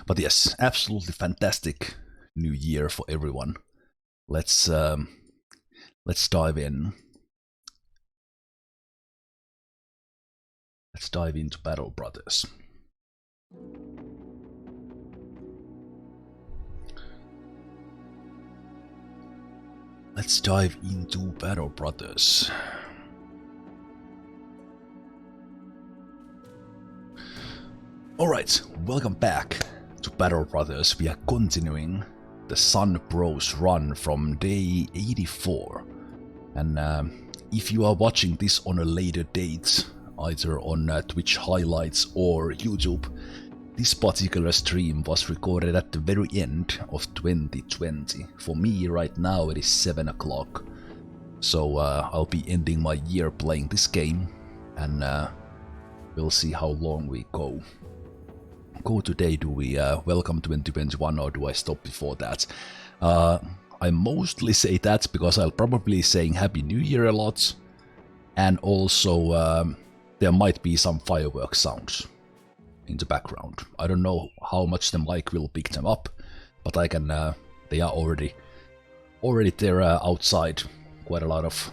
But yes, absolutely fantastic new year for everyone. Let's dive in. Let's dive into Battle Brothers. Let's dive into Battle Brothers. Alright, welcome back to Battle Brothers. We are continuing the Sun Bros run from day 84. And if you are watching this on a later date, either on Twitch highlights or YouTube, this particular stream was recorded at the very end of 2020. For me right now it is 7 o'clock. So I'll be ending my year playing this game, and we'll see how long we go today. Do we welcome 2021 or do I stop before that? I mostly say that because I'll probably saying Happy New Year a lot, and also there might be some fireworks sounds in the background. I don't know how much the mic will pick them up, but I can. They are already there outside. Quite a lot of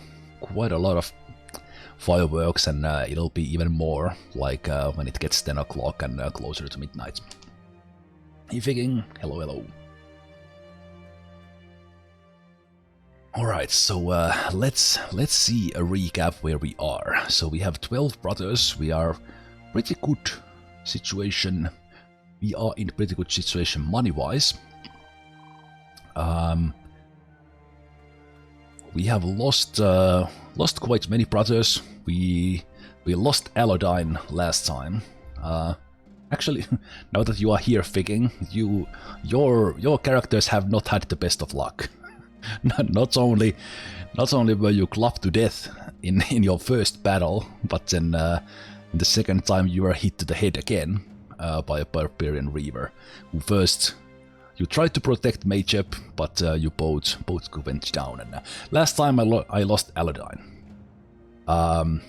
fireworks, and it'll be even more like when it gets 10 o'clock and closer to midnight. Ifiging, hello. Alright, so let's see a recap where we are. So we have 12 brothers. We are pretty good situation. We are in pretty good situation money-wise. We have lost quite many brothers. We lost Aladdin last time. Actually, now that you are here, Figging, your characters have not had the best of luck. Not only were you clubbed to death in your first battle, but then in the second time you were hit to the head again by a Barbarian Reaver, who first you tried to protect Majep, but you both went down. And last time I lost Aladdin. I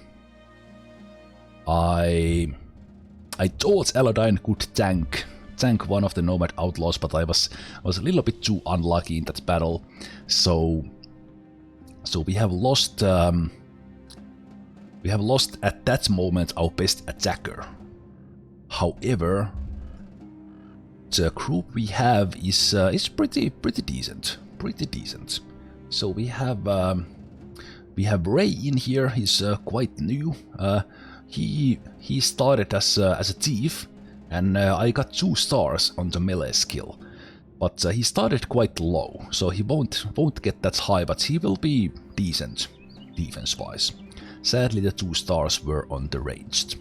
thought Aladdin could tank one of the Nomad Outlaws, but I was a little bit too unlucky in that battle. So we have lost at that moment our best attacker. However, the group we have is pretty decent. So we have Ray in here. He's quite new. He started as a thief, and I got 2 stars on the melee skill. But he started quite low, so he won't get that high, but he will be decent defense-wise. Sadly, the 2 stars were on the ranged.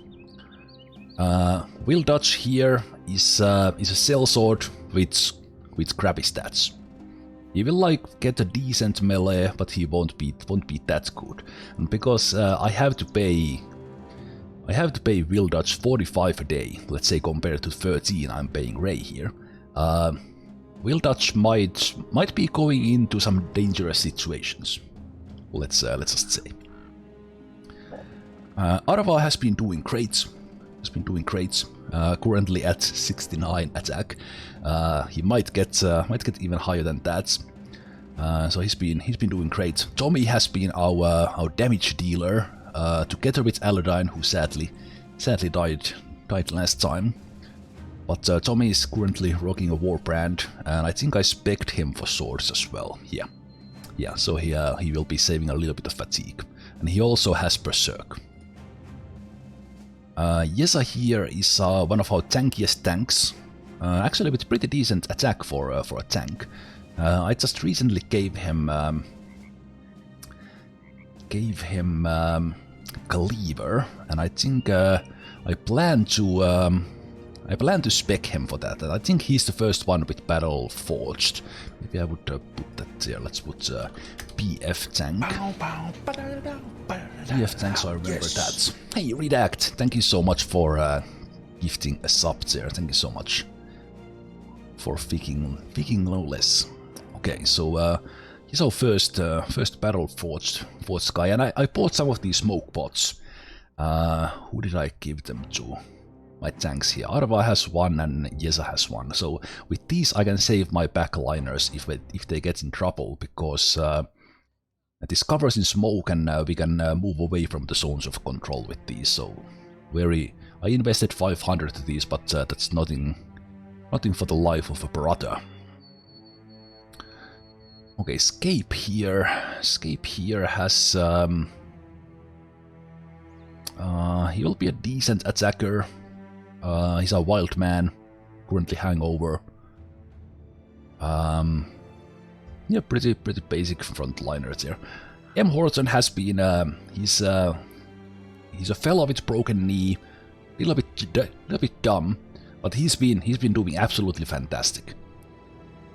Will Dutch here is a sellsword with crappy stats. He will get a decent melee, but he won't be that good. And because I have to pay Will Dutch 45 a day, let's say compared to 13 I'm paying Ray here. Will Dutch might be going into some dangerous situations. Let's just say. Arava has been doing great. Currently at 69 attack. He might get even higher than that. So he's been doing great. Tommy has been our damage dealer, together with Aladdin, who sadly died last time. But Tommy is currently rocking a Warbrand, and I think I spec'd him for swords as well. Yeah. So he will be saving a little bit of fatigue, and he also has Berserk. Yesa here is one of our tankiest tanks, actually with pretty decent attack for a tank. I just recently gave him Cleaver, and I think I plan to spec him for that. And I think he's the first one with Battle Forged. Maybe I would put that there. Let's put BF tank. BF tank, so I remember that. Hey, Redact, thank you so much for gifting a sub there. Thank you so much for picking no less. Okay, so he's our first Battle Forged guy, and I bought some of these smoke pots. Who did I give them to? my tanks here. Arva has one and Yeza has one. So with these I can save my backliners if they get in trouble, because this covers in smoke and we can move away from the zones of control with these. So I invested 500 to these, but that's nothing for the life of a brother. Okay, Scape here has he will be a decent attacker. He's a wild man, currently hangover. Yeah, pretty basic frontliners here. M. Horton has been he's a fellow with broken knee, a little bit dumb, but he's been doing absolutely fantastic.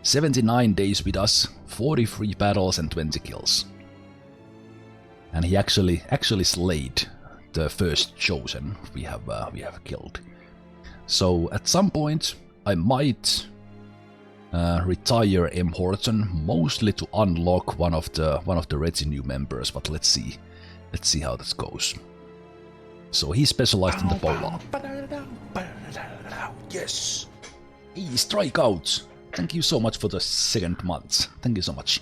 79 days with us, 43 battles and 20 kills. And he actually slayed the first chosen we have killed. So at some point I might retire M. Horton, mostly to unlock one of the retinue members, but let's see how this goes. So he's specialized in the bowler. Yes! Hey, strike out! Thank you so much for the second month. Thank you so much.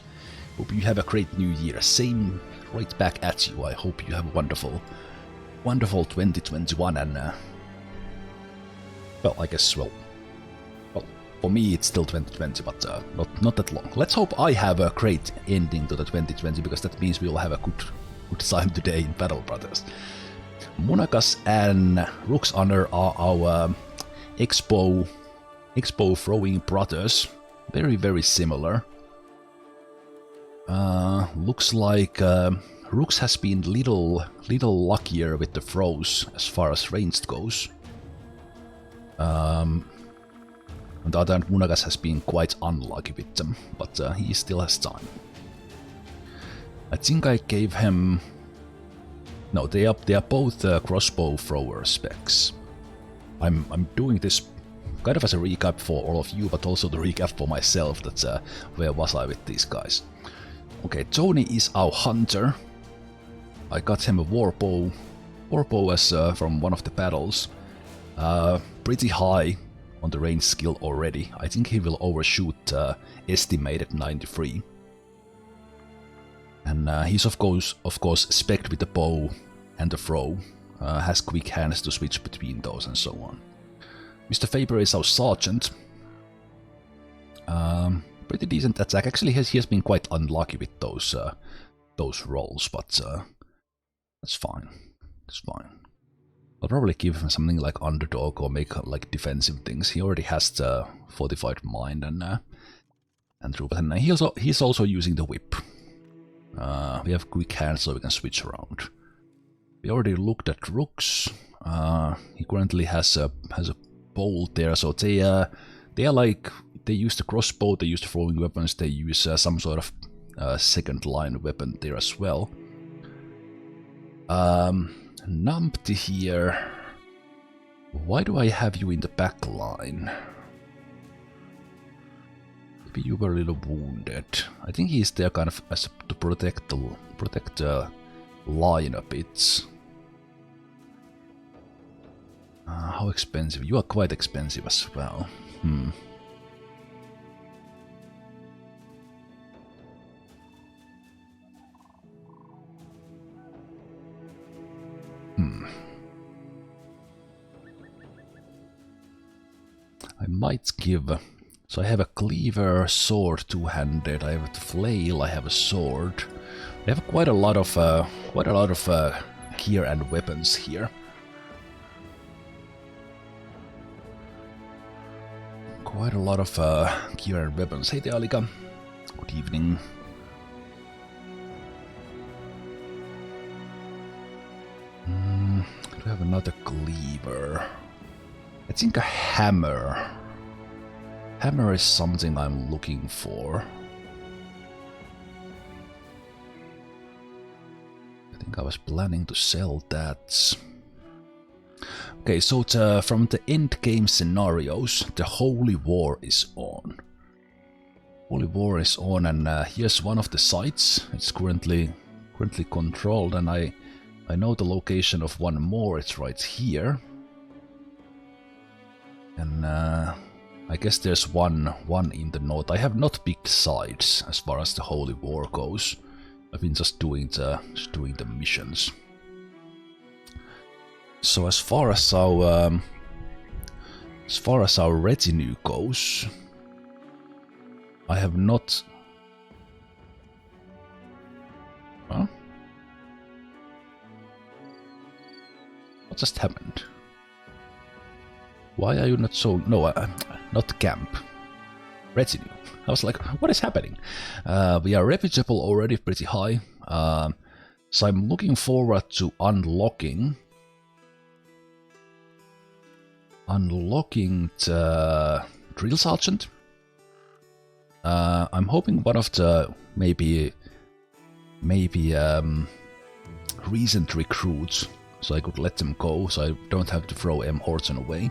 Hope you have a great new year. Same right back at you. I hope you have a wonderful 2021 and well, I guess well for me it's still 2020, but not that long. Let's hope I have a great ending to the 2020, because that means we will have a good time today in Battle Brothers. Munakas and Rook's Honor are our Expo throwing brothers. Very similar. Looks like Rooks has been little luckier with the throws as far as ranged goes. On the other hand, Munagas has been quite unlucky with them, but he still has time. I think I gave him... No, they are both crossbow thrower specs. I'm doing this kind of as a recap for all of you, but also the recap for myself. That's where was I with these guys. Okay, Tony is our hunter. I got him a warbow as from one of the battles. Pretty high on the range skill already. I think he will overshoot estimated 93. And he's of course spec'd with the bow and the throw. Has quick hands to switch between those and so on. Mr. Faber is our sergeant. Pretty decent attack. Actually, he has been quite unlucky with those rolls, but that's fine. That's fine. I'll probably give him something like underdog or make like defensive things. He already has the fortified mind and throughput, and he's also using the whip. We have quick hands, so we can switch around. We already looked at Rooks. He currently has a bolt there, so they are like, they use the crossbow, they use the throwing weapons, they use some sort of second line weapon there as well. Numpty here. Why do I have you in the back line? Maybe you were a little wounded. I think he's there kind of as to protect the line a bit. How expensive? You are quite expensive as well. I might give... So I have a cleaver, sword, two-handed. I have the flail. I have a sword. I have quite a lot of gear and weapons here. Quite a lot of gear and weapons. Hey there, Alika. Good evening. Do we have another cleaver? I think a hammer. Hammer is something I'm looking for. I think I was planning to sell that. Okay, so from the end game scenarios, the Holy War is on. Holy War is on, and here's one of the sites. It's currently controlled, and I know the location of one more. It's right here. And I guess there's one in the north. I have not picked sides as far as the Holy War goes. I've been just doing the missions. So as far as our retinue goes, I have not. Huh? What just happened? Why are you not so... No, not camp. Retinue. I was like, what is happening? We are reputable already pretty high. So I'm looking forward to unlocking the drill sergeant. I'm hoping one of the maybe recent recruits, so I could let them go, so I don't have to throw M. Horton away.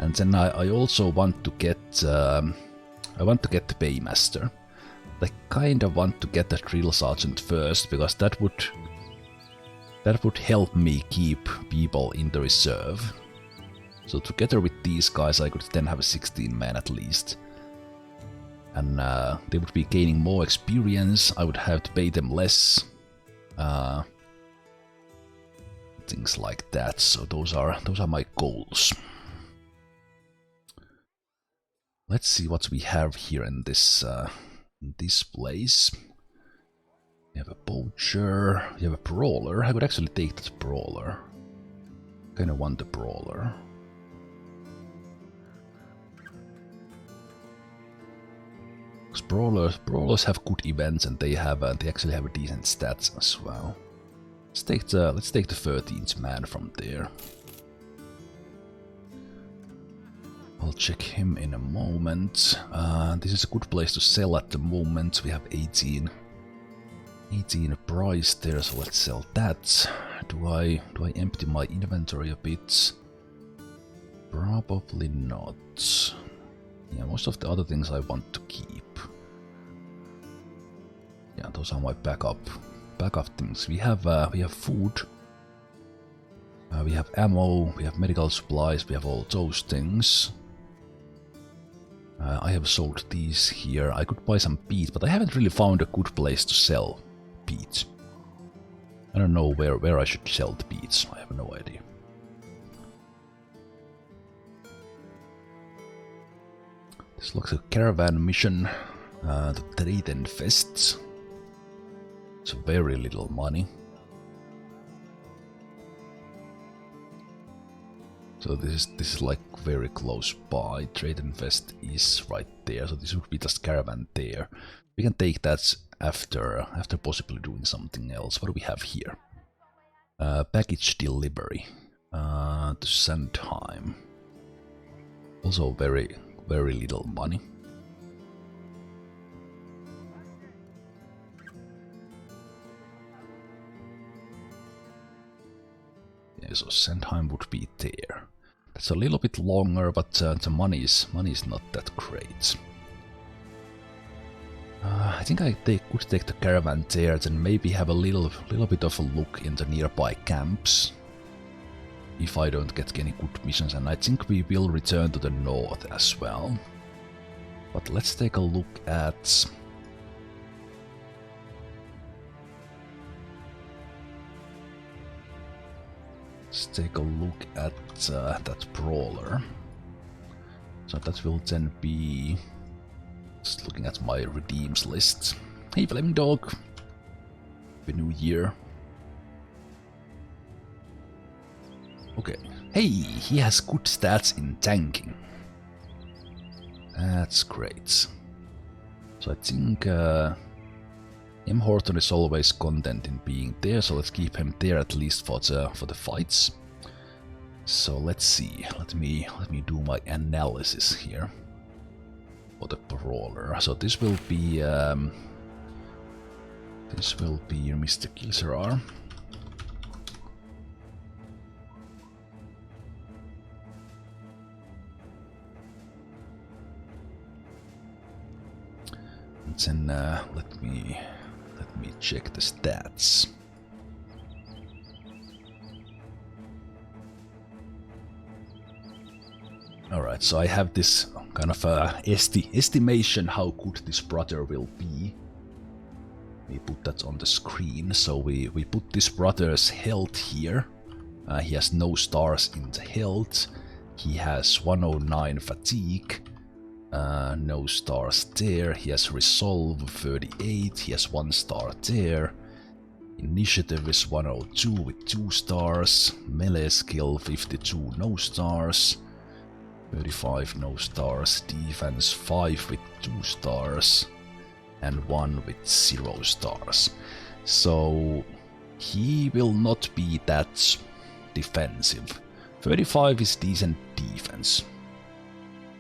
And then I also want to get the Paymaster. I kind of want to get the drill sergeant first, because that would help me keep people in the reserve. So together with these guys I could then have a 16 man at least. And they would be gaining more experience, I would have to pay them less. Things like that, so those are my goals. Let's see what we have here in this place. We have a poacher, we have a brawler. I would actually take that brawler. Kinda want the brawler. Because brawlers have good events and they actually have decent stats as well. Let's take the 13th man from there. I'll check him in a moment. This is a good place to sell at the moment. We have 18 price there, so let's sell that. Do I empty my inventory a bit? Probably not. Yeah, most of the other things I want to keep. Yeah, those are my backup things. We have food. We have ammo, we have medical supplies, we have all those things. I have sold these here. I could buy some peat, but I haven't really found a good place to sell peat. I don't know where I should sell the peats. I have no idea. This looks like a caravan mission to trade and fests. It's very little money. So this is like very close by. Trade and Fest is right there, so this would be just caravan there. We can take that after possibly doing something else. What do we have here? Package delivery to Sandheim. Also very little money. Yeah, so Sandheim would be there. That's a little bit longer, but the money is not that great. I think I could take the caravan there, then maybe have a little bit of a look in the nearby camps. If I don't get any good missions, and I think we will return to the north as well. But let's take a look at... Let's take a look at that brawler. So that will then be... Just looking at my redeems list. Hey, Flaming Dog! Happy New Year. Okay. Hey, he has good stats in tanking. That's great. So I think M. Horton is always content in being there, so let's keep him there at least for the fights. So let's see. Let me do my analysis here for the brawler. So this will be Mr. Kilserar. And then let me check the stats. Alright, so I have this kind of estimation how good this brother will be. We put that on the screen. So we put this brother's health here. He has no stars in the health. He has 109 fatigue. No stars there. He has resolve 38. He has 1 star there. Initiative is 102 with 2 stars. Melee skill 52, no stars. 35, no stars. Defense 5 with 2 stars. And 1 with 0 stars. So he will not be that defensive. 35 is decent defense.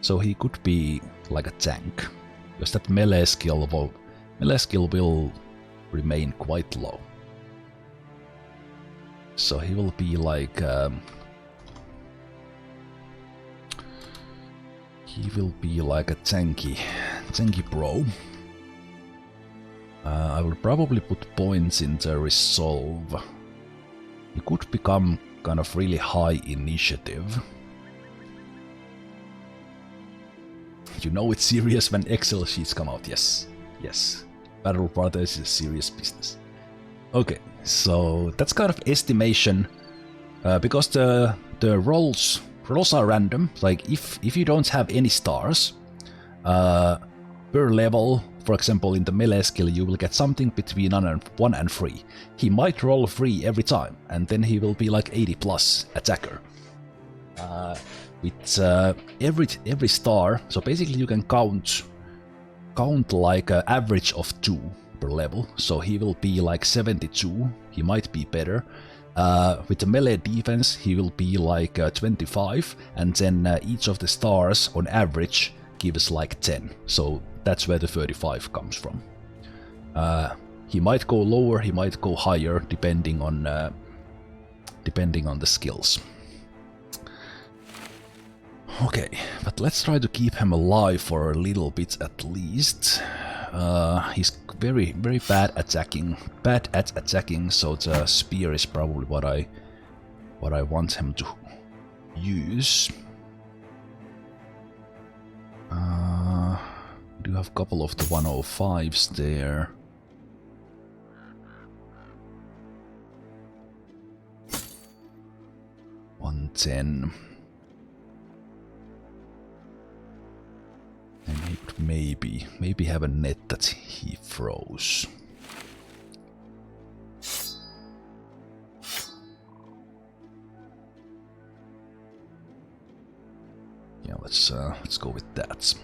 So he could be like a tank. Because that melee skill will remain quite low. So he will be like a tanky bro. I will probably put points into resolve. He could become kind of really high initiative. You know it's serious when Excel sheets come out, yes. Yes. Battle Brothers is serious business. Okay, so that's kind of estimation. Because the rolls are random. Like if you don't have any stars, per level, for example, in the melee skill, you will get something between 1 and 3. He might roll 3 every time, and then he will be like 80 plus attacker. With every star, so basically you can count like an average of 2 per level. So he will be like 72. He might be better. With the melee defense, he will be like 25, and then each of the stars on average gives like 10. So that's where the 35 comes from. He might go lower, he might go higher, depending on the skills. Okay, but let's try to keep him alive for a little bit at least. He's very bad at attacking, so the spear is probably what I want him to use. Do have a couple of the 105s there. $110. And he could maybe have a net that he throws. Yeah, let's go with that.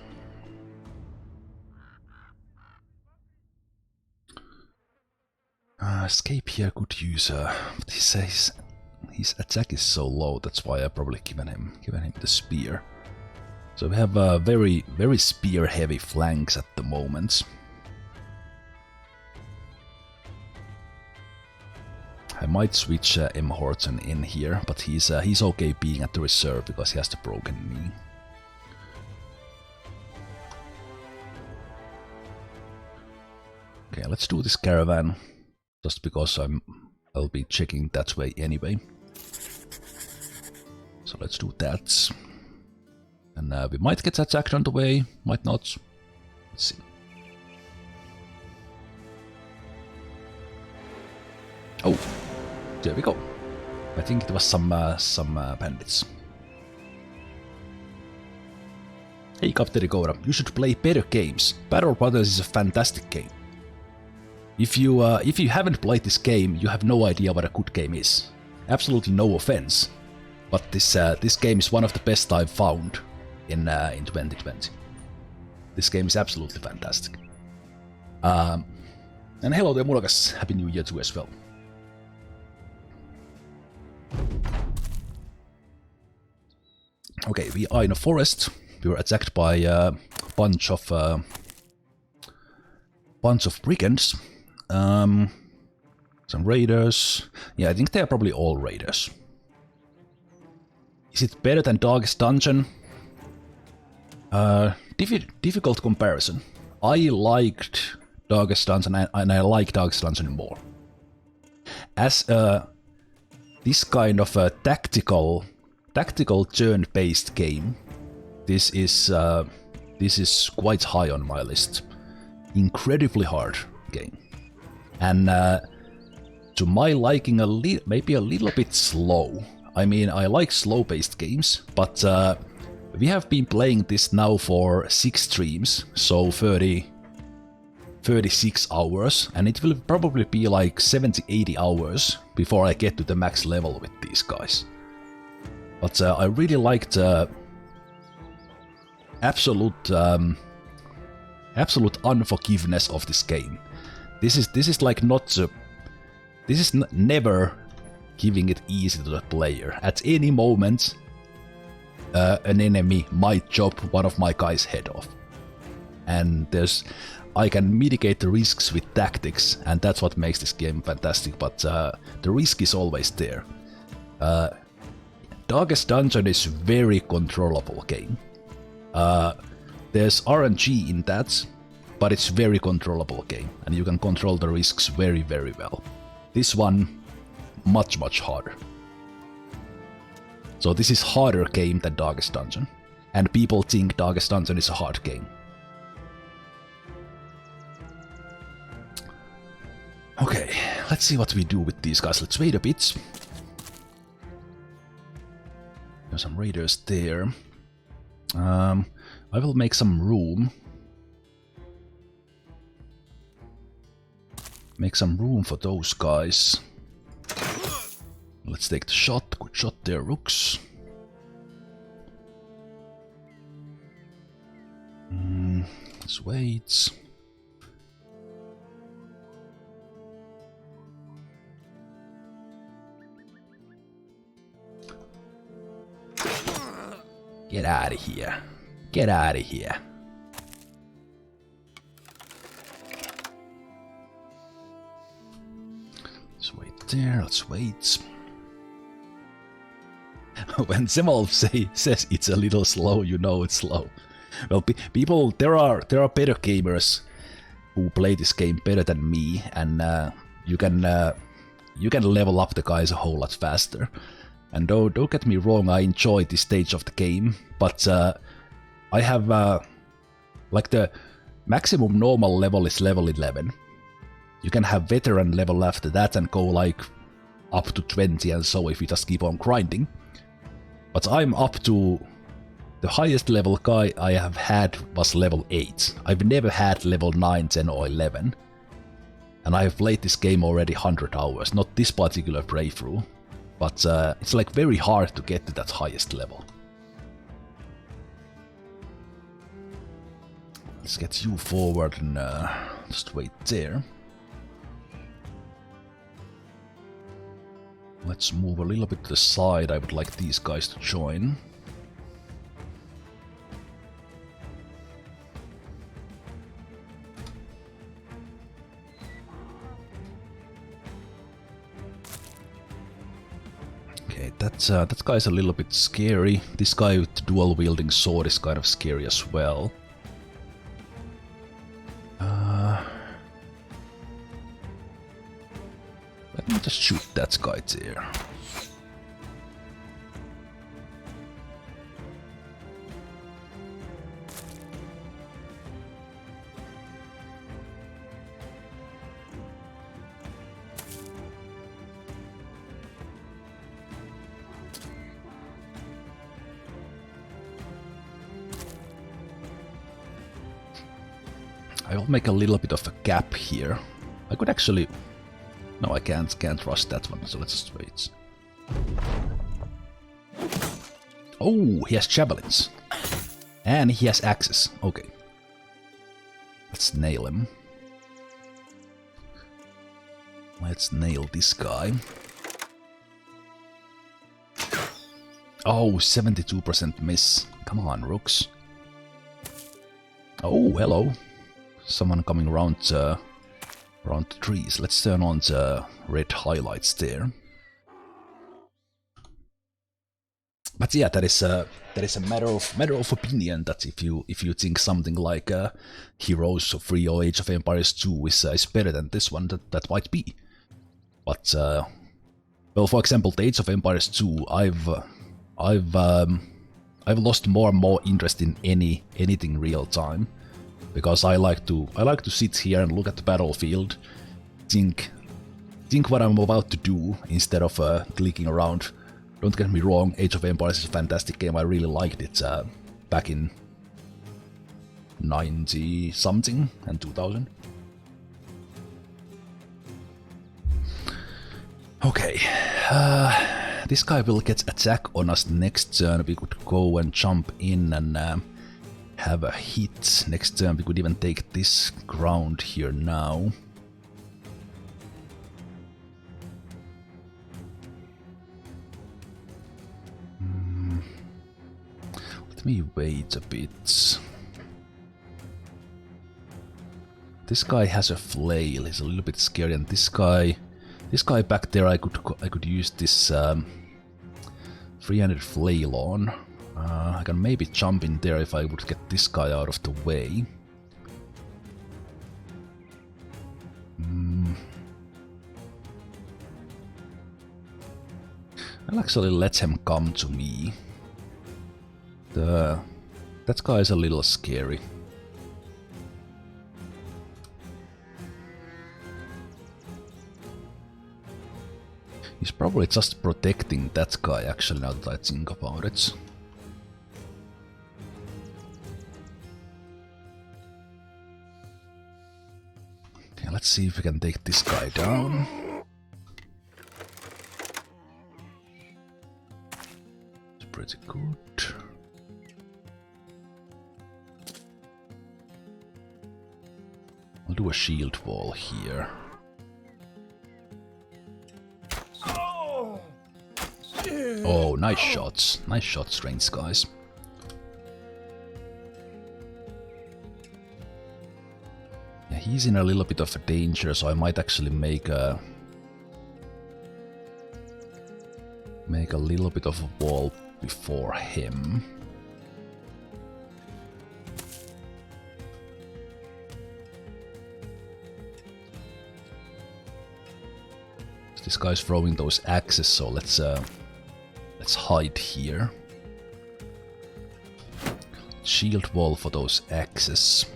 Escape here could use but he says his attack is so low, that's why I probably given him the spear. So we have very spear heavy flanks at the moment. I might switch M. Horton in here, but he's okay being at the reserve because he has the broken knee. Okay, let's do this caravan, just because I'll be checking that way anyway. So let's do that. And we might get attacked on the way, might not. Let's see. Oh, there we go. I think it was some bandits. Hey Captain Rigora, you should play better games. Battle Brothers is a fantastic game. If you haven't played this game, you have no idea what a good game is. Absolutely no offense, but this game is one of the best I've found in 2020. This game is absolutely fantastic. And hello there, Muragas. Happy New Year too as well. Okay, we are in a forest. We were attacked by a bunch of brigands. Some raiders. Yeah, I think they are probably all raiders. Is it better than Darkest Dungeon? Difficult comparison. I liked Darkest Dungeon and I like Darkest Dungeon more. As this kind of a tactical turn-based game, this is quite high on my list. Incredibly hard game, and to my liking, maybe a little bit slow. I mean, I like slow-paced games, but we have been playing this now for 6 streams, so 36 hours, and it will probably be like 70-80 hours before I get to the max level with these guys. But I really liked absolute unforgiveness of this game. This is like not this is never giving it easy to the player. At any moment, an enemy might chop one of my guys' head off, and I can mitigate the risks with tactics, and that's what makes this game fantastic. But the risk is always there. Darkest Dungeon is very controllable game. There's RNG in that, but it's very controllable game, and you can control the risks very, very well. This one, much harder. So this is harder game than Darkest Dungeon, and people think Darkest Dungeon is a hard game. Okay, let's see what we do with these guys. Let's wait a bit. There's some raiders there. I will make some room. Make some room for those guys. Let's take the shot. Good shot there, Rooks. Let's wait. Get out of here. Get out of here. Let's wait there, let's wait. When Zemalf says it's a little slow, you know it's slow. Well, people, there are better gamers who play this game better than me, and you can level up the guys a whole lot faster. And don't get me wrong, I enjoy this stage of the game, but I have like the maximum normal level is level 11. You can have veteran level after that and go like up to 20 and so if you just keep on grinding. But I'm up to the highest level guy I have had was level 8. I've never had level 9, 10 or 11. And I have played this game already 100 hours, not this particular playthrough. But it's like very hard to get to that highest level. Let's get you forward and just wait there. Let's move a little bit to the side. I would like these guys to join. Okay, that guy's a little bit scary. This guy with the dual wielding sword is kind of scary as well. Let me just shoot that guy there. I will make a little bit of a gap here. I could actually... No, I can't rush that one, so let's just wait. Oh, he has javelins. And he has axes. Okay. Let's nail him. Let's nail this guy. Oh, 72% miss. Come on, Rooks. Oh, hello. Someone coming around the trees. Let's turn on the red highlights there. But yeah, that is a matter of opinion. That if you think something like Heroes of 3 or Age of Empires 2 is better than this one, that might be. But well, for example, the Age of Empires 2, I've I've lost more and more interest in anything real time, because I like to sit here and look at the battlefield, think what I'm about to do instead of clicking around. Don't get me wrong, Age of Empires is a fantastic game. I really liked it back in 90 something and 2000. Okay, this guy will get attack on us next turn. We could go and jump in and have a hit next turn. We could even take this ground here now. Let me wait a bit. This guy has a flail. He's a little bit scary, and this guy back there, I could use this 300 flail on. I can maybe jump in there if I would get this guy out of the way. I'll actually let him come to me. That guy is a little scary. He's probably just protecting that guy, actually, now that I think about it. Okay, let's see if we can take this guy down. It's pretty good. I'll do a shield wall here. Oh, nice shots. Nice shots, ranged guys. Yeah, he's in a little bit of a danger, so I might actually make a little bit of a wall before him. This guy's throwing those axes, so let's hide here. Shield wall for those axes.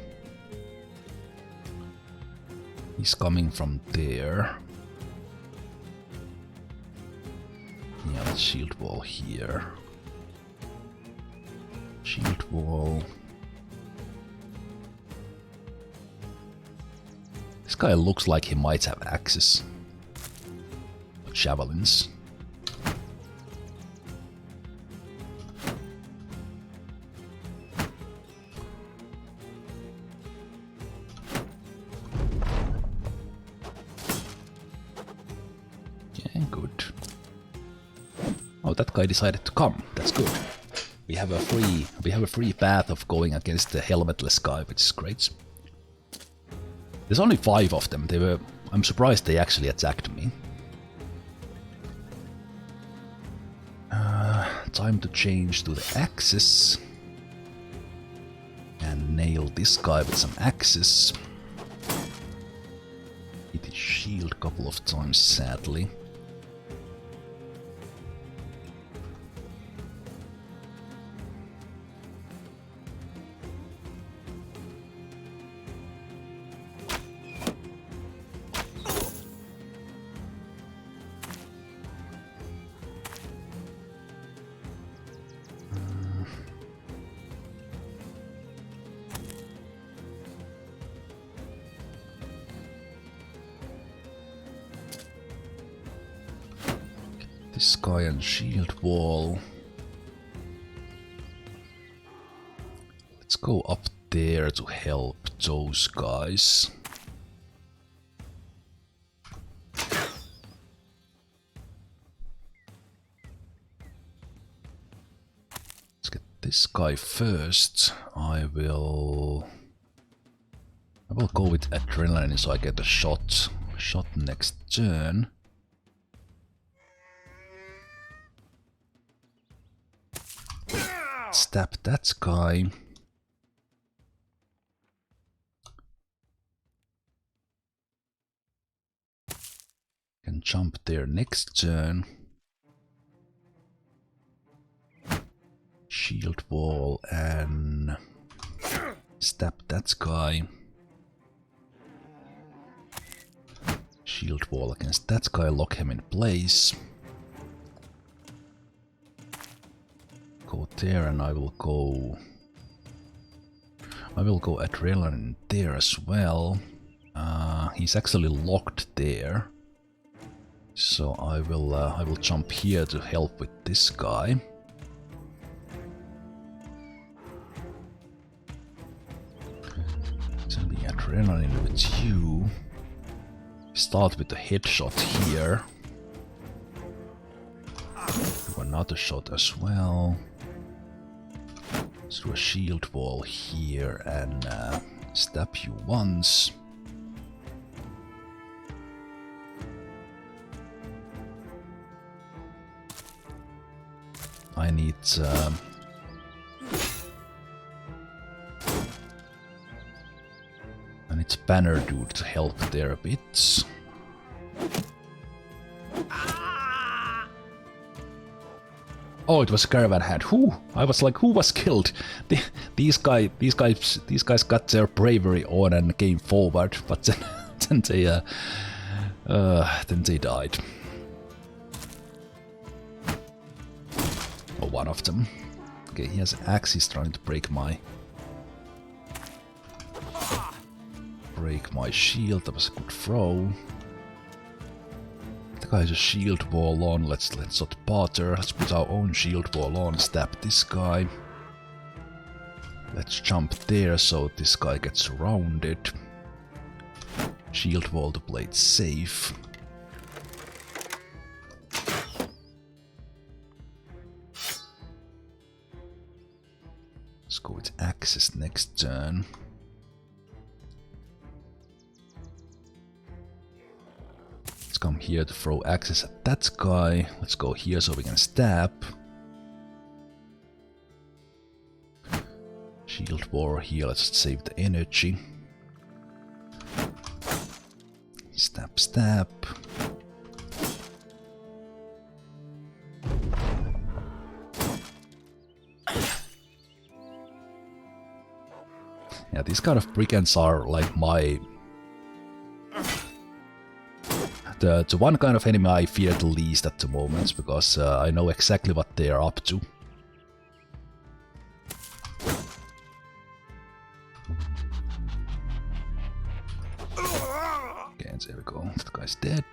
He's coming from there. Yeah, let's shield wall here. Shield wall. This guy looks like he might have axes. Javelins. Yeah, good. Oh, that guy decided to come. That's good. We have a free path of going against the helmetless guy, which is great. There's only 5 of them. I'm surprised they actually attacked me. Time to change to the axes and nail this guy with some axes. Hit his shield a couple of times, sadly. This guy and shield wall. Let's go up there to help those guys. Let's get this guy first. I will go with adrenaline so I get a shot next turn. Stab that guy. Can jump there next turn. shield wall and stab that guy. Shield wall against that guy, lock him in place. Go there and I will go adrenaline there as well. He's actually locked there. So I will jump here to help with this guy. Send the adrenaline with you. Start with the headshot here. Do another shot as well. Let's do a shield wall here and stab you once. I need Banner Dude to help there a bit. Oh, it was a caravan head. Who? I was like, who was killed? These guys got their bravery on and came forward, but then they died. Oh, one of them. Okay, he has an axe. He's trying to break my shield. That was a good throw. The guy has a shield wall on. Let's not bother. Let's put our own shield wall on. Stab this guy. Let's jump there so this guy gets surrounded. Shield wall to play it safe. Let's go with axes next turn. Let's come here to throw axes at that guy. Let's go here so we can stab. Shield war here, let's save the energy. Stab, stab. Yeah, these kind of brigands are like my... The one kind of enemy I fear the least at the moment, because I know exactly what they are up to. Okay, and there we go. That guy's dead.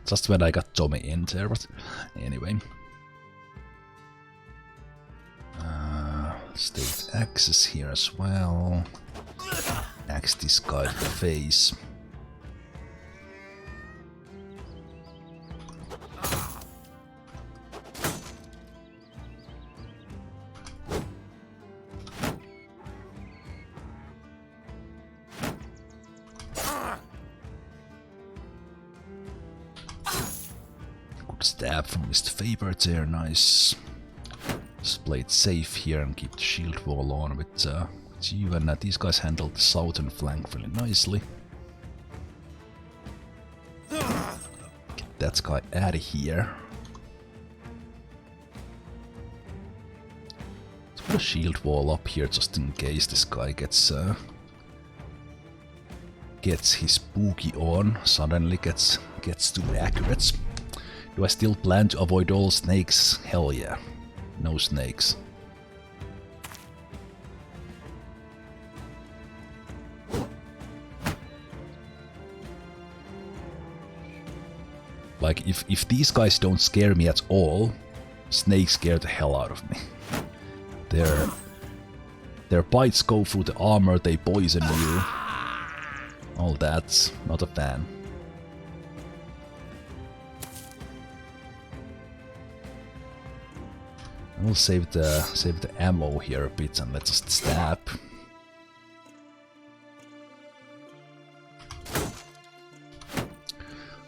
Just when I got Tommy in there, but anyway. Let's take axes here as well. Axe this guy in the face. Good stab from Mr. Faber there, nice. Just play it safe here and keep the shield wall on with you, and these guys handled the southern flank really nicely. Get that guy out of here. Let's put a shield wall up here just in case this guy gets his boogie on, suddenly gets too accurate. Do I still plan to avoid all snakes? Hell yeah. No snakes. Like, if these guys don't scare me at all, snakes scare the hell out of me. Their bites go through the armor, they poison you. All that, not a fan. We'll save the ammo here a bit and let's just stab.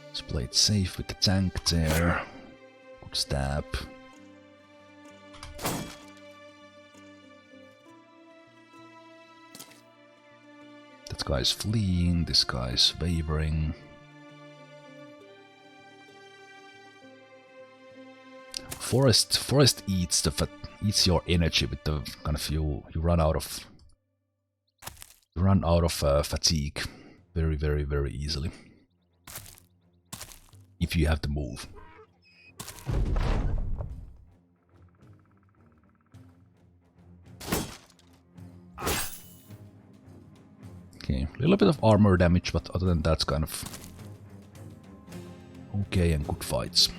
Let's play it safe with the tank there. Good stab. That guy's fleeing, this guy's wavering. forest eats your energy with the kind of you run out of fatigue very easily if you have to move. Okay, a little bit of armor damage, but other than that, kind of okay and good fights.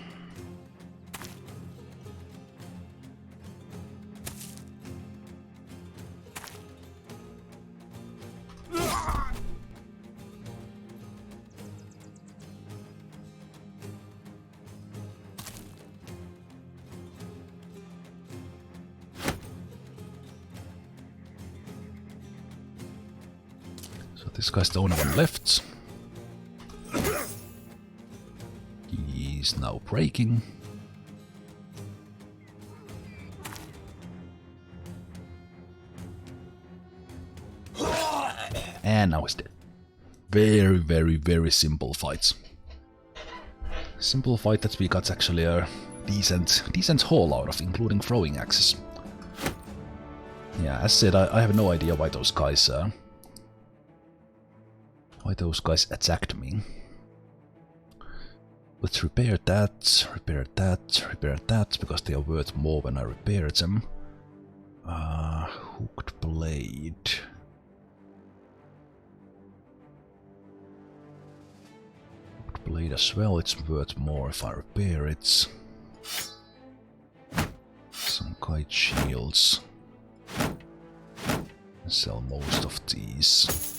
This guy's the only one left. He's now breaking. And now he's dead. Very simple fights. Simple fight that we got actually a decent haul out of, including throwing axes. Yeah, as said, I have no idea why those guys attacked me. Let's repair that, because they are worth more when I repair them. Hooked blade. Hooked blade as well, it's worth more if I repair it. Some kite shields. Sell most of these.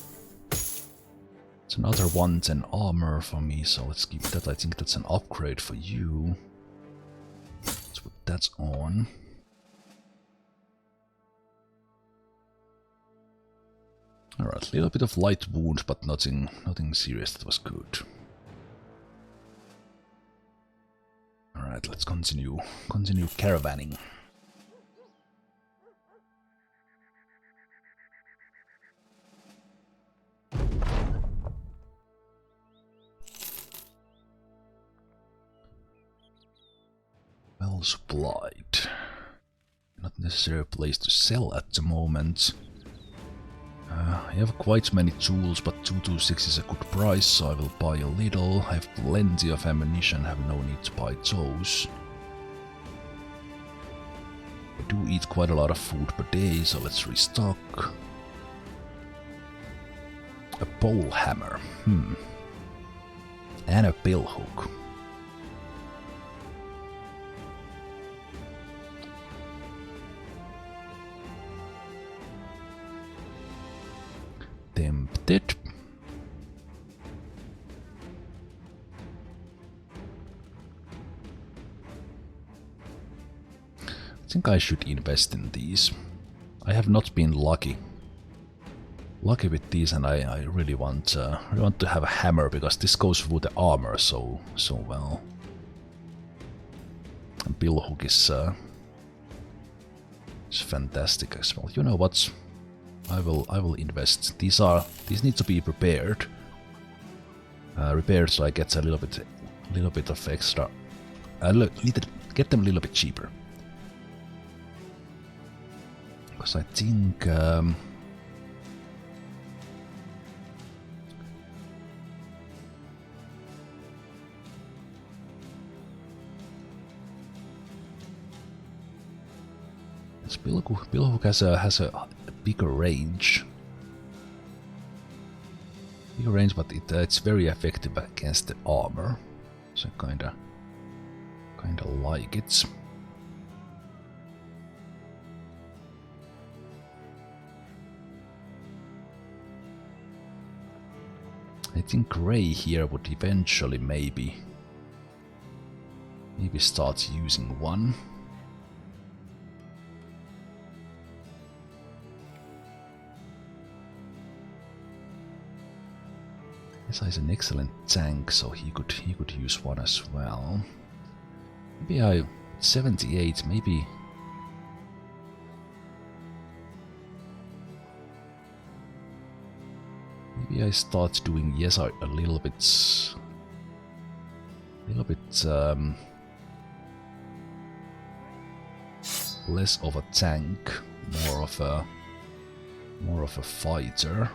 It's another 110 armor for me, so let's keep that. I think that's an upgrade for you. Let's put that on. Alright, a little bit of light wound, but nothing serious. That was good. Alright, let's continue caravanning. Well supplied. Not necessarily a place to sell at the moment. I have quite many tools, but 226 is a good price, so I will buy a little. I have plenty of ammunition, have no need to buy those. I do eat quite a lot of food per day, so let's restock. A pole hammer, and a bill hook. Tempted. I think I should invest in these. I have not been lucky with these, and I really want to have a hammer, because this goes through the armor so well. And bill hook is fantastic as well. You know what? I will invest. These need to be repaired. Repaired, so I get a little bit of extra. Get them a little bit cheaper. Because I think bill hook has a bigger range. But it's very effective against the armor, so kinda like it. I think Gray here would eventually maybe start using one. He's an excellent tank, so he could use one as well. Maybe 78, maybe. Maybe I start doing a little bit. less of a tank, more of a fighter.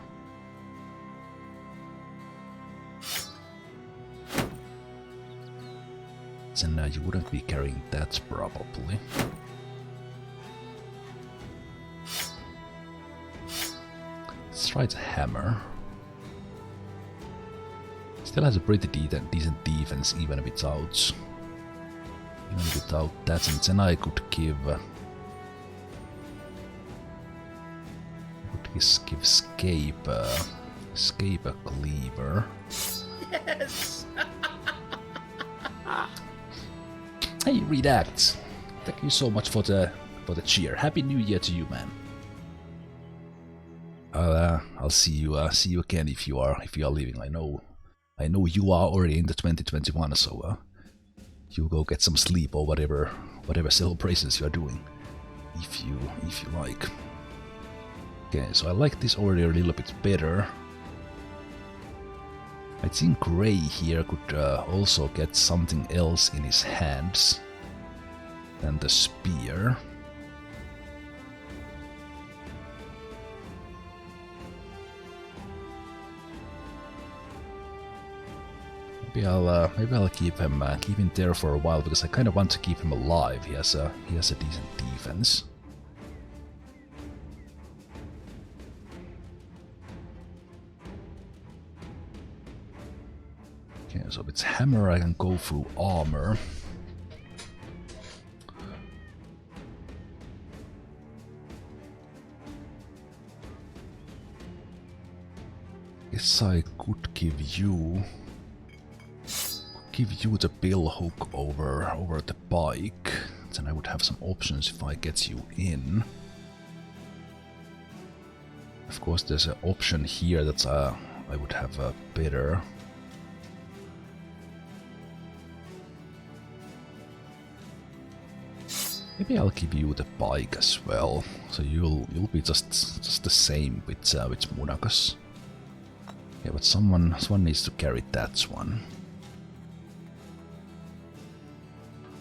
Then you wouldn't be carrying that probably. Let's try the hammer. Still has a pretty decent defense even without that, and then I could give escape a cleaver. Yes. Hey, Redact! Thank you so much for the cheer. Happy New Year to you, man. I'll see you again if you are leaving. I know you are already in the 2021, so you go get some sleep or whatever celebrations you are doing, if you like. Okay, so I like this already a little bit better. I think Gray here could also get something else in his hands than the spear. Maybe I'll keep him there for a while, because I kind of want to keep him alive. He has a decent defense. Okay, so if it's hammer, I can go through armor. Guess I could give you the bill hook over the bike. Then I would have some options if I get you in. Of course, there's an option here that I would have better. Maybe I'll give you the bike as well, so you'll be just the same with Munakas. Yeah, but someone needs to carry that one.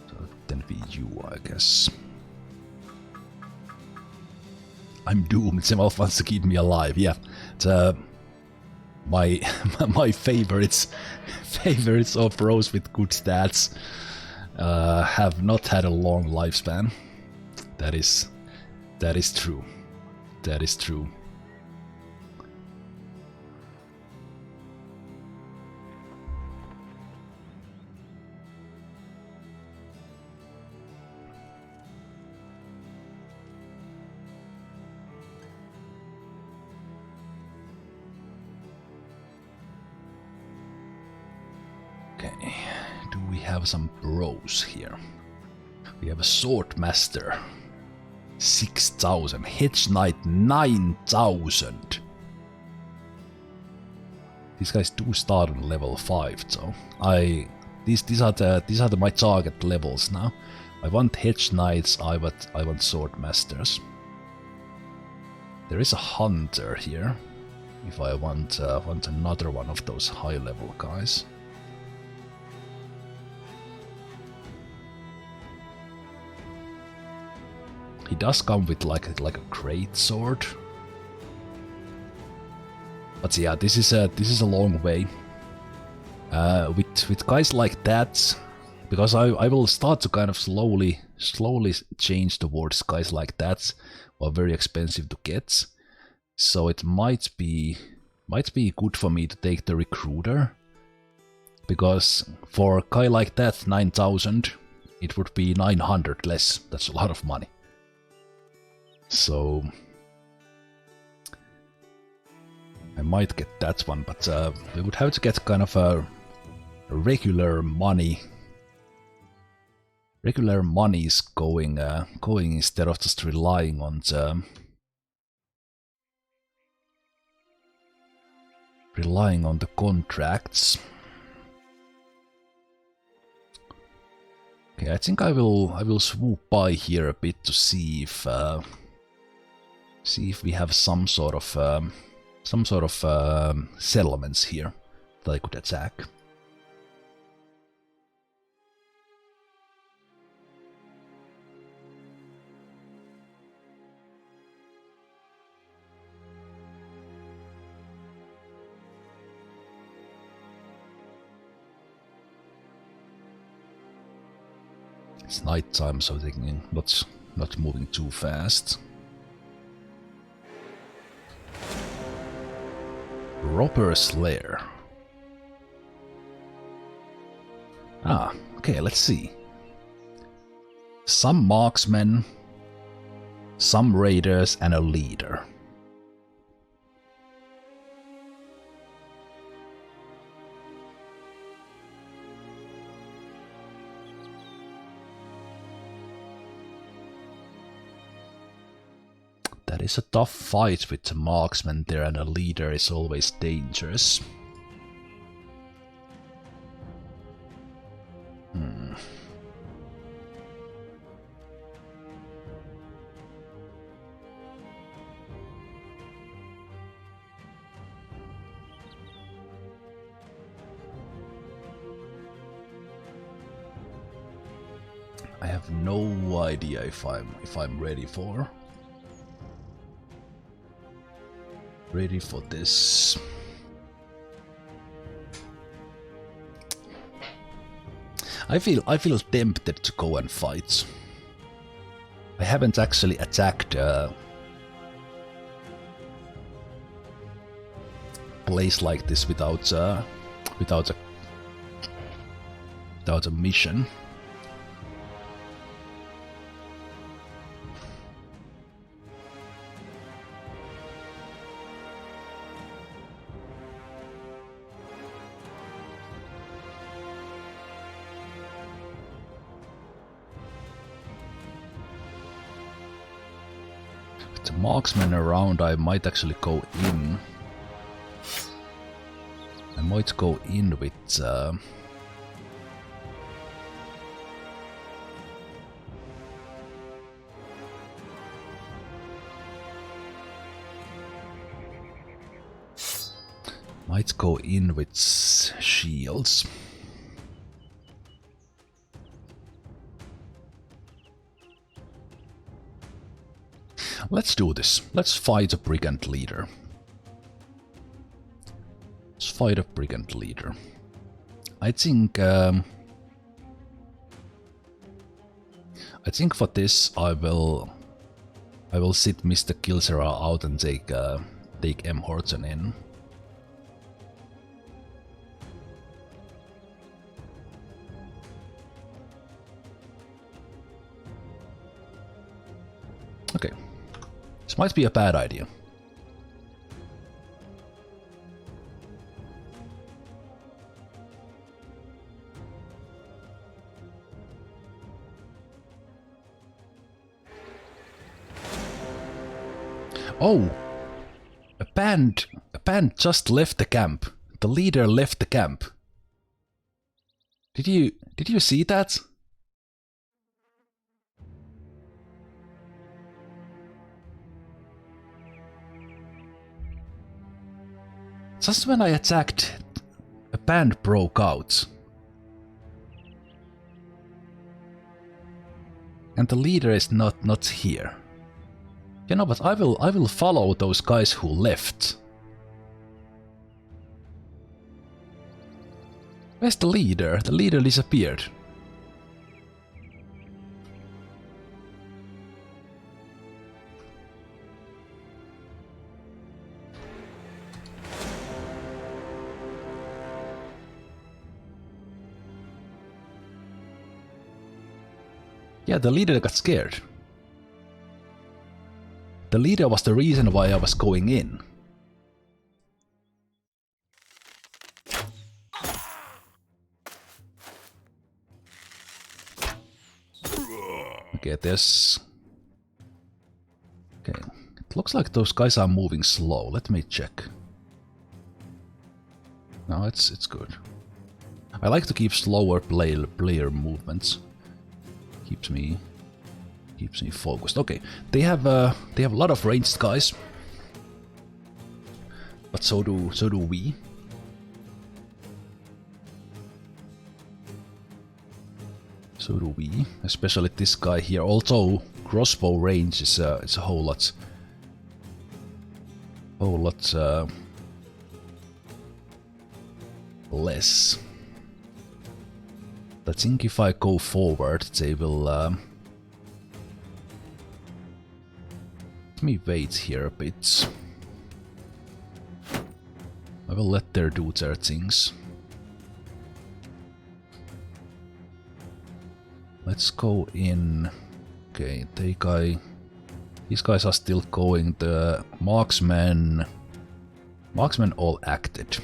So it would then be you, I guess. I'm doomed. Zemalf wants to keep me alive. Yeah, it's, my favorites of bros with good stats have not had a long lifespan. That is true. That is true. Okay, do we have some bros here? We have a Sword Master, 6,000. Hedge Knight, 9,000. These guys do start on level 5, so these are my target levels now. I want Hedge Knights, I want Sword Masters. There is a Hunter here, if I want another one of those high level guys. He does come with like a great sword, but yeah, this is a long way. With guys like that, because I will start to kind of slowly change towards guys like that, who are very expensive to get. So it might be good for me to take the Recruiter, because for a guy like that, 9,000, it would be 900 less. That's a lot of money. So I might get that one, but we would have to get kind of a regular monies going instead of just relying on the contracts. Okay, I think I will swoop by here a bit to see if we have some sort of settlements here that I could attack. It's night time, so thinking not moving too fast. Robber's Lair. Ah, okay, let's see. Some marksmen, some raiders, and a leader. That is a tough fight with the marksman there, and a leader is always dangerous. I have no idea if I'm ready for this. I feel tempted to go and fight. I haven't actually attacked a place like this without a mission. With the marksman around, I might actually go in. I might go in with shields. Let's do this. Let's fight a brigand leader. Let's fight a brigand leader. I think for this I will sit Mr. Kilsera out and take M. Horton in. Okay. This might be a bad idea. Oh! A band just left the camp. The leader left the camp. Did you see that? Just when I attacked, a band broke out. And the leader is not here. You know, but I will follow those guys who left. Where's the leader? The leader disappeared. Yeah, the leader got scared. The leader was the reason why I was going in. Okay, there's... Okay, it looks like those guys are moving slow. Let me check. No, it's good. I like to keep slower player movements. Keeps me focused. Okay, they have a lot of ranged guys, but so do we. So do we, especially this guy here. Although crossbow range is a whole lot less I think if I go forward, they will... let me wait here a bit. I will let them do their things. Let's go in. Okay, these guys are still going. The marksmen all acted.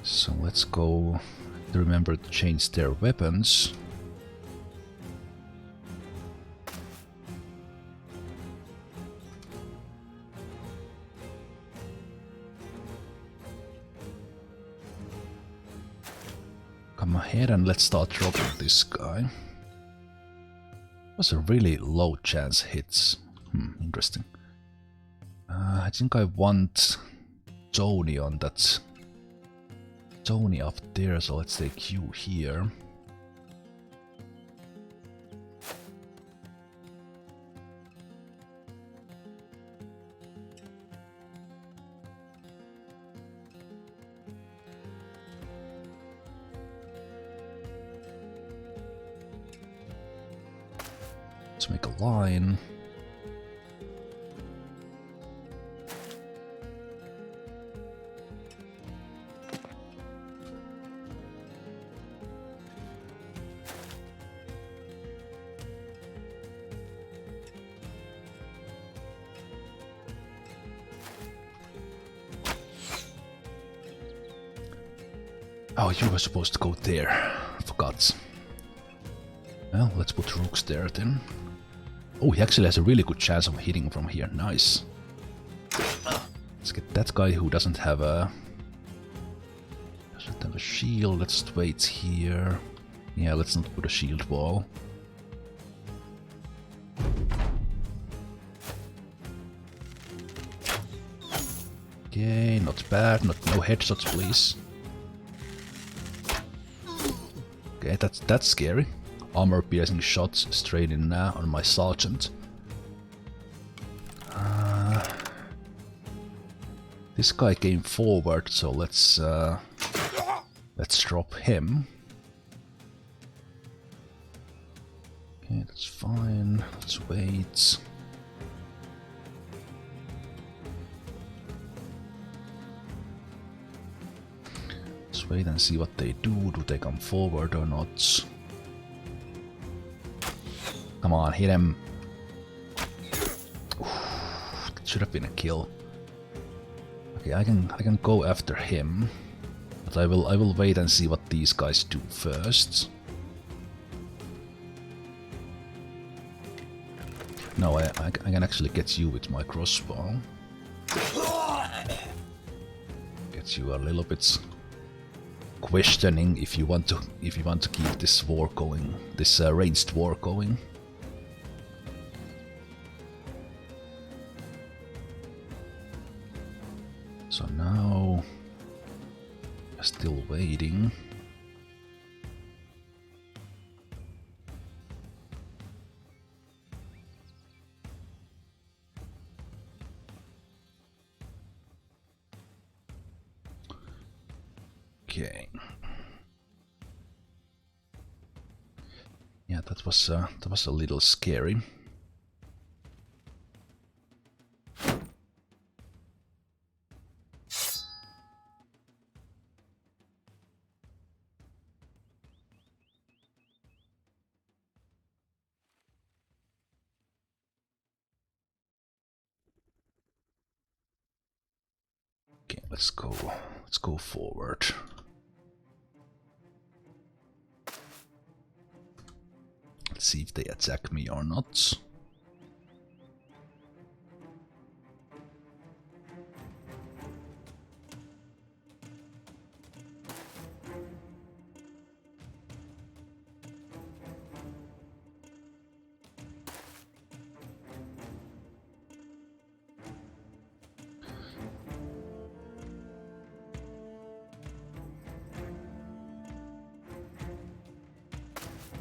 So let's go. Remember to change their weapons. Come ahead and let's start dropping this guy. Was a really low chance hits. Interesting. I think I want Tony on that. Tony up there, so let's take you here. Let's make a line. Oh, you were supposed to go there. Forgot. Well, let's put rooks there then. Oh, he actually has a really good chance of hitting from here. Nice. Let's get that guy who doesn't have a shield. Let's wait here. Yeah, let's not put a shield wall. Okay, not bad. No headshots, please. Okay, that's scary. Armor piercing shots straight in on my sergeant. This guy came forward, so let's drop him. Okay, that's fine. Let's wait. Let's wait and see what they do. Do they come forward or not? Come on, hit him. Oof, that should have been a kill. Okay, I can go after him, but I will wait and see what these guys do first. No, I can actually get you with my crossbow. Get you a little bit questioning if you want to keep this war going, this ranged war going. So now, still waiting. Okay. Yeah, that was a little scary. Okay, let's go forward. Let's see if they attack me or not.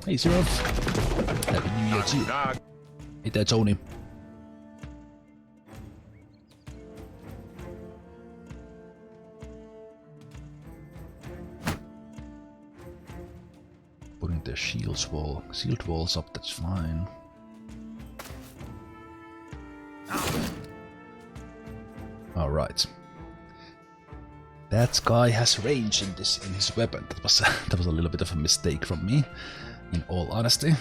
Hey, Zemalf. Happy New Year to you. Hey there, Tony. Putting the shield walls up, that's fine. Alright. That guy has range in his weapon. That was a little bit of a mistake from me, in all honesty.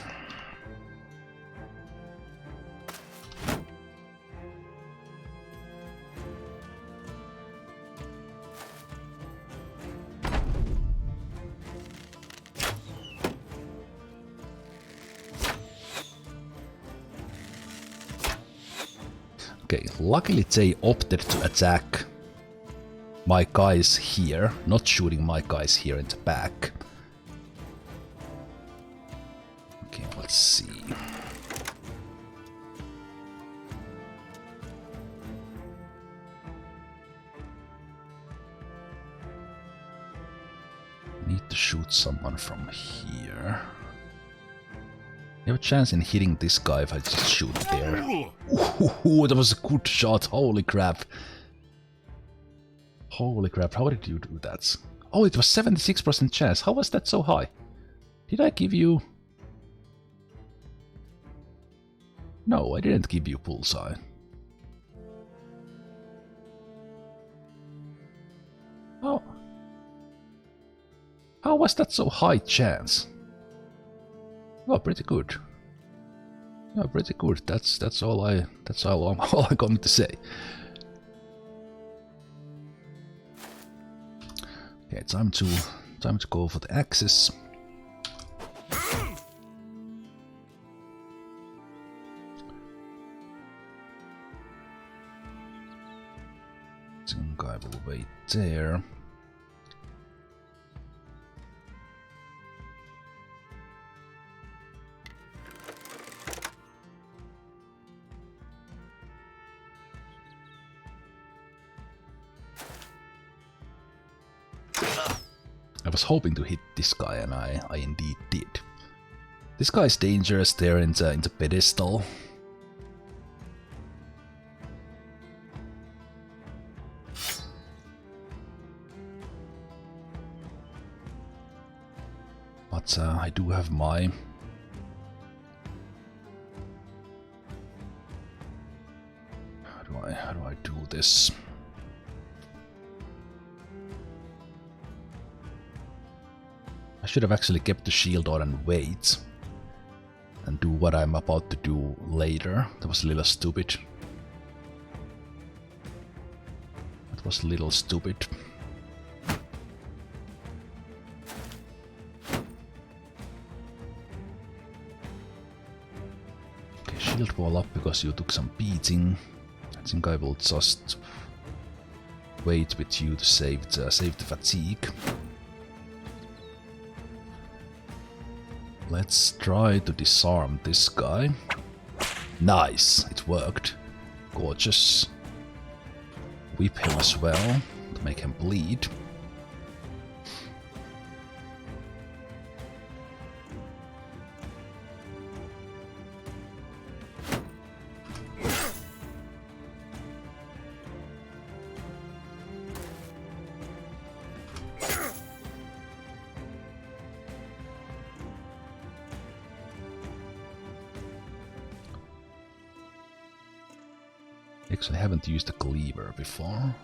Okay, luckily they opted to attack my guys here, not shooting my guys here in the back. Okay, let's see. Need to shoot someone from here. You have a chance in hitting this guy if I just shoot there. Ooh, that was a good shot, holy crap. Holy crap, how did you do that? Oh, it was 76% chance, how was that so high? Did I give you... No, I didn't give you bullseye. Oh. How was that so high chance? Oh, pretty good. Yeah, pretty good. That's all I'm going to say. Okay, time to go for the axes. I think I will wait there. I was hoping to hit this guy, and I indeed did. This guy is dangerous there in the pedestal. But I do have my... How do I do this? I should have actually kept the shield on and wait. And do what I'm about to do later. That was a little stupid. That was a little stupid. Okay, shield wall up because you took some beating. I think I will just wait with you to save the fatigue. Let's try to disarm this guy. Nice, it worked. Gorgeous. Whip him as well to make him bleed. Actually, I haven't used a cleaver before.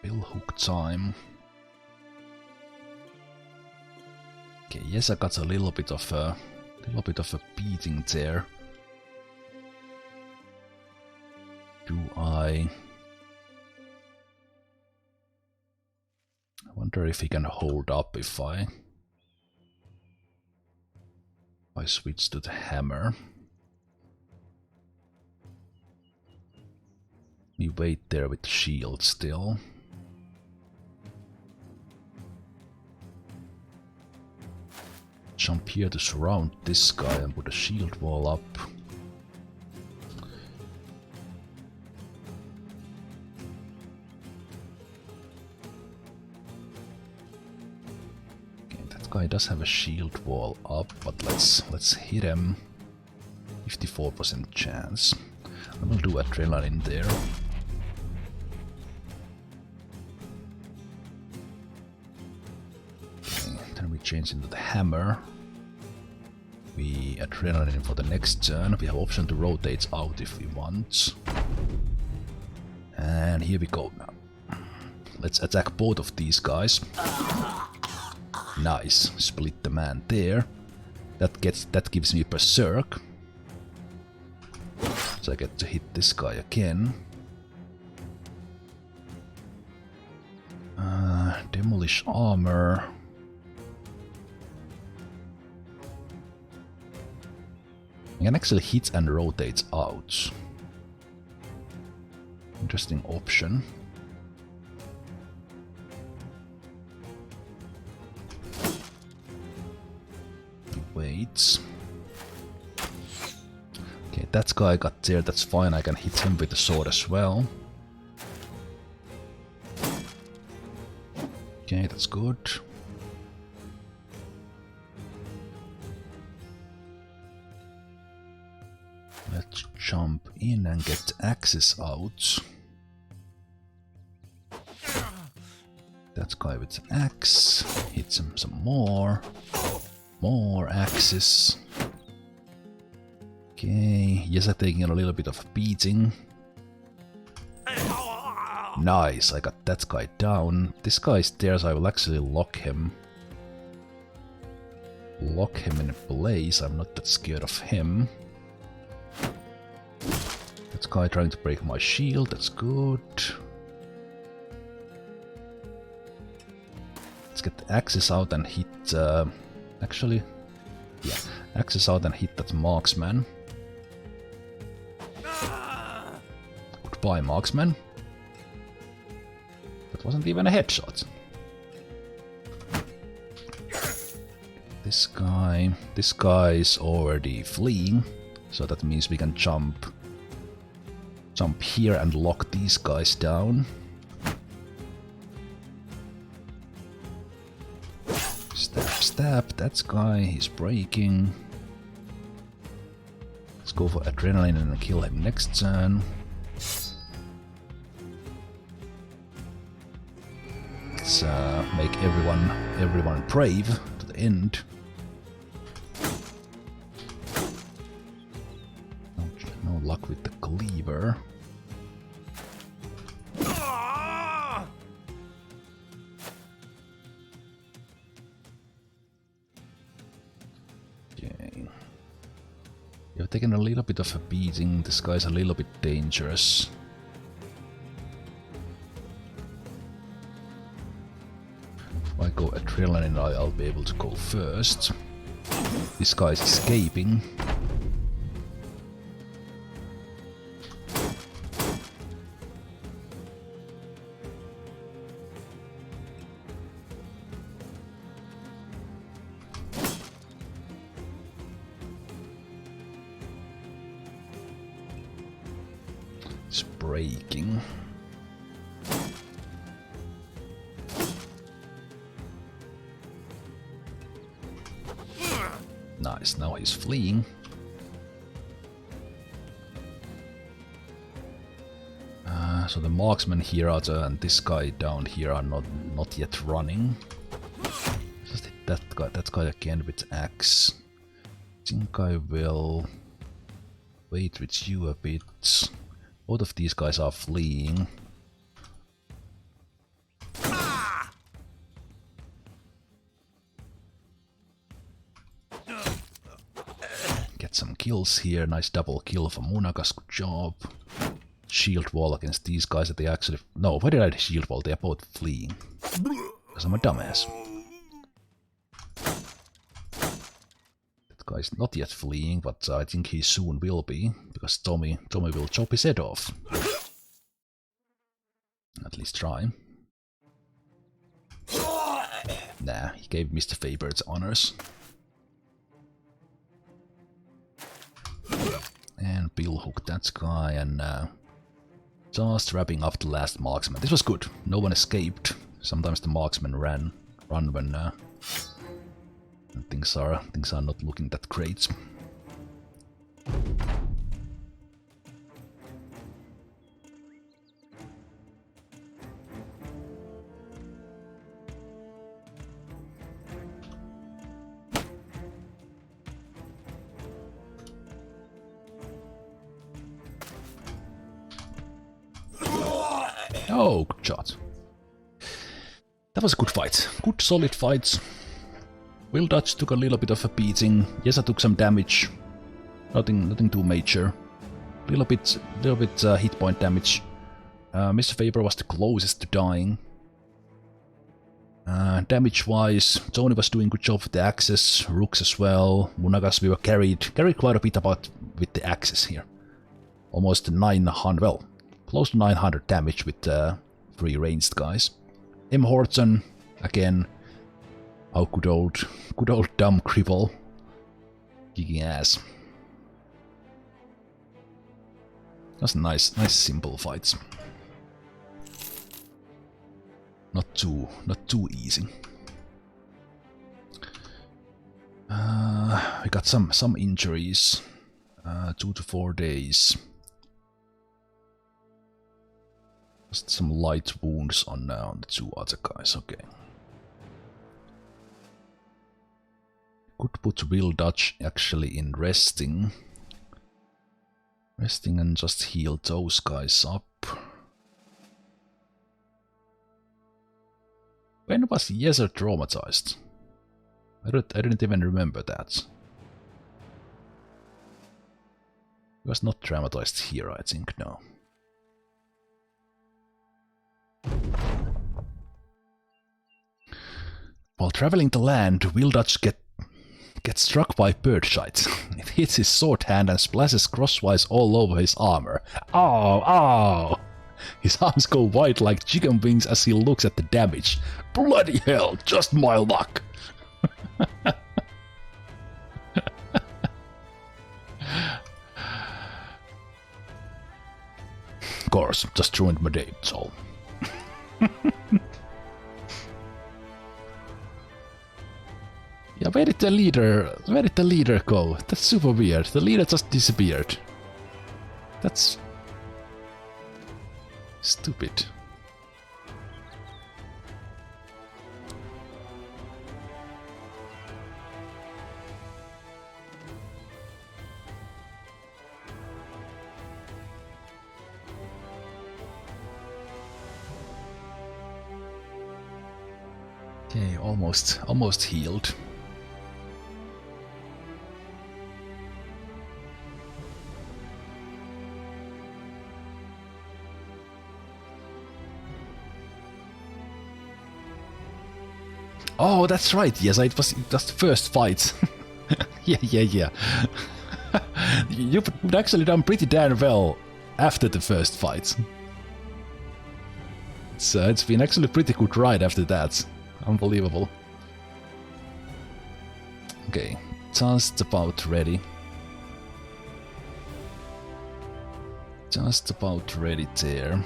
Billhook time. Okay, yes, I got a little bit of a beating there. Do I wonder if he can hold up if I switch to the hammer. We wait there with the shield still. Jump here to surround this guy and put a shield wall up. guy does have a shield wall up, but let's hit him. 54% chance. I will do adrenaline there. Okay, then we change into the hammer. We adrenaline for the next turn. We have option to rotate out if we want. And here we go now. Let's attack both of these guys. Nice. Split the man there. That gives me berserk. So I get to hit this guy again. Demolish armor. I can actually hit and rotate out. Interesting option. He waits. Okay, that guy got there, that's fine, I can hit him with the sword as well. Okay, that's good. Let's jump in and get axes out. That guy with axe. Hits him some more. More axes. Okay, yes, I'm taking a little bit of a beating. Nice, I got that guy down. This guy is there, so I will actually lock him. Lock him in place, I'm not that scared of him. That guy trying to break my shield, that's good. Let's get the axes out and hit... actually... yeah, axes out and hit that marksman. Goodbye, marksman. That wasn't even a headshot. This guy is already fleeing, so that means we can jump here and lock these guys down. Stab, stab, that guy, he's breaking. Let's go for adrenaline and kill him next turn. Let's make everyone brave to the end. No luck with the cleaver. Okay. You've taken a little bit of a beating. This guy's a little bit dangerous. If I go adrenaline, I'll be able to go first. This guy's escaping. It's breaking. Nice, now he's fleeing. So the marksmen here are and this guy down here are not yet running. Just hit that guy again with axe. I think I will wait with you a bit. Both of these guys are fleeing. Get some kills here. Nice double kill for Munakas. Good job. Shield wall against these guys that they actually... No, why did I shield wall? They are both fleeing. Because I'm a dumbass. That guy's not yet fleeing, but I think he soon will be. Because Tommy will chop his head off. At least try. Nah, he gave Mr. Favorite's honors. And Bill hooked that guy and just wrapping up the last marksman. This was good. No one escaped. Sometimes the marksmen run when Things are not looking that great. Oh, good shot. That was a good fight. Good solid fight. Will Dutch took a little bit of a beating. Yesa took some damage. Nothing too major. Little bit hit point damage. Mr. Faber was the closest to dying. Damage wise, Tony was doing good job with the axes, Rooks as well. Munagas we were carried quite a bit about with the axes here. Almost 900, well, close to 900 damage with 3 ranged guys. M. Horton, again, our good old dumb cripple, kicking ass. That's nice simple fights. Not too easy. We got some injuries. 2 to 4 days. Just some light wounds on the 2 other guys. Okay. Could put Will Dutch actually in resting. Resting and just heal those guys up. When was Yezer traumatized? I didn't even remember that. He was not traumatized here, I think, no. While traveling the land, Will Dutch gets struck by birdshite. It hits his sword hand and splashes crosswise all over his armor. Ow, ow! His arms go wide like chicken wings as he looks at the damage. Bloody hell, just my luck! Of course, just ruined my day, that's all. Yeah, where did the leader go? That's super weird. The leader just disappeared. That's stupid. Okay, almost healed. Oh, that's right. Yes, it was just the first fight. yeah. You've actually done pretty damn well after the first fight. So it's been actually a pretty good ride after that. Unbelievable. Okay, just about ready. Just about ready there.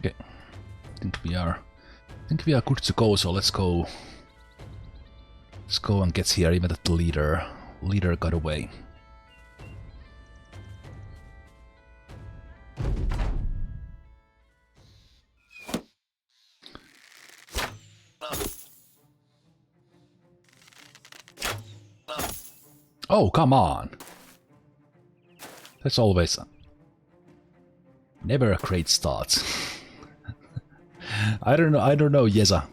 Okay, I think we are good to go. So let's go. Let's go and get here. Even that the leader got away. Oh, come on! That's always never a great start. I don't know, Yeza.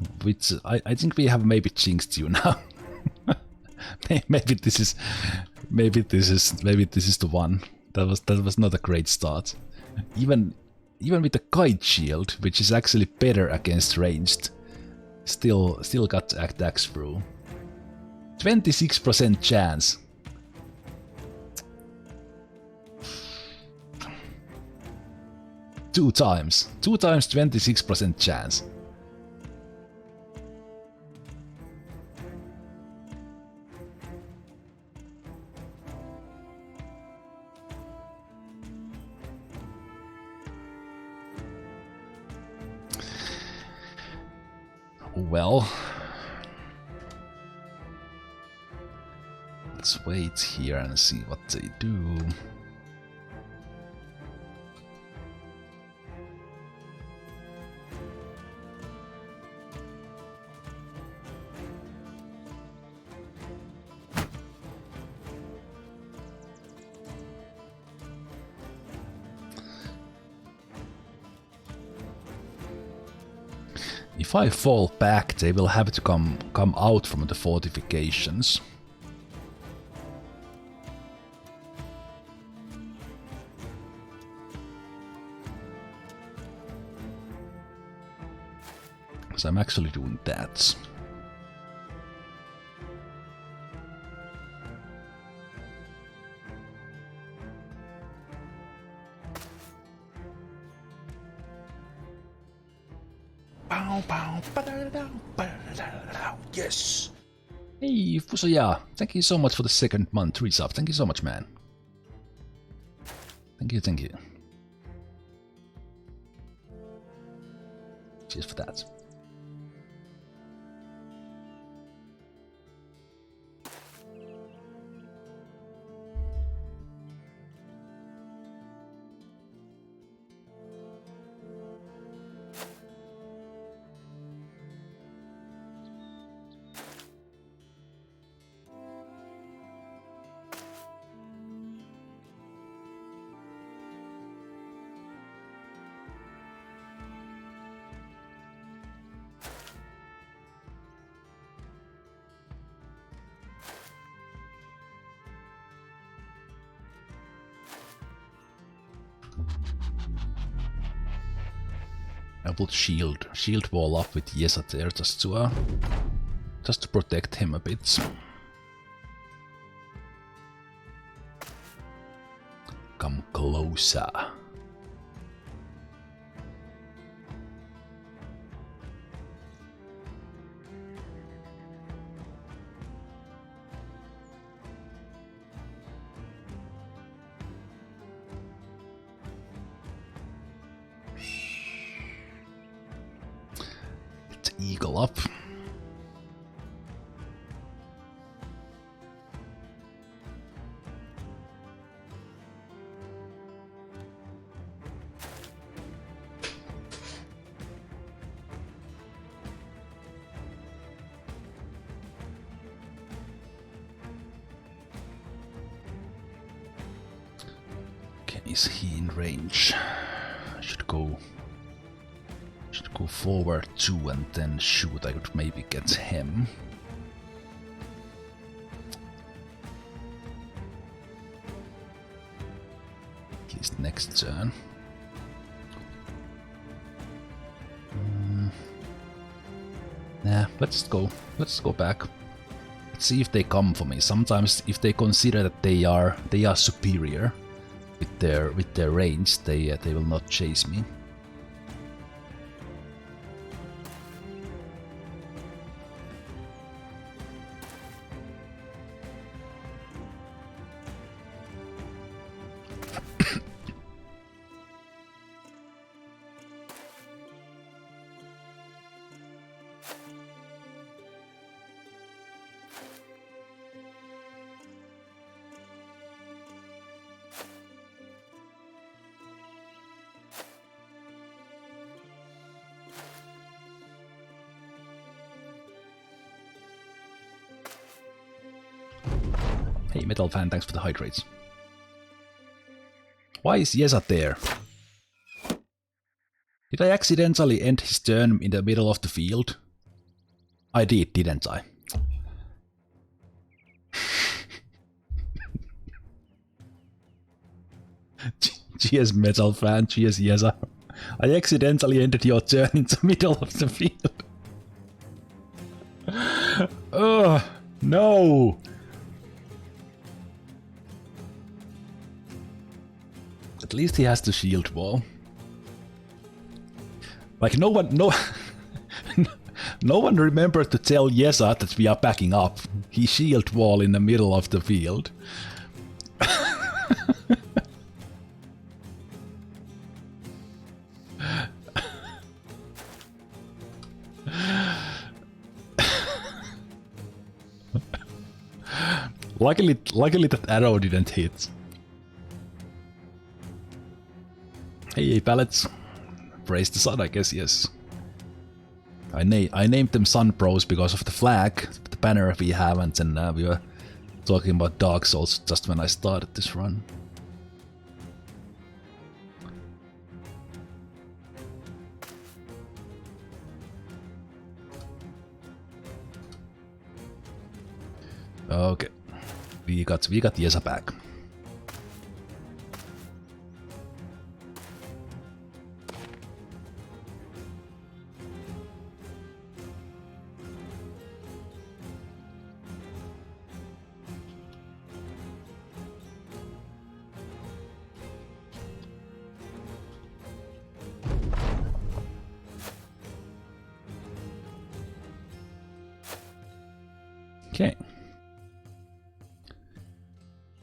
I think we have maybe jinxed you now. maybe this is the one. That was not a great start. Even with the kite shield, which is actually better against ranged, still got attacks through. 26% chance. Two times 26% chance. Well, let's wait here and see what they do. If I fall back, they will have to come out from the fortifications. So I'm actually doing that. Yes! Hey, Fusoya, thank you so much for the second month resub. Thank you so much, man. Thank you. Cheers for that. I will shield wall up with Yesa there just to protect him a bit. Come closer. Eagle up. Okay, is he in range? I should go forward 2 and then shoot. I could maybe get him. At least next turn. Nah, let's go back. Let's see if they come for me. Sometimes if they consider that they are superior with their range, they will not chase me. Hey, Metal Fan, thanks for the hydrates. Why is Yesa there? Did I accidentally end his turn in the middle of the field? I did, didn't I? Cheers, Metal Fan. Cheers, Yesa. I accidentally ended your turn in the middle of the field. Oh, no. At least he has the shield wall. Like, no one remembered to tell Yesa that we are backing up. He shield wall in the middle of the field. Luckily that arrow didn't hit. Hey, pallets. Praise the sun, I guess, yes. I named them Sun Bros because of the flag, the banner we have, and then we were talking about Dark Souls just when I started this run. Okay, we got Yesa back. Okay.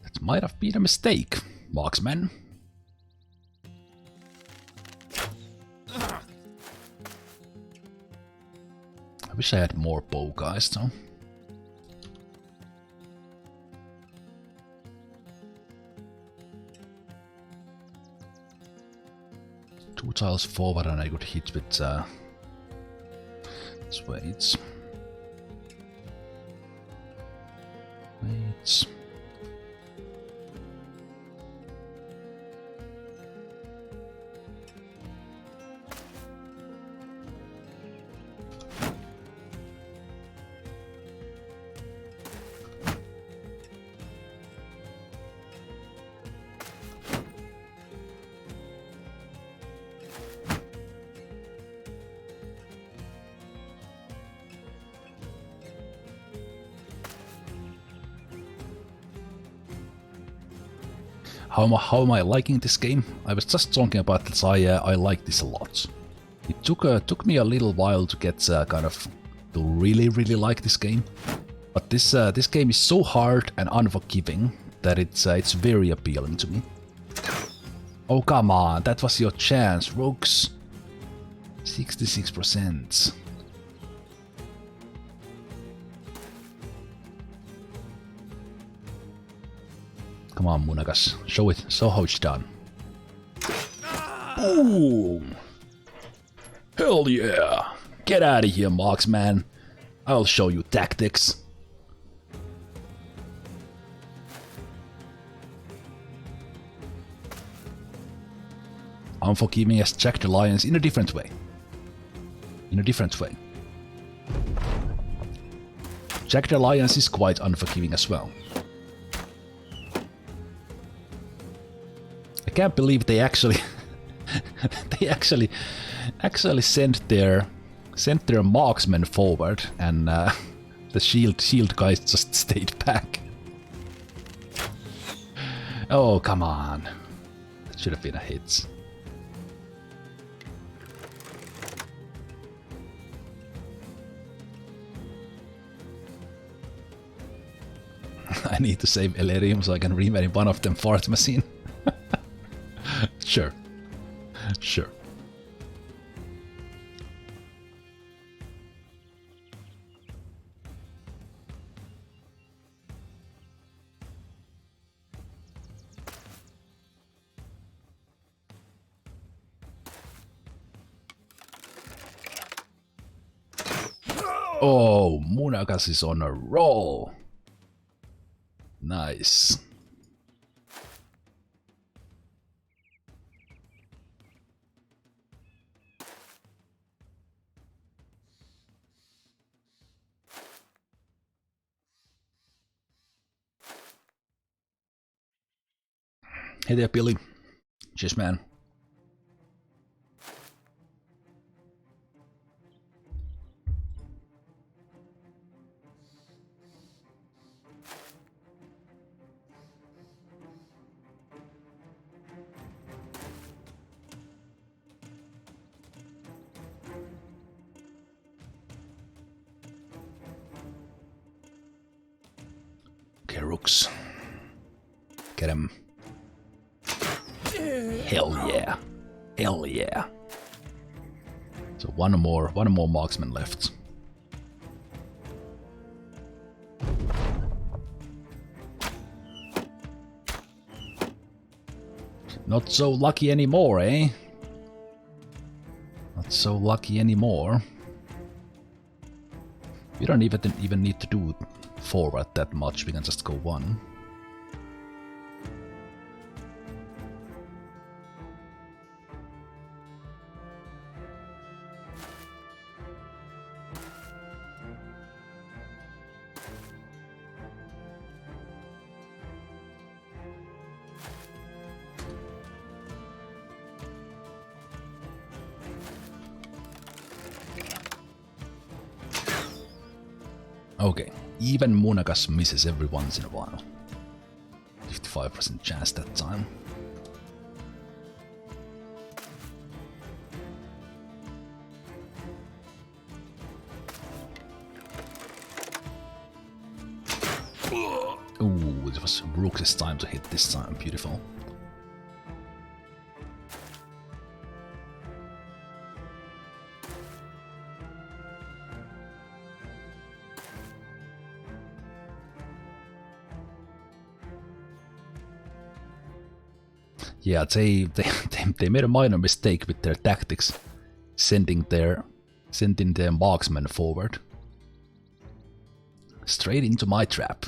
That might have been a mistake, marksman. I wish I had more bow guys though. Two tiles forward and I could hit with spades. Spades. How am I liking this game? I was just talking about this. I like this a lot. It took me a little while to get to really like this game, but this game is so hard and unforgiving that it's very appealing to me. Oh come on, that was your chance, Rogues. 66%. Come on, Munagas. Show it. Show how it's done. Boom! Hell yeah! Get out of here, marksman. I'll show you tactics. Unforgiving as Jack the Lions in a different way. Jack the Lions is quite unforgiving as well. I can't believe they actually sent their marksmen forward and the shield guys just stayed back. Oh come on, that should have been a hit. I need to save Elerium so I can remake one of them fart machine. Sure. Oh, Munagas is on a roll. Nice. Hey there, Billy. Cheers, man. Okay, rooks. Get him. Hell yeah. Hell yeah. So one more marksman left. Not so lucky anymore, eh? Not so lucky anymore. We don't even need to do forward that much, we can just go one. Okay, even Munagas misses every once in a while. 55% chance that time. Ooh, it was Rook's time to hit this time. Beautiful. Yeah, they made a minor mistake with their tactics, sending their marksmen forward. Straight into my trap.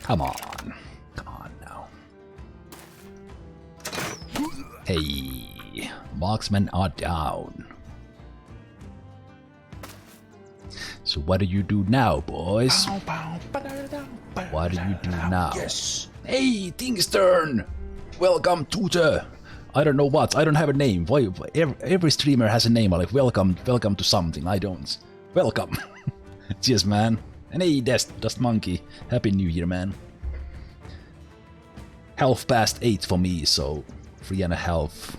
Come on now. Hey, marksmen are down. So what do you do now, boys? What do you do now? Yes. Hey, Thing's turn. Welcome to the... I don't know what. I don't have a name. Why? Every streamer has a name. Like welcome to something. I don't. Welcome. Cheers, man. And hey, Dust Monkey. Happy New Year, man. Health past 8 for me, so 3.5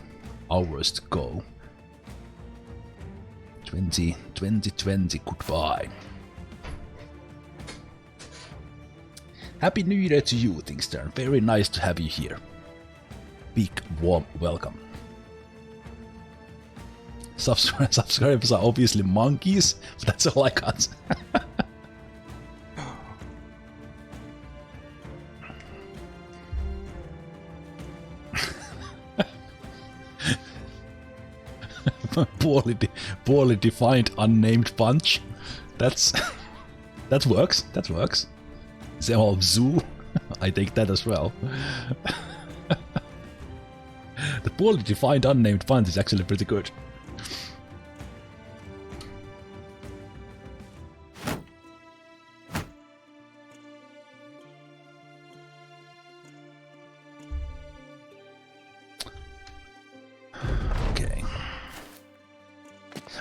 hours to go. 2020, goodbye. Happy New Year to you, Thingster. Very nice to have you here. Big warm welcome. Subscribers are obviously monkeys, but that's all I got. poorly defined unnamed punch. That works. Zemalf Zoo. I take that as well. The poorly defined unnamed punch is actually pretty good. Okay.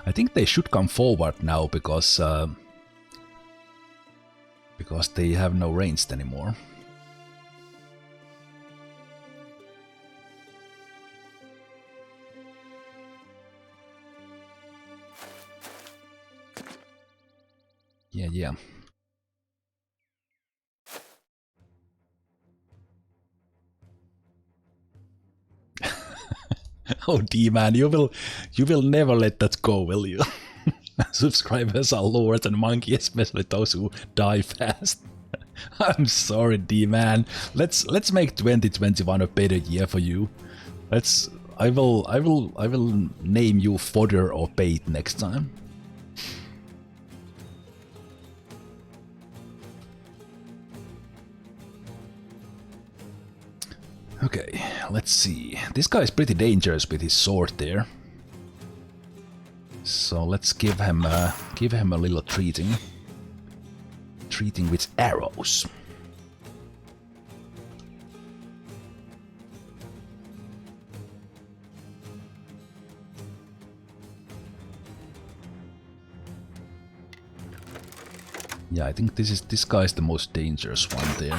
I think they should come forward now because they have no ranged anymore. Yeah. Oh, D-man, you will never let that go, will you? Subscribers are lower than Monkey, especially those who die fast. I'm sorry, D-man. Let's make 2021 a better year for you. I will name you fodder or bait next time. Okay, let's see. This guy is pretty dangerous with his sword there. So let's give him a little treating. Treating with arrows. Yeah, I think this guy is the most dangerous one there.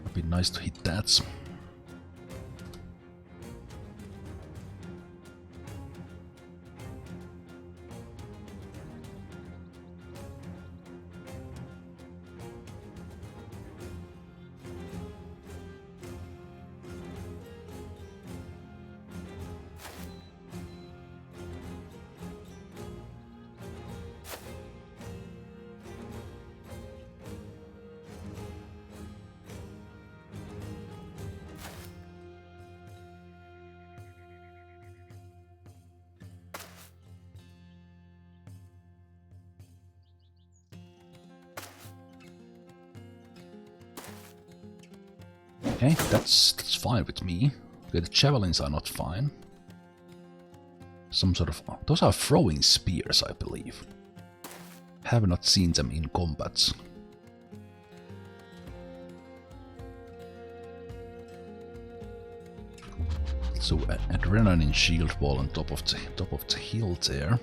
Would be nice to hit that. Okay, that's fine with me. Okay, the javelins are not fine. Some sort of... those are throwing spears, I believe. Have not seen them in combat. So adrenaline shield wall on top of the hill there.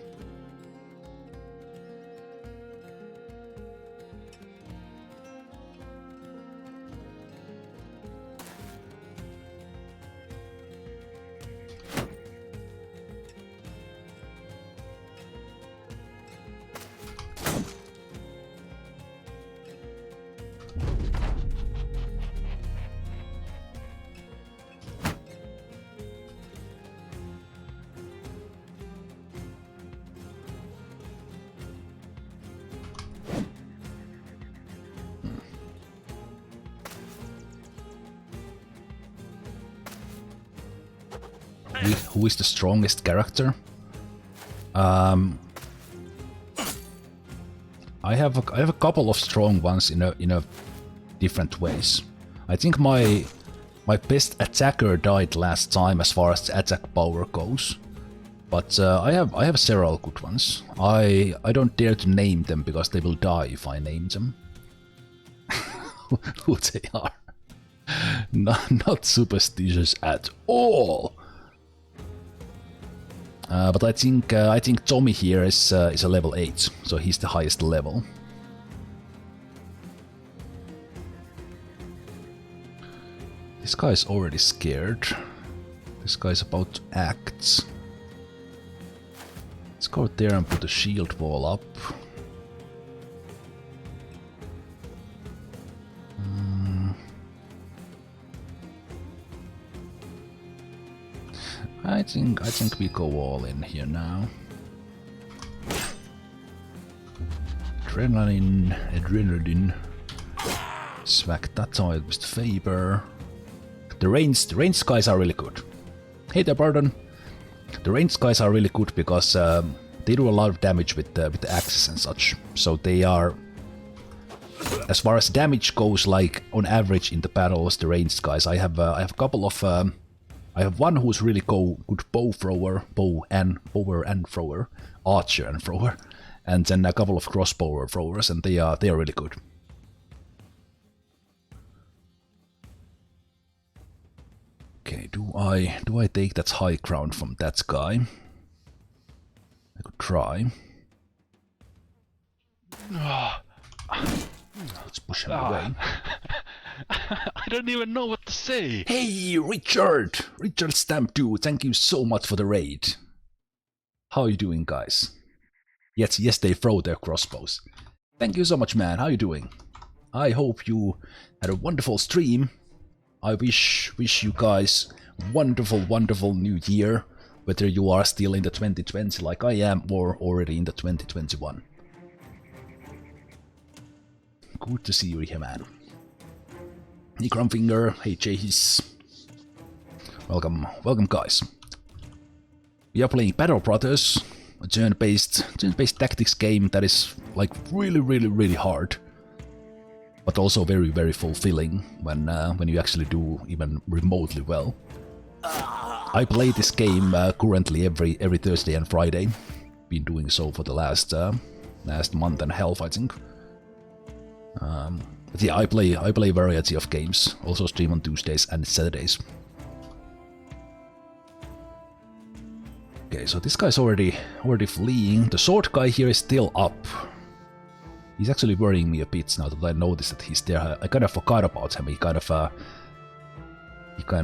Who is the strongest character? I have a couple of strong ones in a different ways. I think my best attacker died last time as far as the attack power goes, but I have several good ones. I don't dare to name them because they will die if I name them. Who they are? Not superstitious at all. But I think Tommy here is a level 8, so he's the highest level. This guy is already scared. This guy's about to act. Let's go there and put a shield wall up. I think we go all in here now. Adrenaline. Smack that on with Faber. The ranged guys are really good. Hey there, pardon. The ranged guys are really good because they do a lot of damage with the axes and such. So they are, as far as damage goes, like on average in the battles, the ranged guys. I have a couple of. I have one who's really good bow and thrower, archer and thrower, and then a couple of crossbow throwers, and they are really good. Okay, do I take that high ground from that guy? I could try. Let's push him away. I don't even know what to say. Hey, Richard! Richard Stamp 2, thank you so much for the raid. How are you doing, guys? Yes, they throw their crossbows. Thank you so much, man. How are you doing? I hope you had a wonderful stream. I wish you guys wonderful new year, whether you are still in the 2020 like I am or already in the 2021. Good to see you here, man. Hey, Crumfinger. Hey, Chase. Welcome, guys. We are playing Battle Brothers, a turn-based tactics game that is like really hard, but also very fulfilling when you actually do even remotely well. I play this game currently every Thursday and Friday. Been doing so for the last month and a half, I think. But yeah, I play a variety of games. Also stream on Tuesdays and Saturdays. Okay, so this guy's already fleeing. The sword guy here is still up. He's actually worrying me a bit now that I noticed that he's there. I kind of forgot about him. He kind of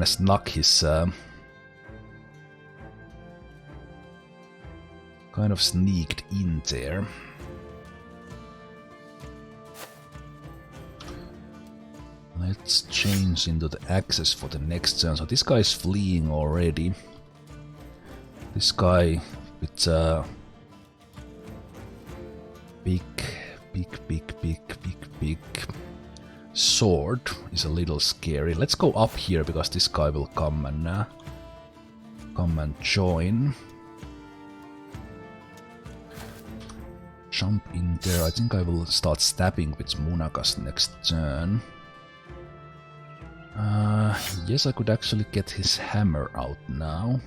snuck his kind of sneaked in there. Let's change into the access for the next turn. So this guy is fleeing already. This guy with big sword is a little scary. Let's go up here because this guy will come and join. Jump in there. I think I will start stabbing with Munakas next turn. Yes, I could actually get his hammer out now.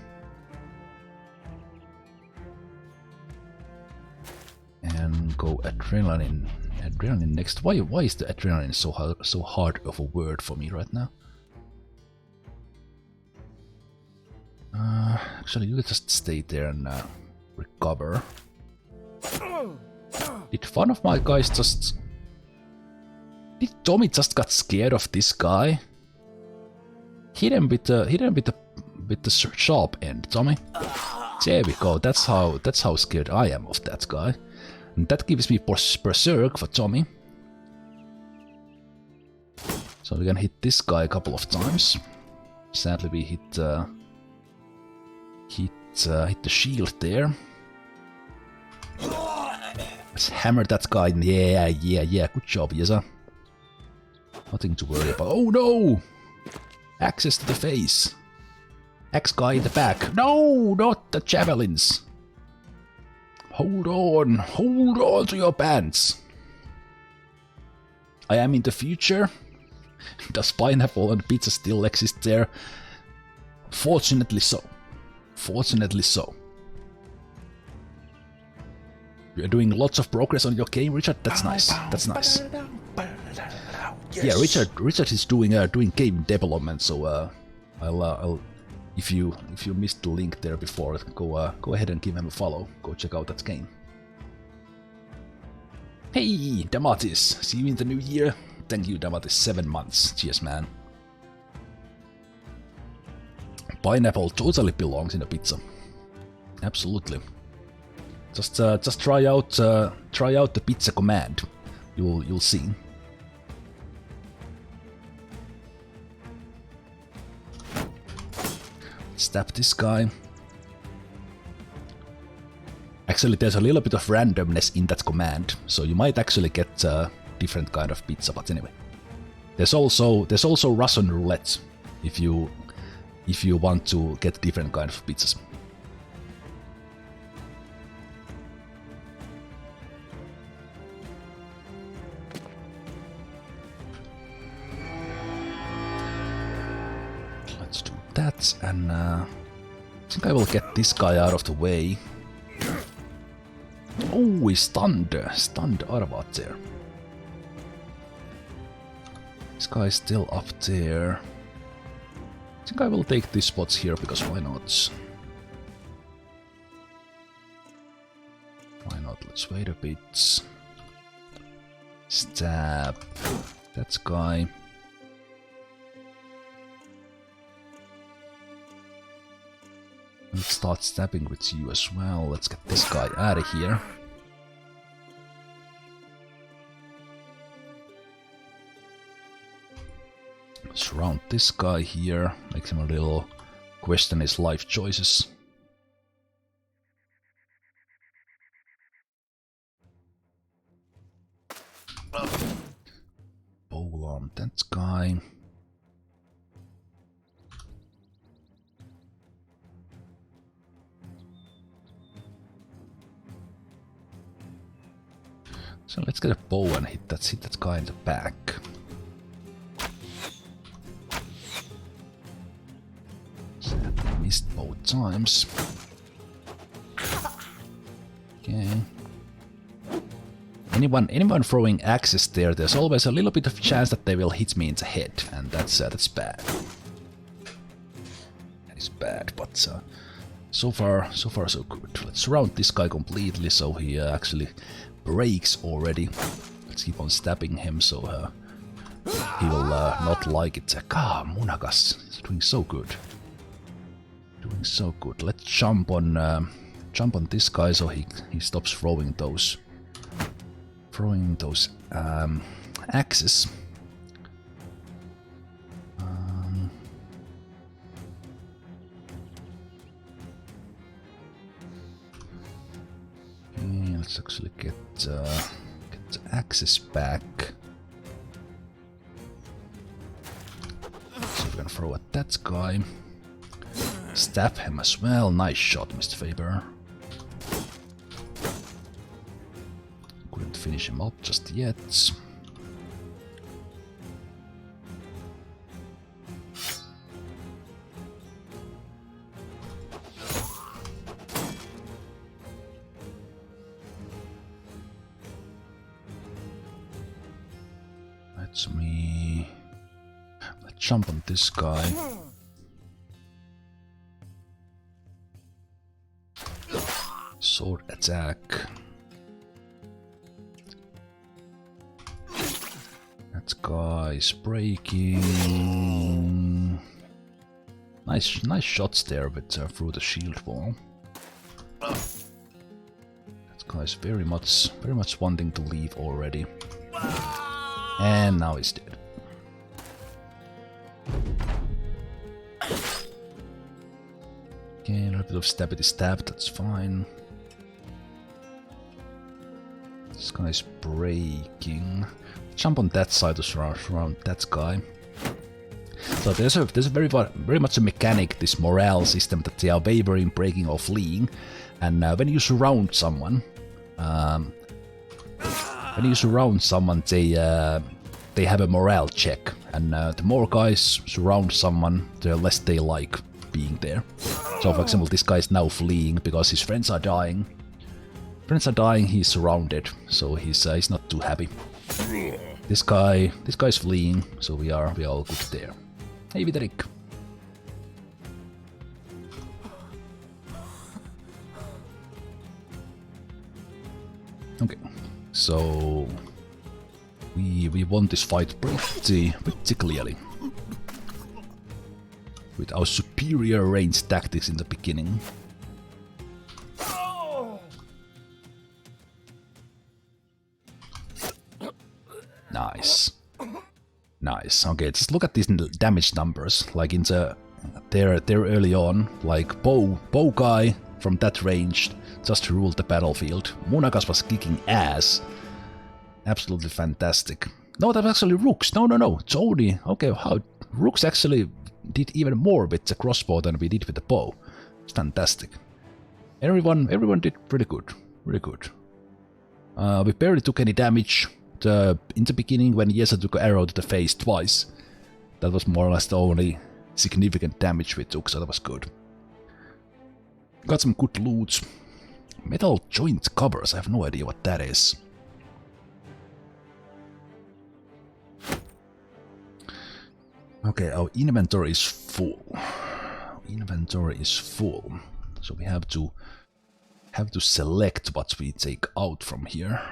And go adrenaline next. Why is the adrenaline so hard of a word for me right now? Actually, you just stay there and recover. Did one of my guys just... Did Tommy just got scared of this guy? Hit him with the sharp end, Tommy. There we go. That's how scared I am of that guy. And that gives me berserk for Tommy. So we can hit this guy a couple of times. Sadly, we hit the shield there. Let's hammer that guy. Yeah. Good job, Yeza. Nothing to worry about. Oh no! Access to the face. X guy in the back. No, not the javelins. Hold on to your pants. I am in the future. Does pineapple and pizza still exist there? Fortunately so. You're doing lots of progress on your game, Richard. That's nice. Yeah, Richard is doing game development. So I'll if you missed the link there before, go ahead and give him a follow. Go check out that game. Hey, Damatis, see you in the new year. Thank you, Damatis. 7 months. Cheers, man. Pineapple totally belongs in a pizza. Absolutely. Just try out the pizza command. You'll see. Stab this guy. Actually, there's a little bit of randomness in that command, so you might actually get a different kind of pizza. But anyway, there's also Russian roulette if you want to get different kind of pizzas. Let's do that, and I think I will get this guy out of the way. Oh, he's stunned Arvat there. This guy is still up there. I think I will take these spots here, because why not? Why not? Let's wait a bit. Stab that guy. Let's start stabbing with you as well. Let's get this guy out of here. Surround this guy here. Makes him a little question his life choices. Bowl on that guy. So let's get a bow and hit that guy in the back. Sadly missed both times. Okay. Anyone throwing axes there, there's always a little bit of chance that they will hit me in the head, and that's bad. That is bad, but so far so good. Let's surround this guy completely so he actually breaks already. Let's keep on stabbing him so he will not like it. Munagas is doing so good. Doing so good. Let's jump on this guy so he stops throwing those axes. Okay, let's actually get the axes back. So we're gonna throw at that guy. Stab him as well. Nice shot, Mr. Faber. Couldn't finish him up just yet. Let's jump on this guy. Sword attack. That guy's breaking. Nice shots there with through the shield wall. That guy's very much wanting to leave already. And now he's dead. Okay, a little bit of stabbity stab, that's fine. This guy's breaking. Jump on that side to surround that guy. So there's very much a mechanic, this morale system, that they are wavering, breaking or fleeing. And when you surround someone, they have a morale check, and the more guys surround someone, the less they like being there. So for example, this guy is now fleeing because his friends are dying. He's surrounded, so he's not too happy. This guy's fleeing, so we are all good there. Hey Viterik. Okay, so we won this fight pretty clearly with our superior range tactics in the beginning. Nice. Okay, just look at these damage numbers. Like in there early on, like bow guy from that range just ruled the battlefield. Munagas was kicking ass. Absolutely fantastic. No, that was actually Rooks. No. It's only okay. How Rooks actually did even more with the crossbow than we did with the bow. It's fantastic. Everyone did pretty good. Really good. We barely took any damage. In the beginning, when Yesa took an arrow to the face twice, that was more or less the only significant damage we took, so that was good. Got some good loot. Metal joint covers, I have no idea what that is. Okay, our inventory is full. So we have to select what we take out from here.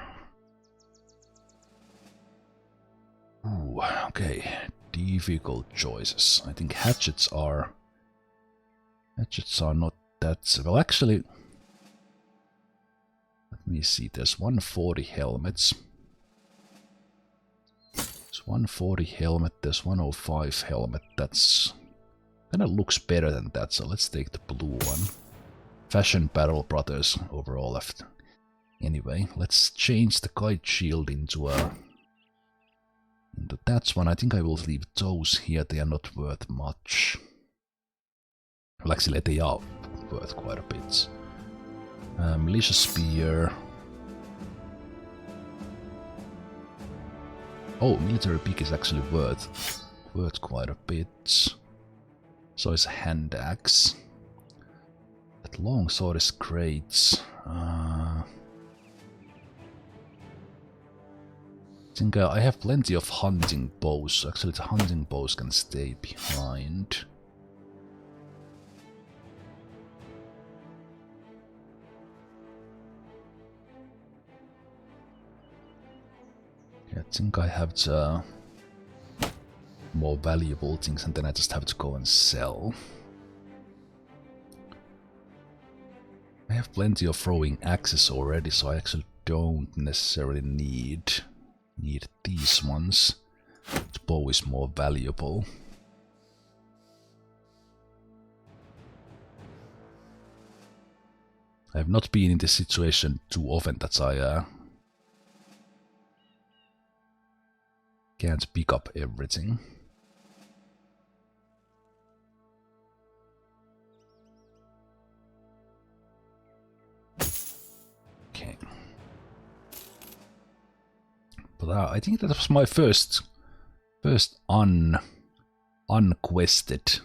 Ooh, okay. Difficult choices. I think hatchets are not that... Well, actually... Let me see, there's 140 helmets. There's 140 helmet, there's 105 helmet, that's... Kinda looks better than that, so let's take the blue one. Fashion Battle Brothers overall left. Anyway, let's change the kite shield into that one. I think I will leave those here, they are not worth much. Well, actually, they are worth quite a bit. Militia Spear. Oh, Military Pick is actually worth quite a bit. So is a Hand Axe. That long sword is great. I think I have plenty of hunting bows, so actually the hunting bows can stay behind. I think I have the more valuable things and then I just have to go and sell. I have plenty of throwing axes already, so I actually don't necessarily need these ones. The bow is more valuable. I have not been in this situation too often that I can't pick up everything. Okay. But I think that was my first unquested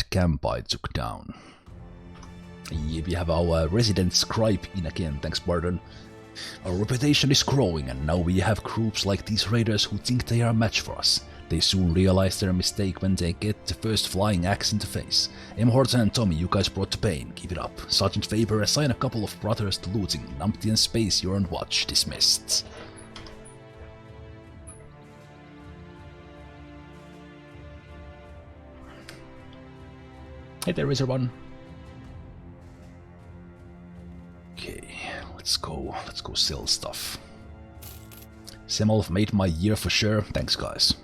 camp I took down. Yeah, we have our resident scribe in again, thanks Barton. Our reputation is growing and now we have groups like these raiders who think they are a match for us. They soon realize their mistake when they get the first flying axe in the face. M. Horton and Tommy, you guys brought the pain. Keep it up. Sergeant Faber, assign a couple of brothers to looting. Numpty and Space, you're on watch. Dismissed. Hey there, Razor One. Okay, let's go sell stuff. Zemalf made my year for sure. Thanks, guys.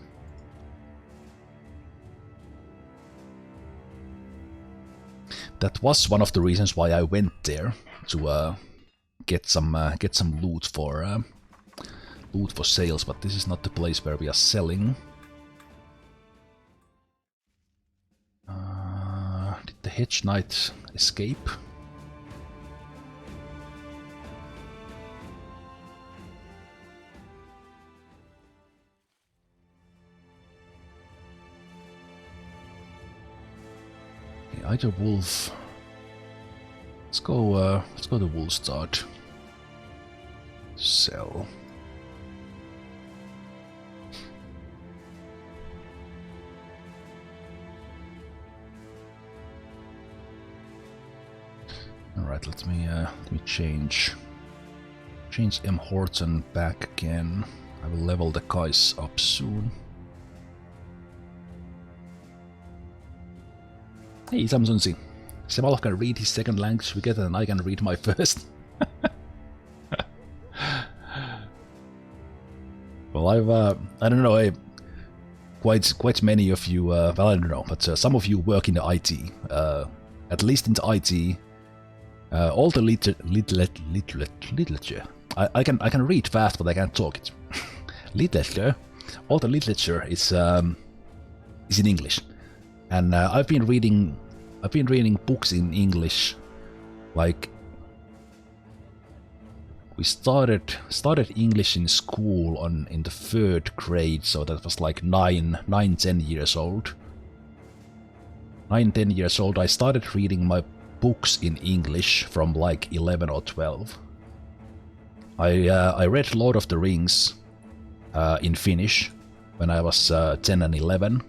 That was one of the reasons why I went there to get some loot for sales, but this is not the place where we are selling. Did the Hedge Knight escape? Either wolf. Let's go to Wolfstad. Sell. All right, let me change M. Horton back again. I will level the guys up soon. Hey, Samsunzi. Zemalf can read his second language together and I can read my first. Well, I don't know, quite many of you, well, I don't know, but some of you work in the IT. At least in the IT, all the literature. I can read fast, but I can't talk it. Literature, all the literature is in English. And I've been reading books in English. Like we started English in school in the 3rd grade, so that was like 9-10 years old. 9-10 years old, I started reading my books in English from like 11 or 12. I read Lord of the Rings in Finnish when I was 10 and 11.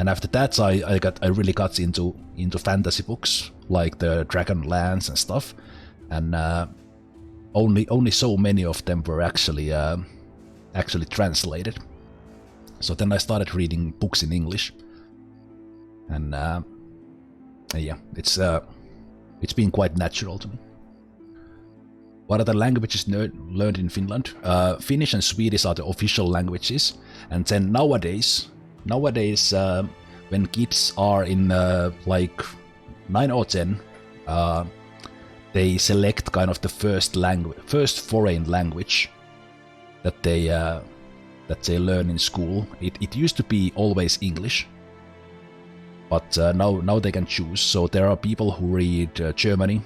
And after that, I really got into fantasy books like the Dragonlance and stuff, and only so many of them were actually translated. So then I started reading books in English, and yeah, it's been quite natural to me. What are the languages learned in Finland? Finnish and Swedish are the official languages, and then nowadays, when kids are in like 9 or 10, they select kind of the first foreign language that they learn in school. It used to be always English, but now they can choose. So there are people who read Germany,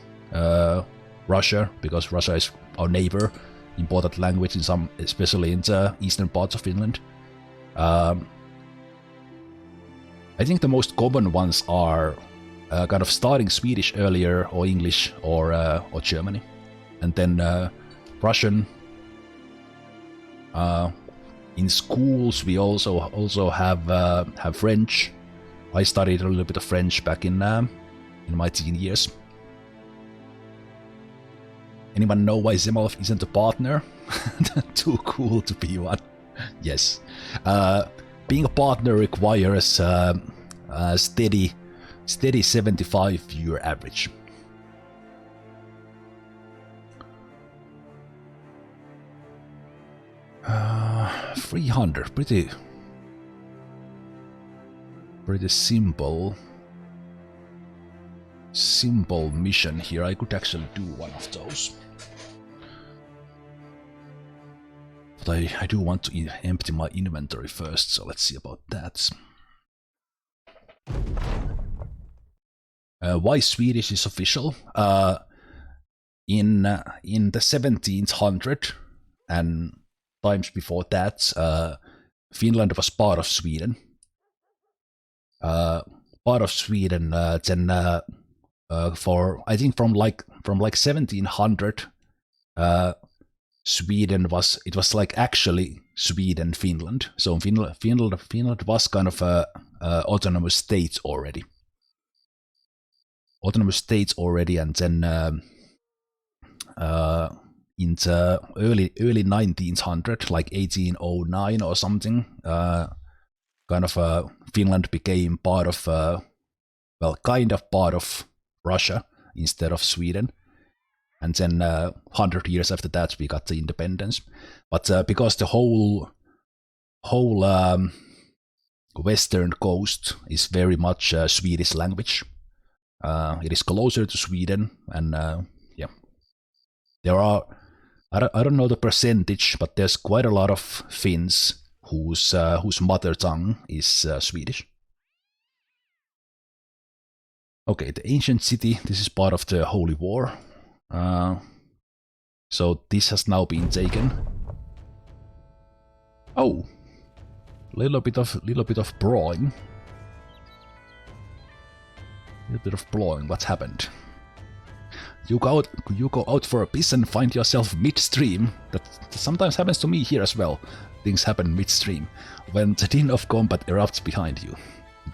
Russia, because Russia is our neighbor, important language in some, especially in the eastern parts of Finland. I think the most common ones are kind of starting Swedish earlier, or English, or Germany, and then Russian. In schools, we also have French. I studied a little bit of French back in my teen years. Anyone know why Zemalf isn't a partner? Too cool to be one. Yes. Being a partner requires a steady 75-year average. Uh, 300, pretty simple mission here. I could actually do one of those. But I do want to empty my inventory first, so let's see about that. Why Swedish is official? In the 1700s and times before that, Finland was part of Sweden. Then for I think from like 1700. Sweden was like actually Sweden, Finland. So Finland was kind of a autonomous state already. And then in the early 1900s, like 1809 or something, kind of Finland became part of kind of part of Russia instead of Sweden. And then 100 years after that, we got the independence. But because the whole western coast is very much Swedish language, it is closer to Sweden, and yeah, there are I don't know the percentage, but there's quite a lot of Finns whose mother tongue is Swedish. Okay, the ancient city. This is part of the Holy War. So this has now been taken. Oh, little bit of brawling. What's happened? You go out for a piss and find yourself midstream. That sometimes happens to me here as well. Things happen midstream when the din of combat erupts behind you.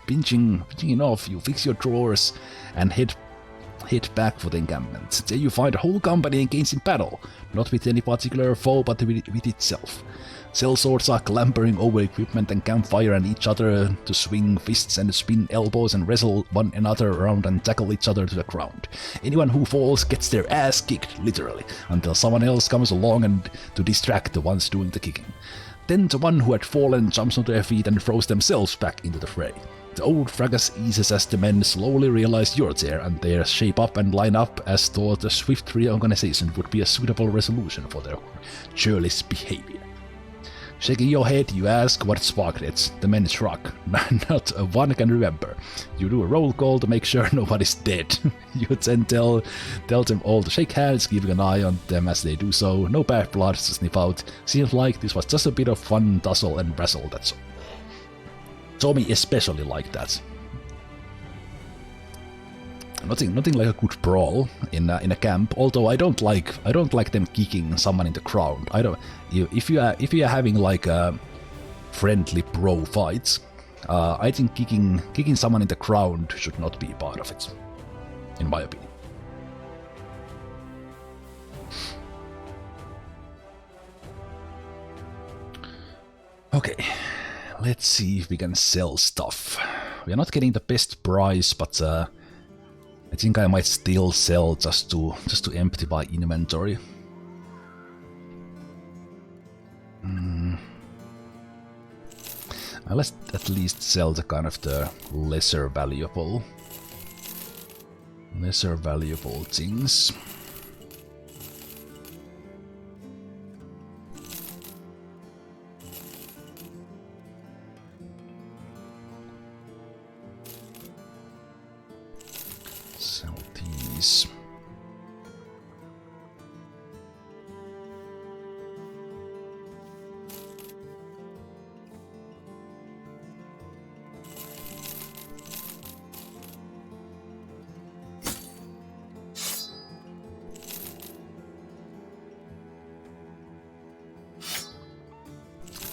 Pinching off, you fix your drawers and head back for the encampment. There you find a whole company engaged in battle, not with any particular foe, but with itself. Sellswords are clambering over equipment and campfire and each other to swing fists and spin elbows and wrestle one another around and tackle each other to the ground. Anyone who falls gets their ass kicked, literally, until someone else comes along and to distract the ones doing the kicking. Then the one who had fallen jumps onto their feet and throws themselves back into the fray. The old fracas eases as the men slowly realize you're there, and they shape up and line up as though the swift reorganization would be a suitable resolution for their churlish behavior. Shaking your head, you ask what sparked it. The men shrug. Not one can remember. You do a roll call to make sure nobody's dead. You then tell them all to shake hands, keeping an eye on them as they do so. No bad blood to sniff out. Seems like this was just a bit of fun, tussle and wrestle, that's all. Tommy especially liked that. Nothing like a good brawl in a camp. Although I don't like them kicking someone in the ground. If you are having like a friendly bro fights, I think kicking someone in the ground should not be part of it, in my opinion. Okay, let's see if we can sell stuff. We are not getting the best price, but I think I might still sell just to empty my inventory. Let's at least sell the kind of the lesser valuable things. Sell these.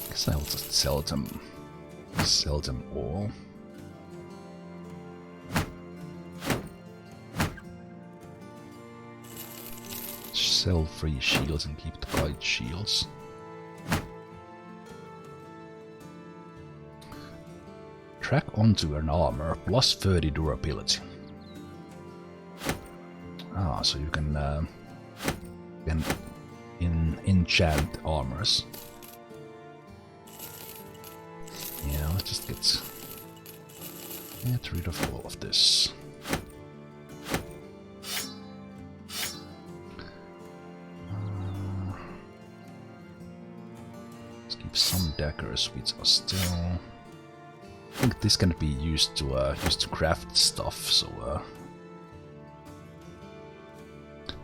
Guess I'll just sell them all. Sell free shields and keep the guide shields. Track onto an armor, plus 30 durability. Ah, so you can enchant armors. Yeah, let's just get rid of all of this. Let's keep some daggers which are still. I think this can be used to craft stuff. So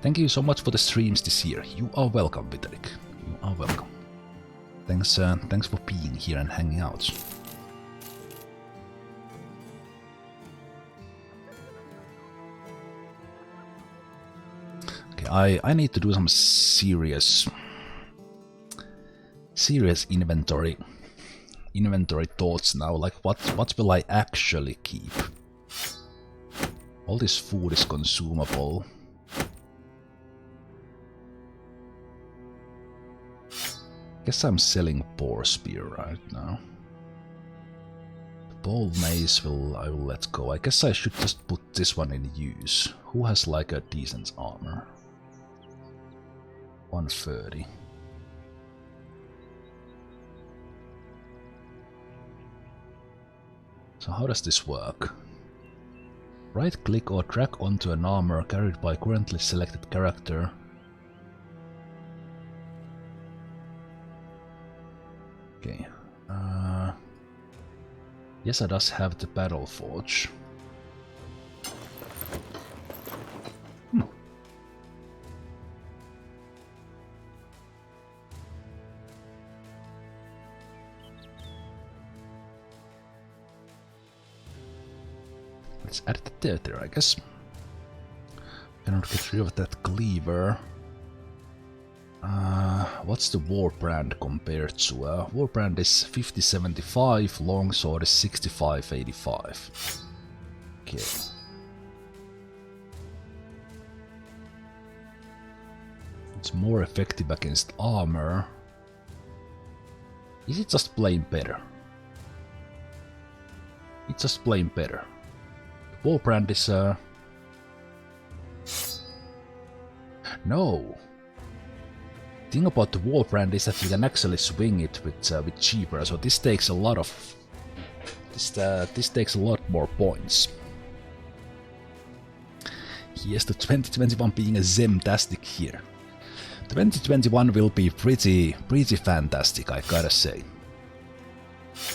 thank you so much for the streams this year. You are welcome, Viterik. You are welcome. Thanks for being here and hanging out. Okay, I need to do some serious inventory thoughts now. Like what will I actually keep? All this food is consumable. Guess I'm selling Boar Spear right now. The Bold Mace I will let go. I guess I should just put this one in use. Who has like a decent armor? 130. So how does this work? Right click or drag onto an armor carried by currently selected character. Okay. Yes, I does have the Battle Forge. Let's add it there, I guess. Cannot get rid of that cleaver. What's the Warbrand compared to? Warbrand is 5075, Longsword is 6585. Okay. It's more effective against armor. Is it just plain better? It's just plain better. The Warbrand is no. Thing about the Warbrand is that you can actually swing it with cheaper, so this takes a lot of this takes a lot more points. Yes, the 2021 being a Zemtastic here. 2021 will be pretty fantastic, I gotta say.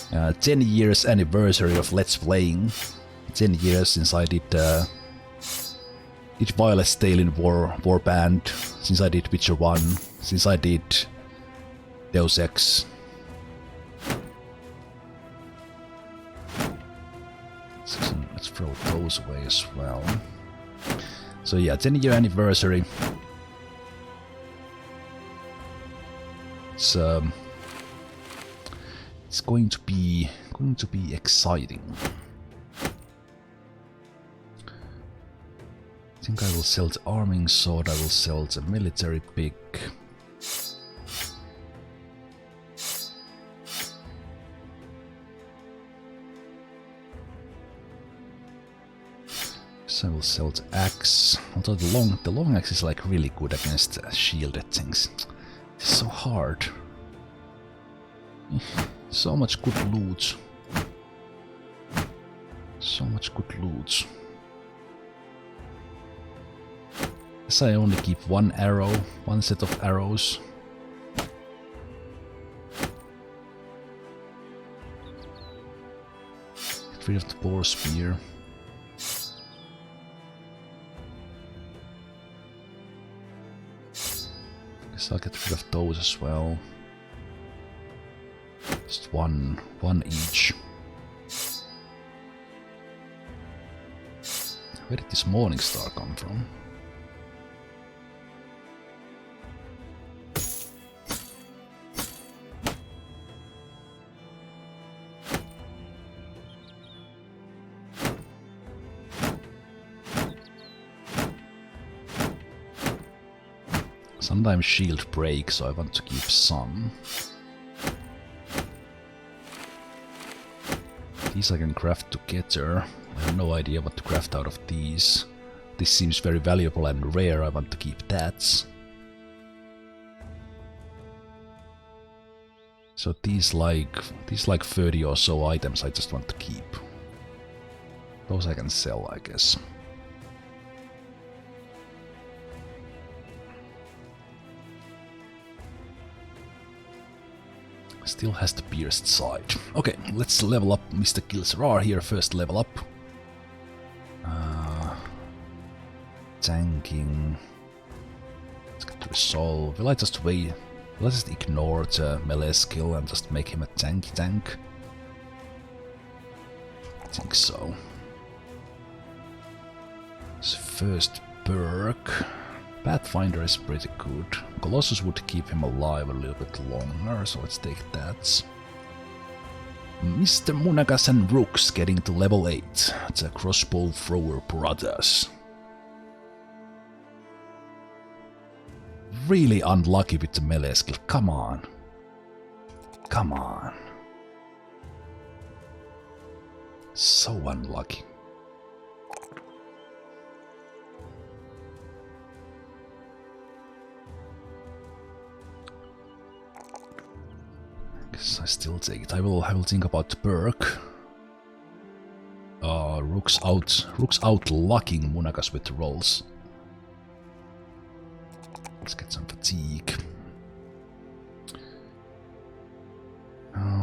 10 years anniversary of Let's Playing. 10 years since I did Violet's Tale in Warband, since I did Witcher 1, since I did Deus Ex. So let's throw those away as well. So yeah, 10-year anniversary. It's going to be exciting. I think I will sell the arming sword, I will sell the military pick. So I will sell the axe. Although the long axe is like really good against shielded things. It's so hard. So much good loot. So much good loot. Guess I only keep one arrow, one set of arrows. Get rid of the boar spear. Guess I'll get rid of those as well. Just one each. Where did this morning star come from? Sometimes shield breaks, so I want to keep some. These I can craft together. I have no idea what to craft out of these. This seems very valuable and rare, I want to keep that. So these like 30 or so items I just want to keep. Those I can sell, I guess. Still has the pierced side. Okay, let's level up Mr. Kilserar here. First level up. Tanking. Let's get to resolve. Will I just wait? Will I just ignore the melee skill and just make him a tanky tank? I think so. So first perk. Pathfinder is pretty good. Colossus would keep him alive a little bit longer, so let's take that. Mr. Munagas and Rooks getting to level 8. The crossbow thrower brothers. Really unlucky with the melee skill. Come on. Come on. So unlucky. I still take it. I will think about the perk. Rook's out locking Munagas with rolls. Let's get some fatigue.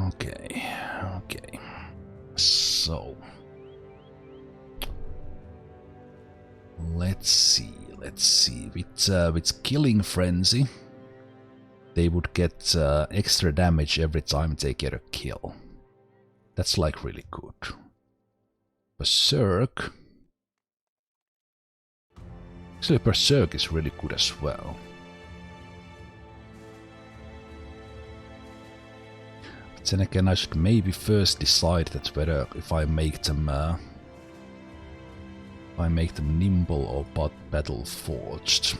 Okay. So let's see. With killing frenzy. They would get extra damage every time they get a kill. That's like really good. Berserk. Actually, Berserk is really good as well. But then again, I should maybe first decide that whether if I make them nimble or battle forged.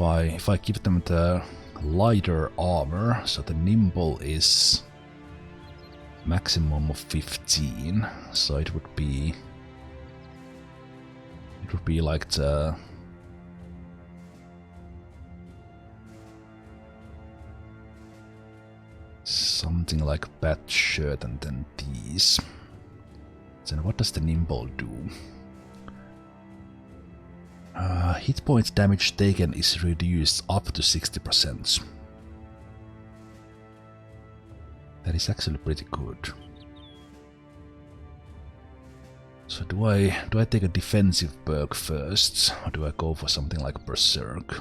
If I give them the lighter armor, so the nimble is maximum of 15, so it would be like the something like bat shirt and then these. Then what does the nimble do? Hit point damage taken is reduced up to 60%. That is actually pretty good. So do I take a defensive perk first, or do I go for something like Berserk?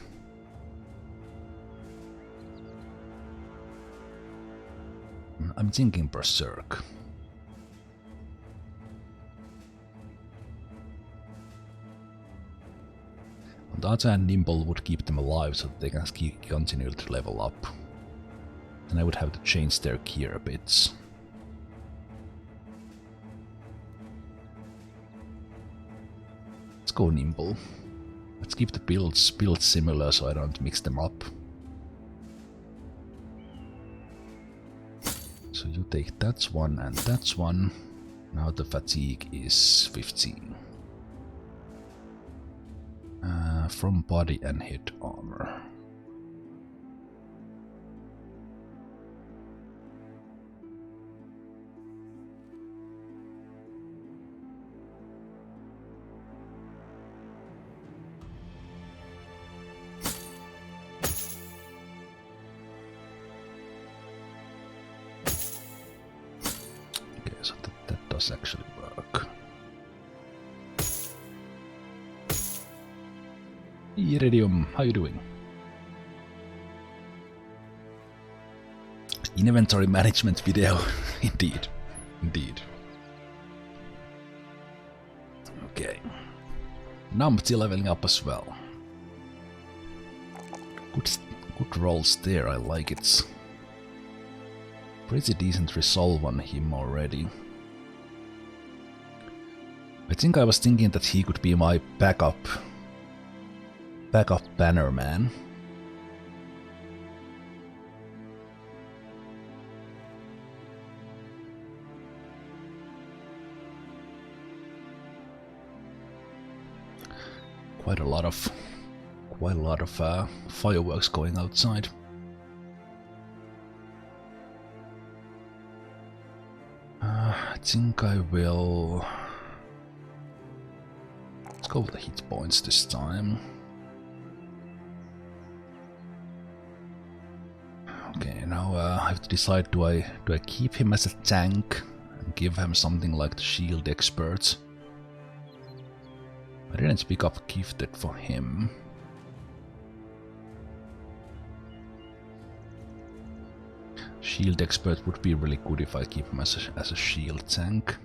I'm thinking Berserk. On the other hand, Nimble would keep them alive so that they can continue to level up. Then I would have to change their gear a bit. Let's go Nimble. Let's keep the builds similar so I don't mix them up. So you take that one and that one. Now the fatigue is 15. From body and hit armor. Okay, so that does actually work. Iridium, how you doing? Inventory management video. Indeed. Indeed. Okay. Numpty leveling up as well. Good rolls there, I like it. Pretty decent resolve on him already. I think I was thinking that he could be my backup banner man. Quite a lot of fireworks going outside. I think I will. Let's go with the hit points this time. Okay, now I have to decide: do I keep him as a tank and give him something like the shield expert? I didn't pick up gifted for him. Shield expert would be really good if I keep him as a shield tank.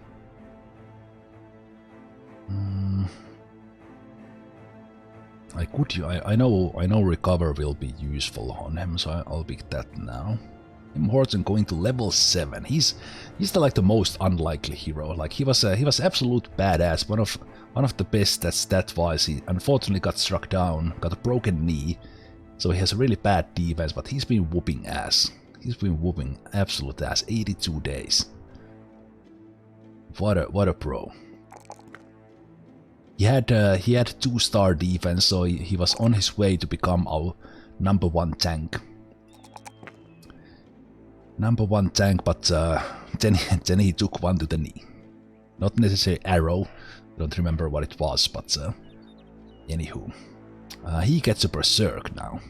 I could. I know recover will be useful on him, so I'll pick that now. Tim Horton going to level 7. He's the most unlikely hero. Like he was absolute badass. One of the best stat wise. He unfortunately got struck down, got a broken knee, so he has a really bad defense. But he's been whooping ass. He's been whooping absolute ass. 82 days. What a pro. He had 2-star defense, so he was on his way to become our #1 tank. #1 tank, but then he took one to the knee. Not necessarily arrow. I don't remember what it was, but anywho, he gets a berserk now.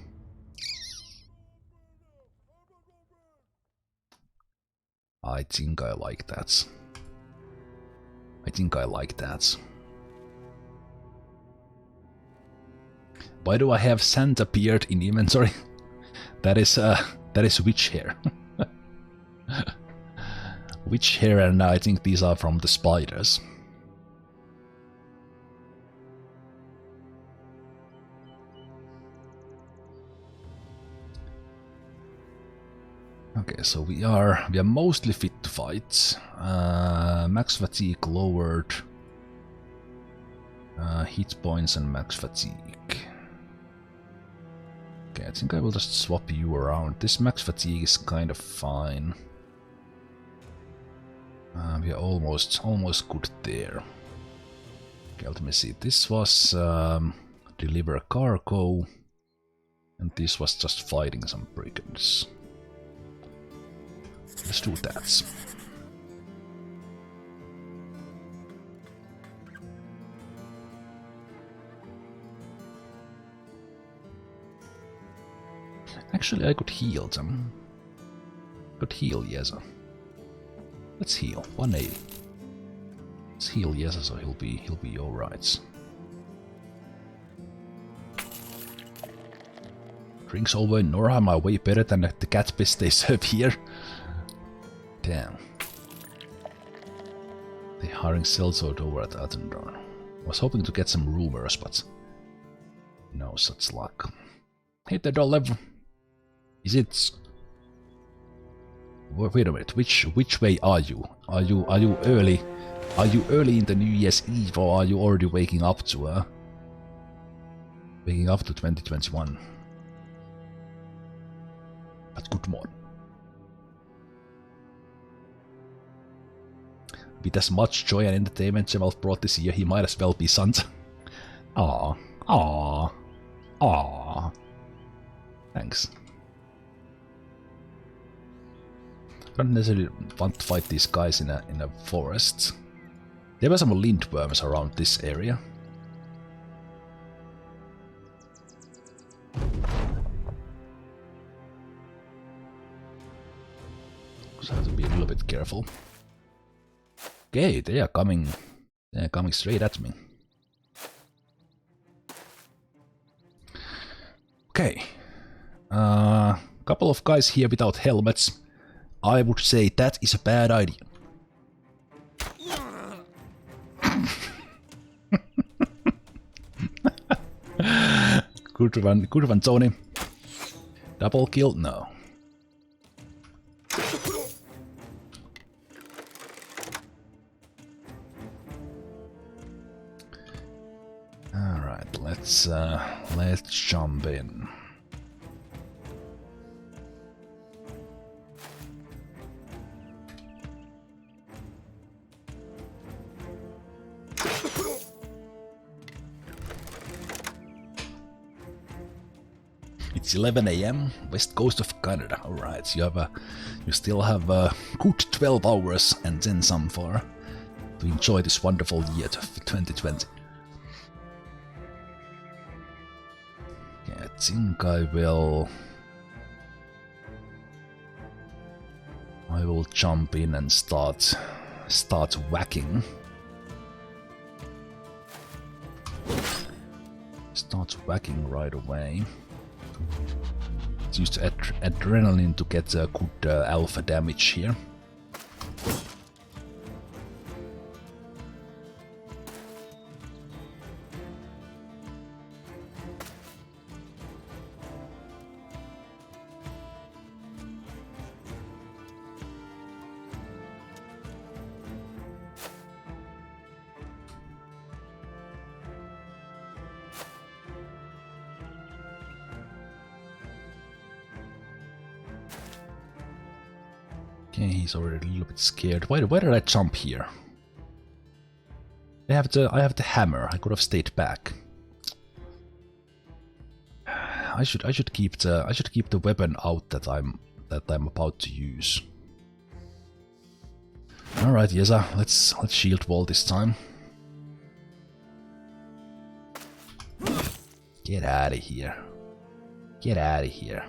I think I like that. Why do I have Santa beard in inventory? That is witch hair. Witch hair, and I think these are from the spiders. Okay, so we are mostly fit to fight. Max fatigue lowered. Hit points and max fatigue. Okay, I think I will just swap you around. This max fatigue is kind of fine. We are almost good there. Okay, let me see. This was deliver cargo, and this was just fighting some brigands. Let's do that. Actually, I could heal them. Yeza. Let's heal. 180. Let's heal Yeza, so he'll be alright. Drinks over in Norheim are way better than the cat piss they serve here. Damn. They're hiring sellsword over at Attendorn. Was hoping to get some rumors, but no such luck. Hit the door level. Is it? Wait a minute. Which way are you? Are you early? Are you early in the New Year's Eve, or are you already waking up to 2021? But good morning. With as much joy and entertainment Zemalf brought this year, he might as well be Santa. Aww. Aww. Aww. Thanks. I don't necessarily want to fight these guys in a forest. There were some lindworms around this area. So I have to be a little bit careful. Okay, they are coming. They are coming straight at me. Okay. Couple of guys here without helmets. I would say that is a bad idea. Good one, Tony. Double kill? No. Alright, let's jump in. It's 11 AM, west coast of Canada. Alright, you still have a good 12 hours and then some to enjoy this wonderful year of 2020. Okay, I think I will jump in and start whacking. Start whacking right away. Let's use the adrenaline to get a good alpha damage here. Okay, he's already a little bit scared. Why did I jump here? I have the hammer. I could have stayed back. I should keep the weapon out that I'm about to use. All right, Yeza, let's shield wall this time. Get out of here. Get out of here.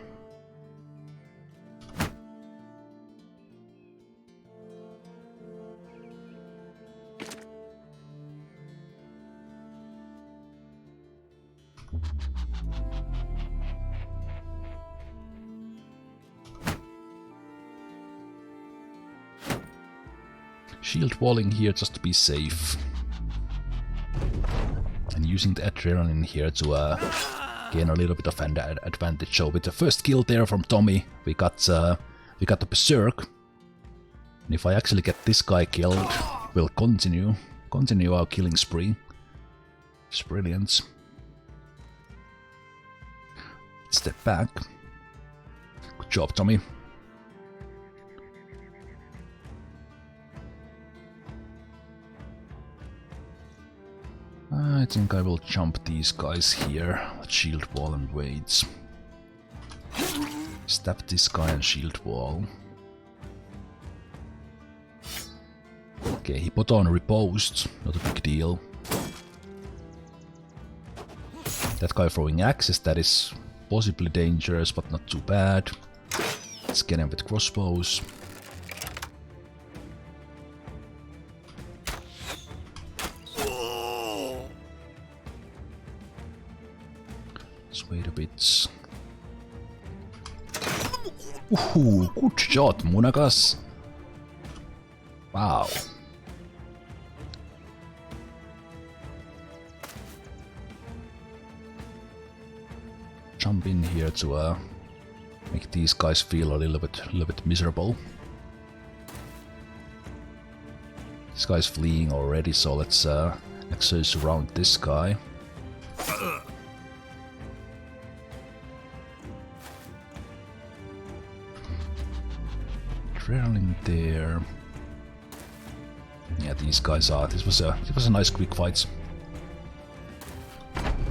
Shield walling here just to be safe. And using the adrenaline here to gain a little bit of an advantage. So with the first kill there from Tommy, we got the Berserk. And if I actually get this guy killed, we'll continue our killing spree. It's brilliant. Step back. Good job, Tommy. I think I will jump these guys here. Shield wall and wait. Stab this guy and shield wall. Okay, he put on riposte. Not a big deal. That guy throwing axes, that is possibly dangerous, but not too bad. Let's get him with crossbows. Let's wait a bit. Ooh, good shot, Munagas. Wow. Jump in here to make these guys feel a little bit miserable. This guy's fleeing already, so let's actually surround this guy. Adrenaline there. Yeah, these guys are. This was a nice quick fight.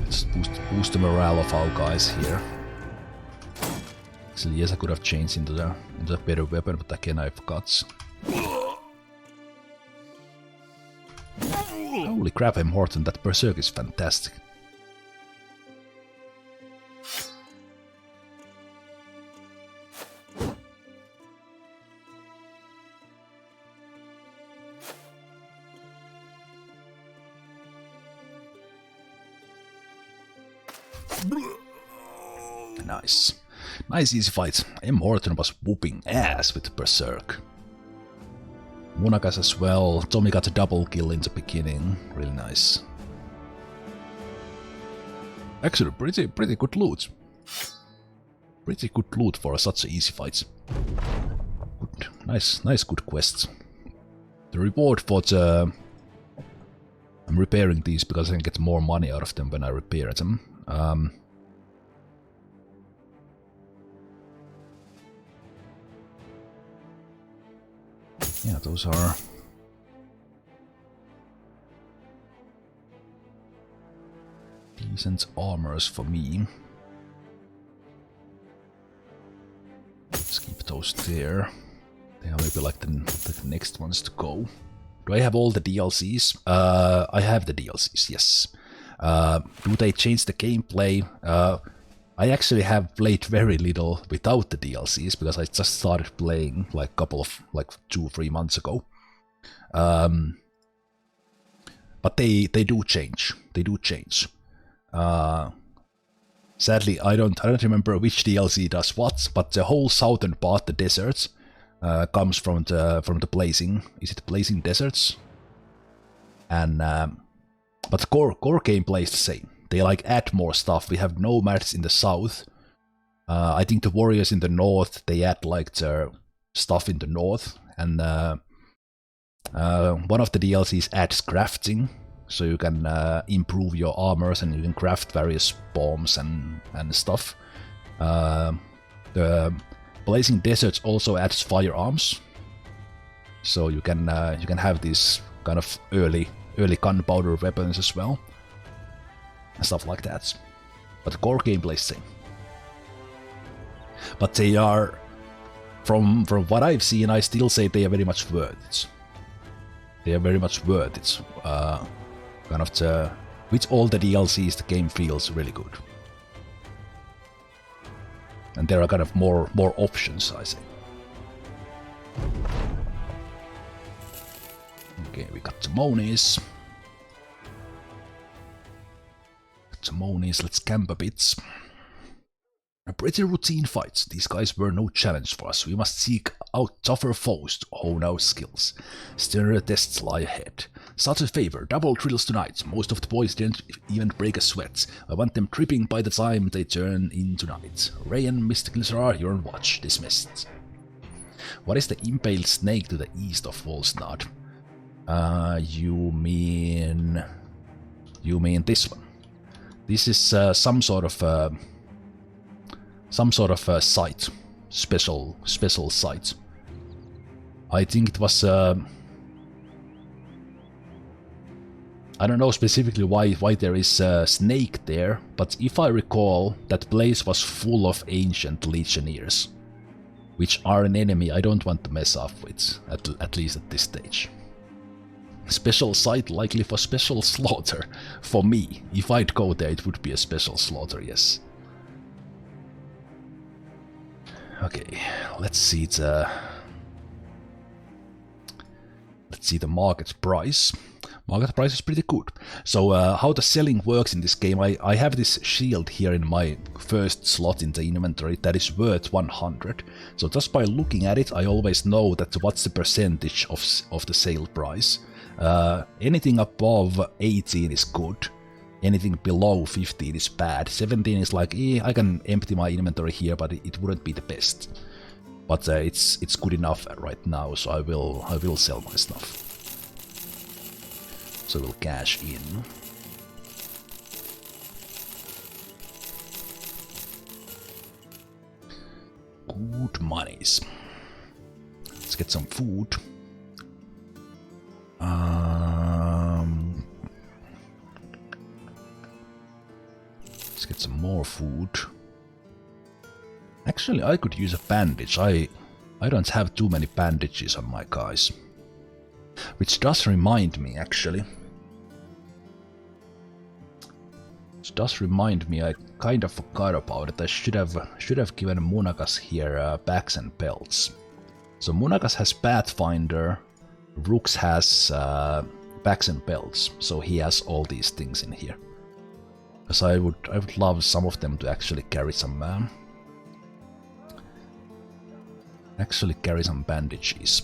Let's boost the morale of our guys here. Actually, yes, I could have changed into a better weapon, but again I forgot. Holy crap, I'm Horton, that berserk is fantastic. Nice. Nice easy fight. M. Horton was whooping ass with berserk. Munagas as well. Tommy got a double kill in the beginning. Really nice. Actually, pretty good loot. Pretty good loot for such an easy fight. Good, nice good quest. The reward for the... I'm repairing these because I can get more money out of them when I repair them. Yeah, those are... decent armors for me. Let's keep those there. They are maybe like the next ones to go. Do I have all the DLCs? I have the DLCs, yes. Do they change the gameplay? I actually have played very little without the DLCs because I just started playing like a couple of 2-3 months ago. But they do change. They do change. Sadly, I don't remember which DLC does what, but the whole southern part, the deserts, comes from the blazing. Is it blazing deserts? And but the core gameplay is the same. They like add more stuff. We have nomads in the south. I think the warriors in the north, they add like their stuff in the north. And one of the DLCs adds crafting, so you can improve your armors and you can craft various bombs and stuff. The blazing deserts also adds firearms, so you can have these kind of early gunpowder weapons as well. And stuff like that. But the core gameplay is the same. But they are, from what I've seen, I still say they are very much worth it. They are very much worth it. Kind of with all the DLCs, the game feels really good. And there are kind of more options, I say. Okay, we got the monies. Let's camp a bit. A pretty routine fight. These guys were no challenge for us. We must seek out tougher foes to hone our skills. Sterner tests lie ahead. Such a favor, double drills tonight. Most of the boys didn't even break a sweat. I want them tripping by the time they turn in tonight. Ray and Mr. Glycerar, you're on watch. Dismissed. What is the impaled snake to the east of Volsnad? You mean this one? This is some sort of site, special site. I think it was. I don't know specifically why there is a snake there, but if I recall, that place was full of ancient legionnaires, which are an enemy I don't want to mess up with, at least at this stage. Special site likely for special slaughter. For me, if I'd go there, it would be a special slaughter, yes. Okay, let's see the market price. Market price is pretty good. So how the selling works in this game, I have this shield here in my first slot in the inventory that is worth 100. So just by looking at it, I always know that what's the percentage of the sale price. Anything above 18 is good. Anything below 15 is bad. 17 is like, I can empty my inventory here, but it wouldn't be the best. But it's good enough right now, so I will sell my stuff. So we'll cash in. Good monies. Let's get some food. more food. Actually, I could use a bandage. I don't have too many bandages on my guys. Which does remind me, actually. Which does remind me, I kind of forgot about it. I should have given Munakas here bags and belts. So Munakas has Pathfinder, Rooks has bags and belts, so he has all these things in here. Because I would love some of them to actually carry some bandages.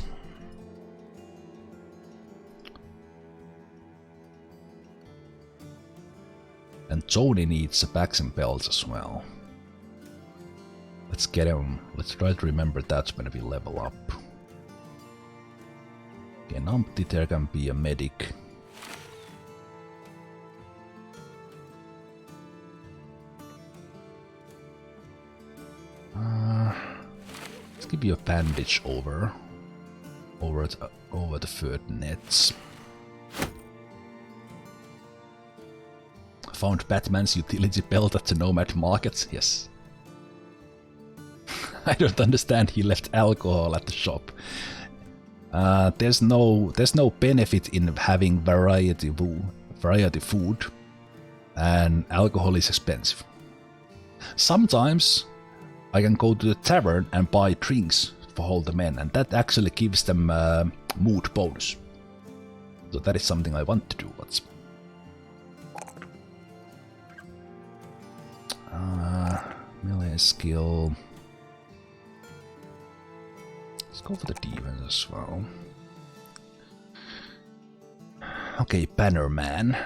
And Tony needs bags and belts as well. Let's get him. Let's try to remember that when we level up. Okay, Numpty, there can be a medic. Let's give you a bandage over the fur nets. Found Batman's utility belt at the Nomad Market. Yes. I don't understand. He left alcohol at the shop. There's no benefit in having variety food, and alcohol is expensive. Sometimes I can go to the tavern and buy drinks for all the men, and that actually gives them mood bonus. So that is something I want to do. But melee skill. Let's go for the defense as well. Okay, Bannerman.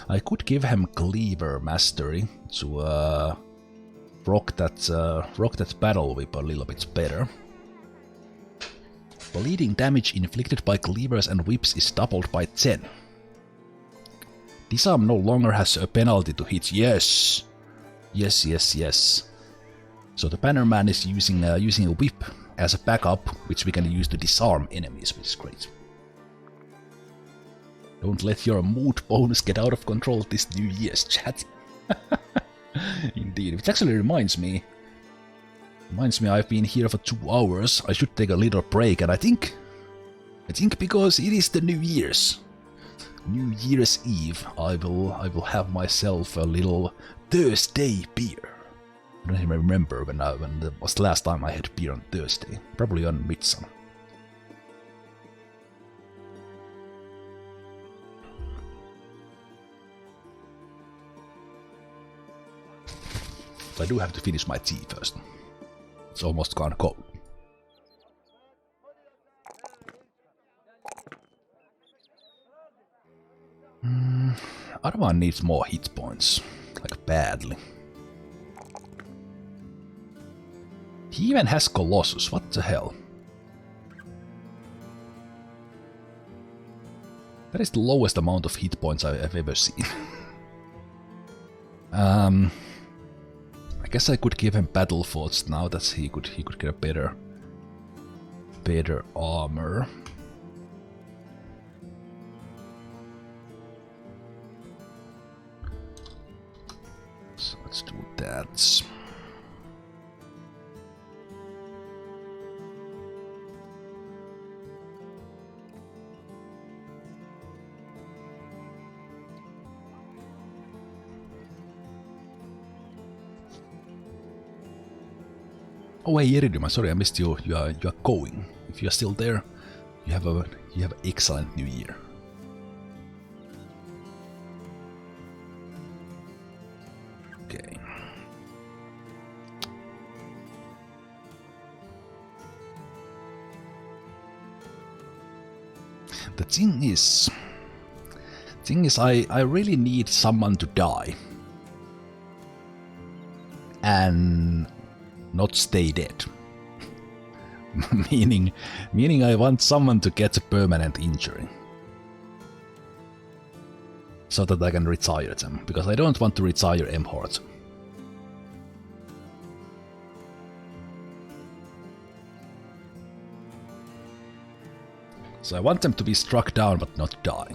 I could give him Cleaver Mastery to rock that battle whip a little bit better. Bleeding damage inflicted by cleavers and whips is doubled by 10. Disarm no longer has a penalty to hit. Yes! Yes. So the Bannerman is using a whip as a backup, which we can use to disarm enemies, which is great. Don't let your mood bonus get out of control this New Year's, chat. Indeed, which actually reminds me I've been here for 2 hours. I should take a little break, and I think because it is the New Year's Eve, I will have myself a little Thursday beer. I don't even remember when was the last time I had beer on Thursday. Probably on Midsummer. I do have to finish my tea first. It's almost gone cold. Other one needs more hit points, like badly. He even has Colossus, what the hell? That is the lowest amount of hit points I've ever seen. I guess I could give him Battle Thoughts now that he could get a better armor. So let's do that. Oh hey Iridium, sorry I missed you. You are going. If you are still there, you have an excellent New Year. Okay. The thing is I really need someone to die. And not stay dead. meaning I want someone to get a permanent injury. So that I can retire them, because I don't want to retire M-Hort. So I want them to be struck down but not die.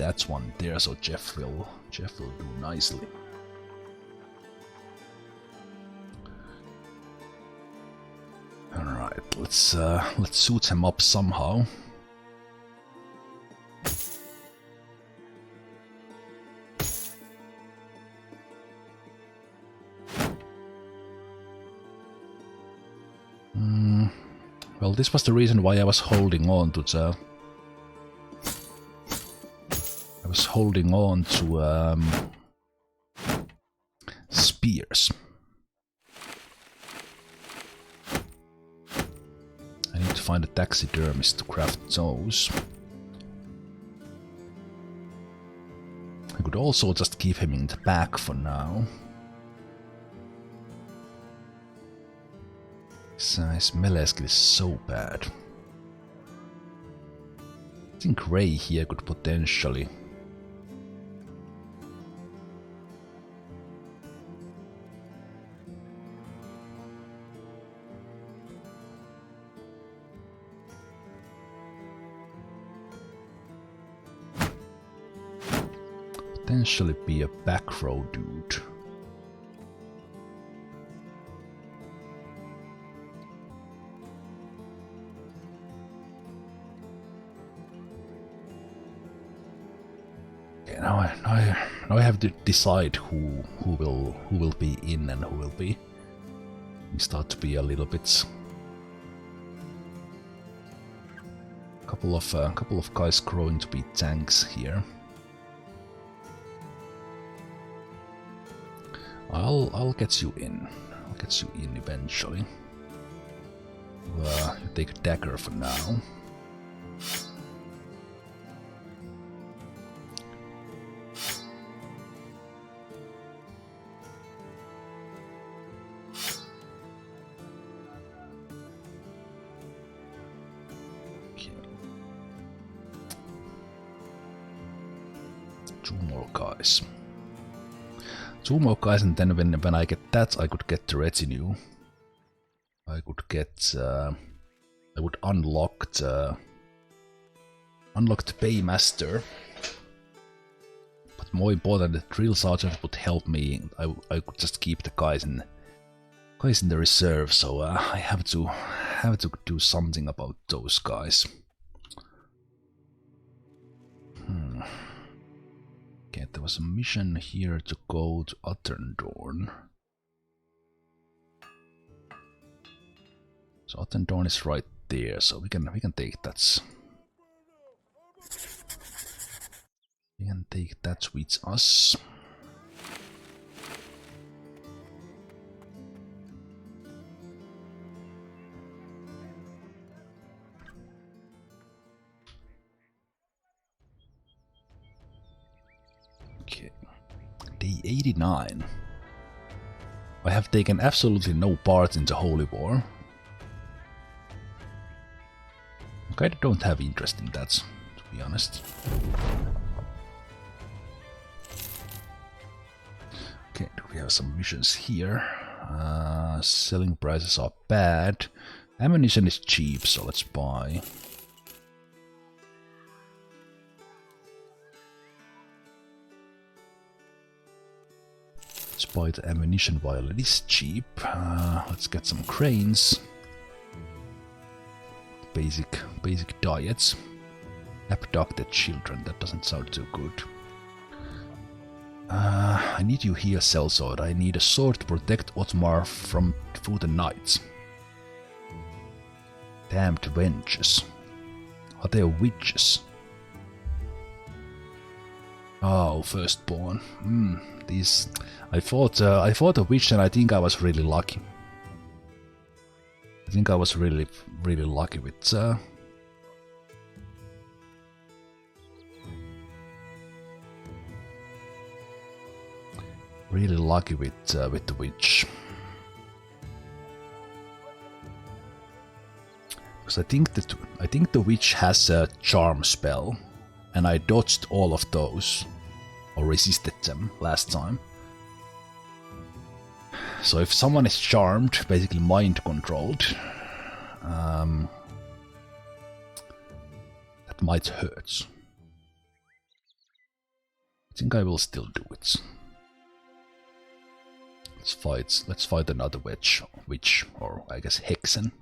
that one there, so Jeff will do nicely. All right, let's suit him up somehow. Well, this was the reason why I was holding on to the. I was holding on to spears. I need to find a taxidermist to craft those. I could also just keep him in the back for now. His melee skill is so bad. I think Ray here could potentially. Potentially be a back row dude. Now I have to decide who will be in and who will be. We start to be a little bit. Couple of guys growing to be tanks here. I'll get you in. I'll get you in eventually. You take a dagger for now. Two more guys, and then when I get that, I could get the retinue. I could get. I would unlock the paymaster. But more important, the drill sergeant would help me. I could just keep the guys in the reserve. So I have to do something about those guys. Okay, there was a mission here to go to Uttendorn. So Uttendorn is right there, so we can take that. We can take that with us. Day 89. I have taken absolutely no part in the Holy War. I don't have interest in that, to be honest. Okay, do we have some missions here? Selling prices are bad. Ammunition is cheap, so let's buy. Buy the ammunition while it is cheap. Let's get some cranes. Basic diets. Abducted children, that doesn't sound too good. I need you here, sellsword. I need a sword to protect Otmar through the night. Damned wenches. Are they witches? Oh, firstborn. These. I fought a witch, and I think I was really lucky. I think I was really lucky with. Really lucky with the witch. Because I think the witch has a charm spell, and I dodged all of those, or resisted them last time. So if someone is charmed, basically mind controlled, that might hurt. think I will still do it. Let's fight another witch, or I guess Hexen.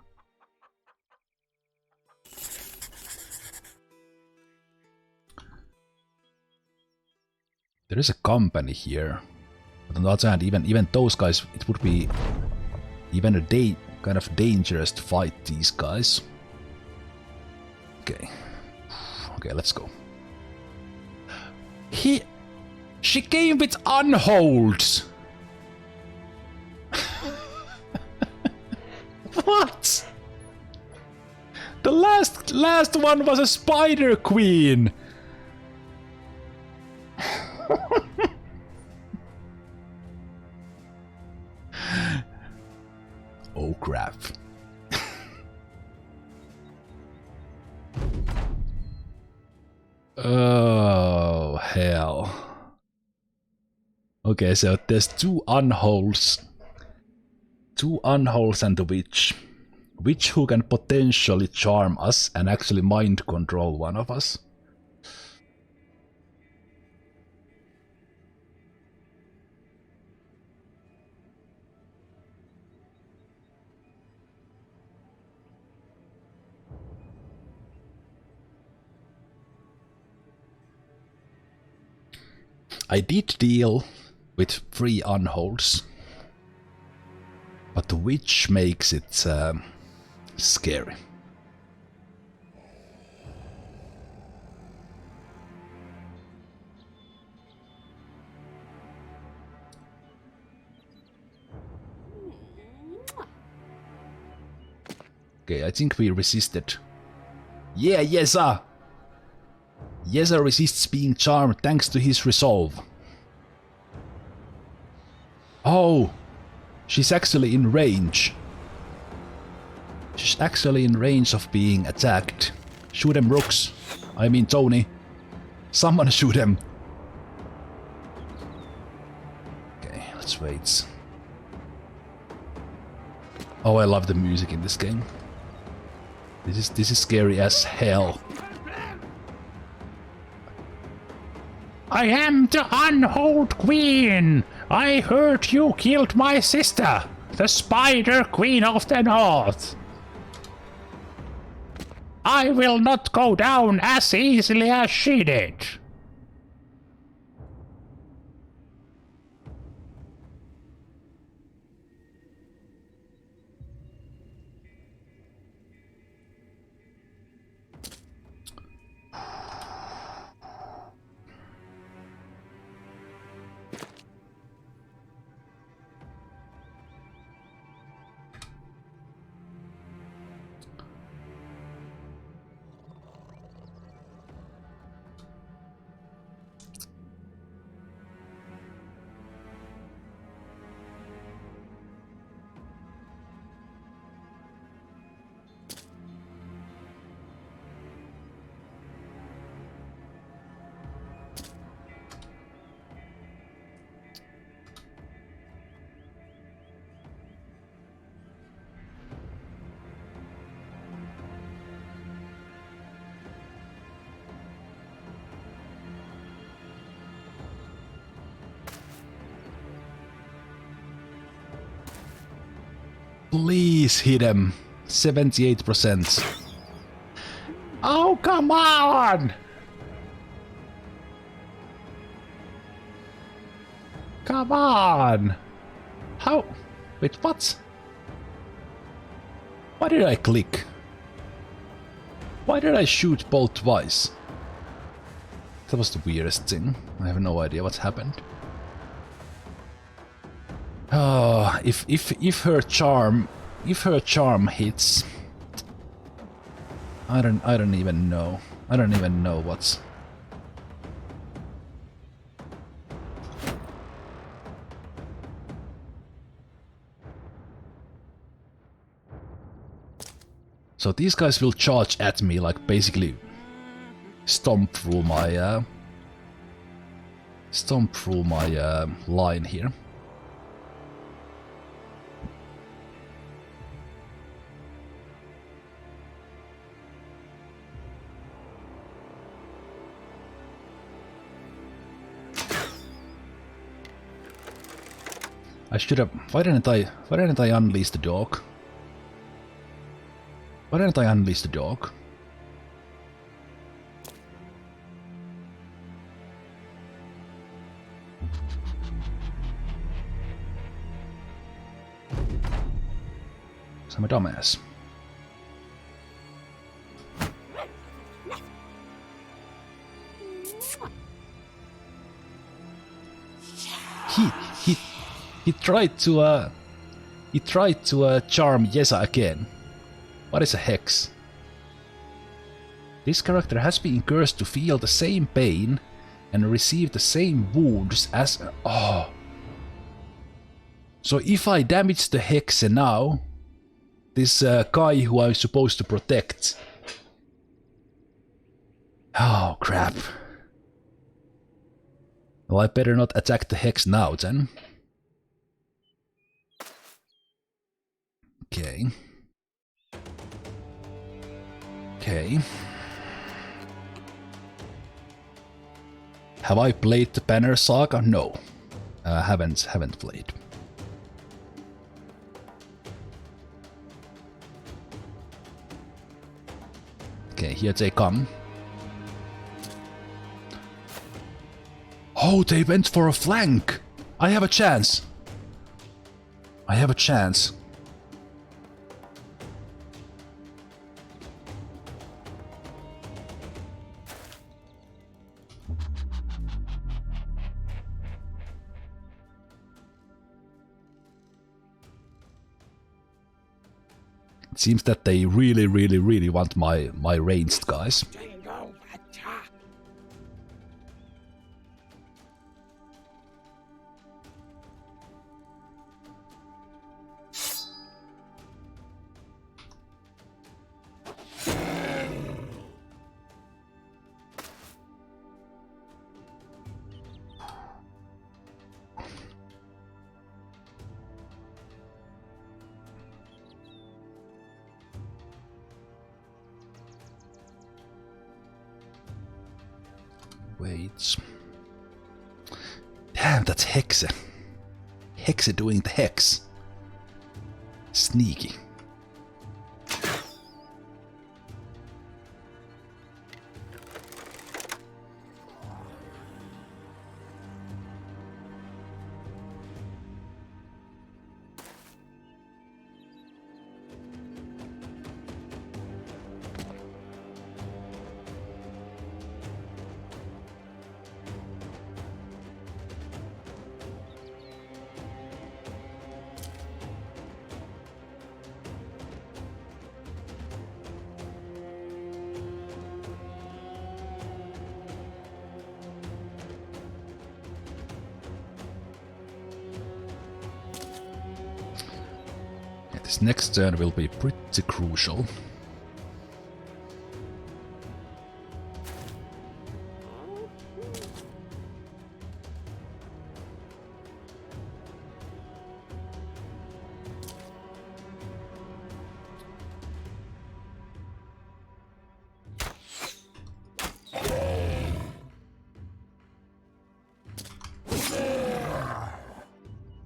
There is a company here, but on the other hand, even those guys, it would be even a day kind of dangerous to fight these guys. Okay, let's go. She came with unholds. What? The last one was a spider queen. Oh crap. Oh hell. Okay, so there's two unholds and the witch. Witch who can potentially charm us and actually mind control one of us. I did deal with 3 unholds, but the witch makes it scary. Okay, I think we resisted. Yeah, Yeza! Yeza resists being charmed thanks to his resolve. Oh! She's actually in range. She's actually in range of being attacked. Shoot him, Rooks. I mean Tony. Someone shoot him. Okay, let's wait. Oh, I love the music in this game. This is scary as hell. I am the Unhold Queen! I heard you killed my sister, the Spider Queen of the North. I will not go down as easily as she did. Please hit him. 78%. Oh, come on! Come on! How? Wait, what? Why did I click? Why did I shoot both twice? That was the weirdest thing. I have no idea what happened. Oh, if her charm hits, I don't even know. I don't even know what's. So these guys will charge at me, like basically stomp through my line here. I should have. Why didn't I unleash the dog? Why didn't I unleash the dog? I'm a dumbass. He tried to charm Yesa again. What is a hex? This character has been cursed to feel the same pain and receive the same wounds as... Oh. So if I damage the hex now, this guy who I'm supposed to protect... Oh, crap. Well, I better not attack the hex now, then. Okay. Okay. Have I played the Banner Saga? No. Haven't played. Okay, here they come. Oh, they went for a flank! I have a chance! I have a chance. It seems that they really want my ranged guys. Wait. Damn, that's Hexe. Hexe doing the hex. Sneaky. This next turn will be pretty crucial.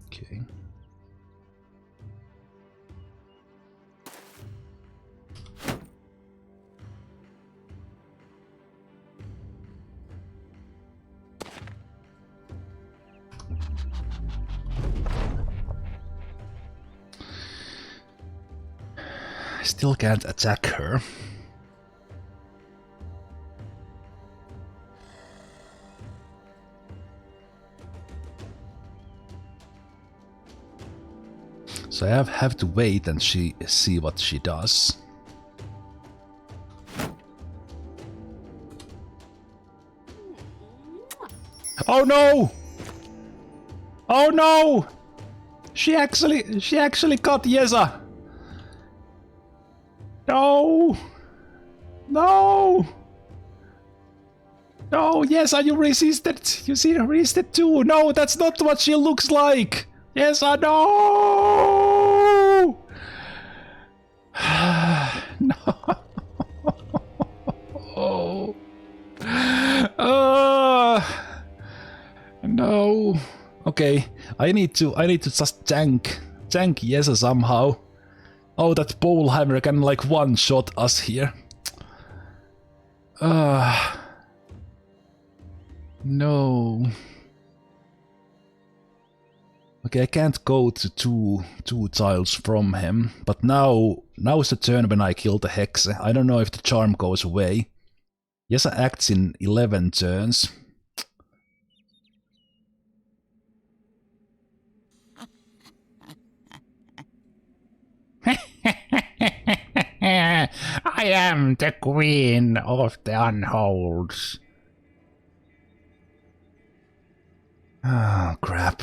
Okay. I still can't attack her. So I have to wait and see what she does. Oh no! Oh no! She actually got Yeza. No! No! No, Yeza, you resisted. You see, resisted too. No, that's not what she looks like. Yeza, no! No. No. Okay, I need to just tank Yesa somehow. Oh, that pole hammer can like one-shot us here. No. Okay, I can't go to two tiles from him, but now's the turn when I kill the Hexe. I don't know if the charm goes away. Yesa acts in 11 turns. I am the queen of the unholds. Oh, crap.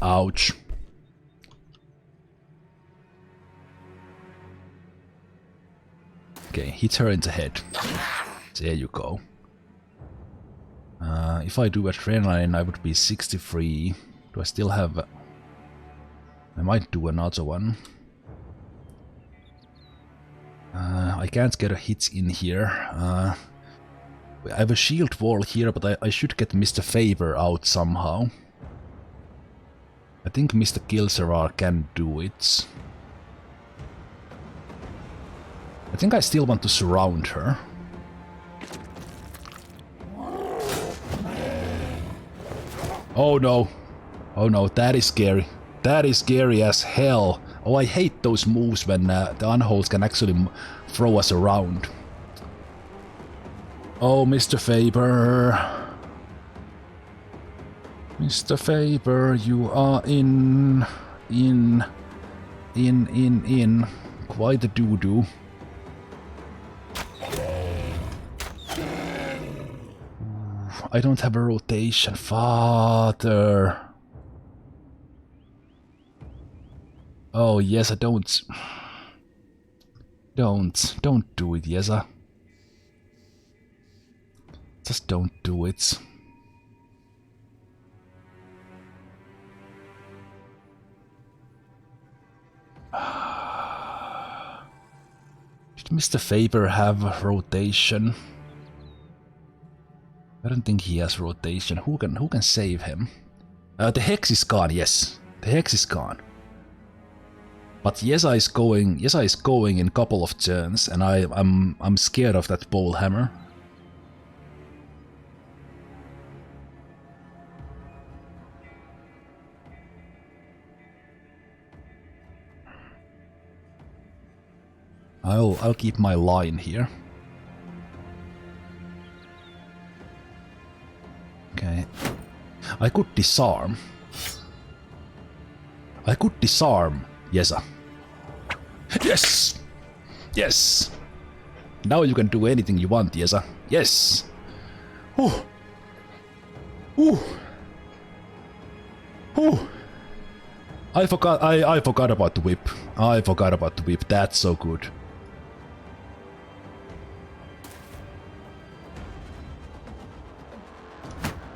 Ouch. Okay, hit her in the head. There you go. If I do adrenaline, I would be 63. Do I still have... I might do another one. I can't get a hit in here. I have a shield wall here, but I should get Mr. Favor out somehow. I think Mr. Kilserar can do it. I think I still want to surround her. Oh no. Oh no, that is scary. That is scary as hell. Oh, I hate those moves when the unholds can actually throw us around. Oh, Mr. Faber. Mr. Faber, you are in. Quite a doo-doo. I don't have a rotation, father. Oh, yes, I don't. Don't do it, Yesa. Just don't do it. Did Mr. Faber have rotation? I don't think he has rotation. Who can save him? The Hex is gone, yes. The Hex is gone. But Yesa is going in a couple of turns, and I'm scared of that pole hammer. I'll keep my line here. Okay. I could disarm. Yesa. Yes! Yes! Now you can do anything you want, Yesa. Yes! Ooh! Ooh! Ooh! I forgot about the whip. I forgot about the whip. That's so good.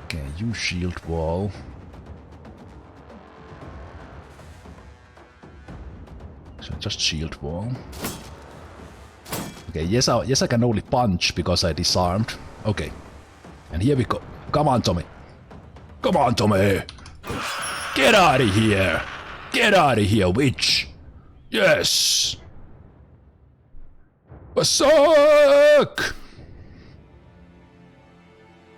Okay, you shield wall. So just shield wall. Okay, yes I can only punch because I disarmed. Okay. And here we go. Come on, Tommy. Come on, Tommy. Get out of here. Get out of here, witch. Yes. Berserk!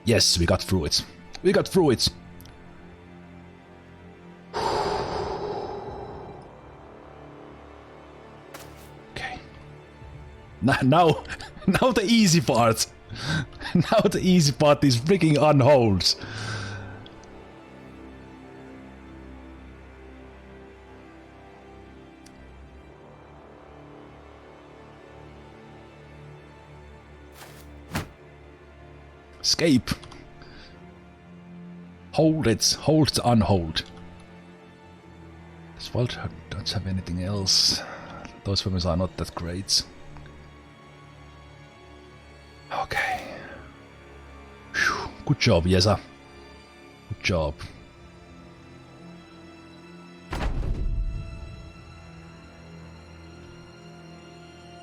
Yes, we got through it. We got through it. Okay. Now the easy part. Now the easy part is freaking unholds. Escape. Hold it. Hold the unhold. This world don't have anything else. Those weapons are not that great. Okay. Whew. Good job, Yesa. Good job.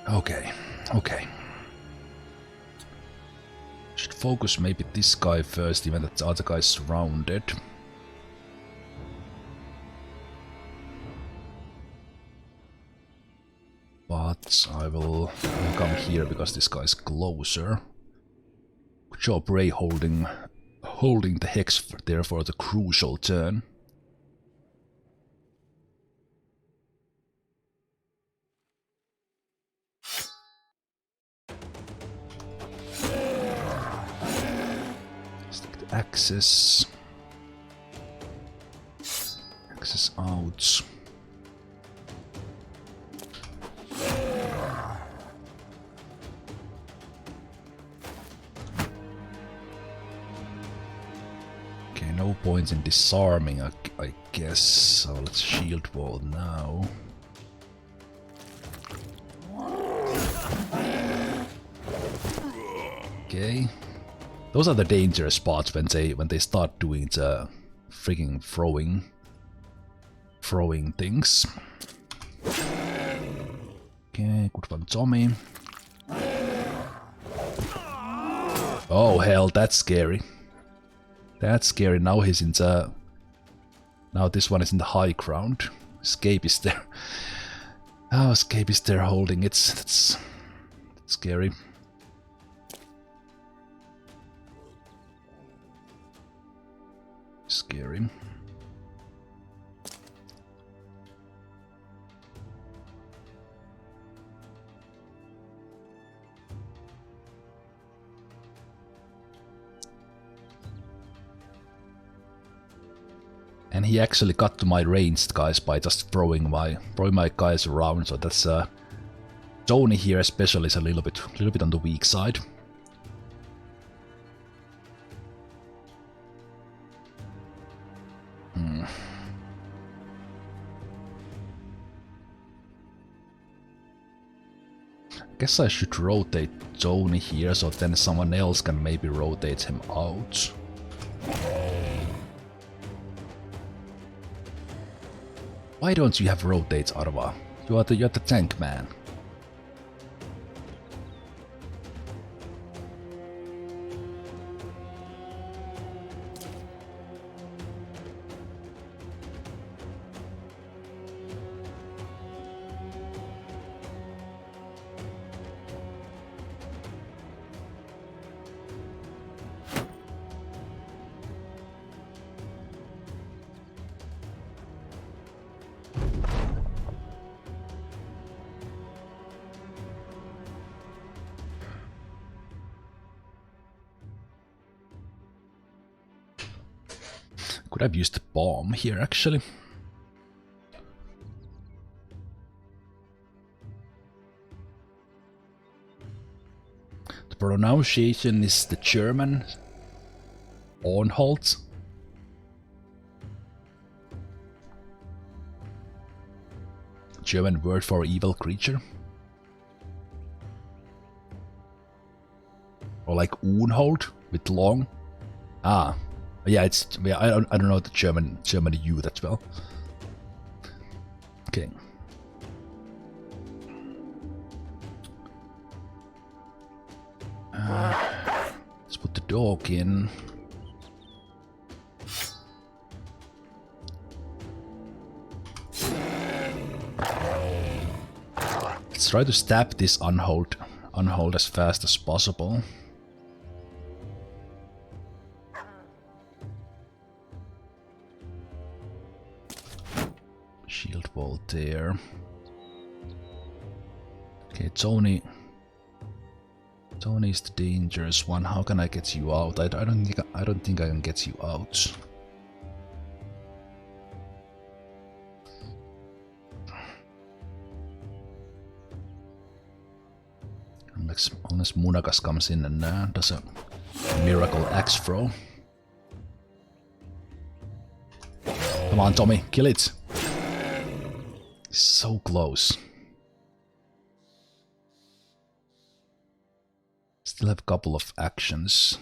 Okay, okay. Should focus maybe this guy first, even that the other guy's surrounded. But I will come here because this guy's closer. Good job, Ray, holding the hex there for the crucial turn. Stick the axes. Axes out. Okay, no points in disarming, I guess. So let's shield wall now. Okay. Those are the dangerous spots when they start doing the freaking throwing things. Okay, good one, Tommy. Oh hell, that's scary. That's scary. Now he's in the. Now this one is in the high ground. Escape is there. Oh, escape is there holding it. That's scary. Scary. And he actually got to my ranged guys by just throwing my guys around. So that's Tony here especially is a little bit on the weak side. Guess I should rotate Tony here, so then someone else can maybe rotate him out. Why don't you have rotates, Arva? You're the tank man. Could have used the bomb here, actually. The pronunciation is the German Ornholt. German word for evil creature. Or like Unhold with long. Ah. Yeah, I don't know the German U that well. Okay. Let's put the dog in. Let's try to stab this unhold as fast as possible. Shield wall there. Okay, Tony is the dangerous one. How can I get you out? I don't think I can get you out. Unless Munakas comes in and does a miracle axe throw. Come on, Tommy, kill it! So close. Still have a couple of actions.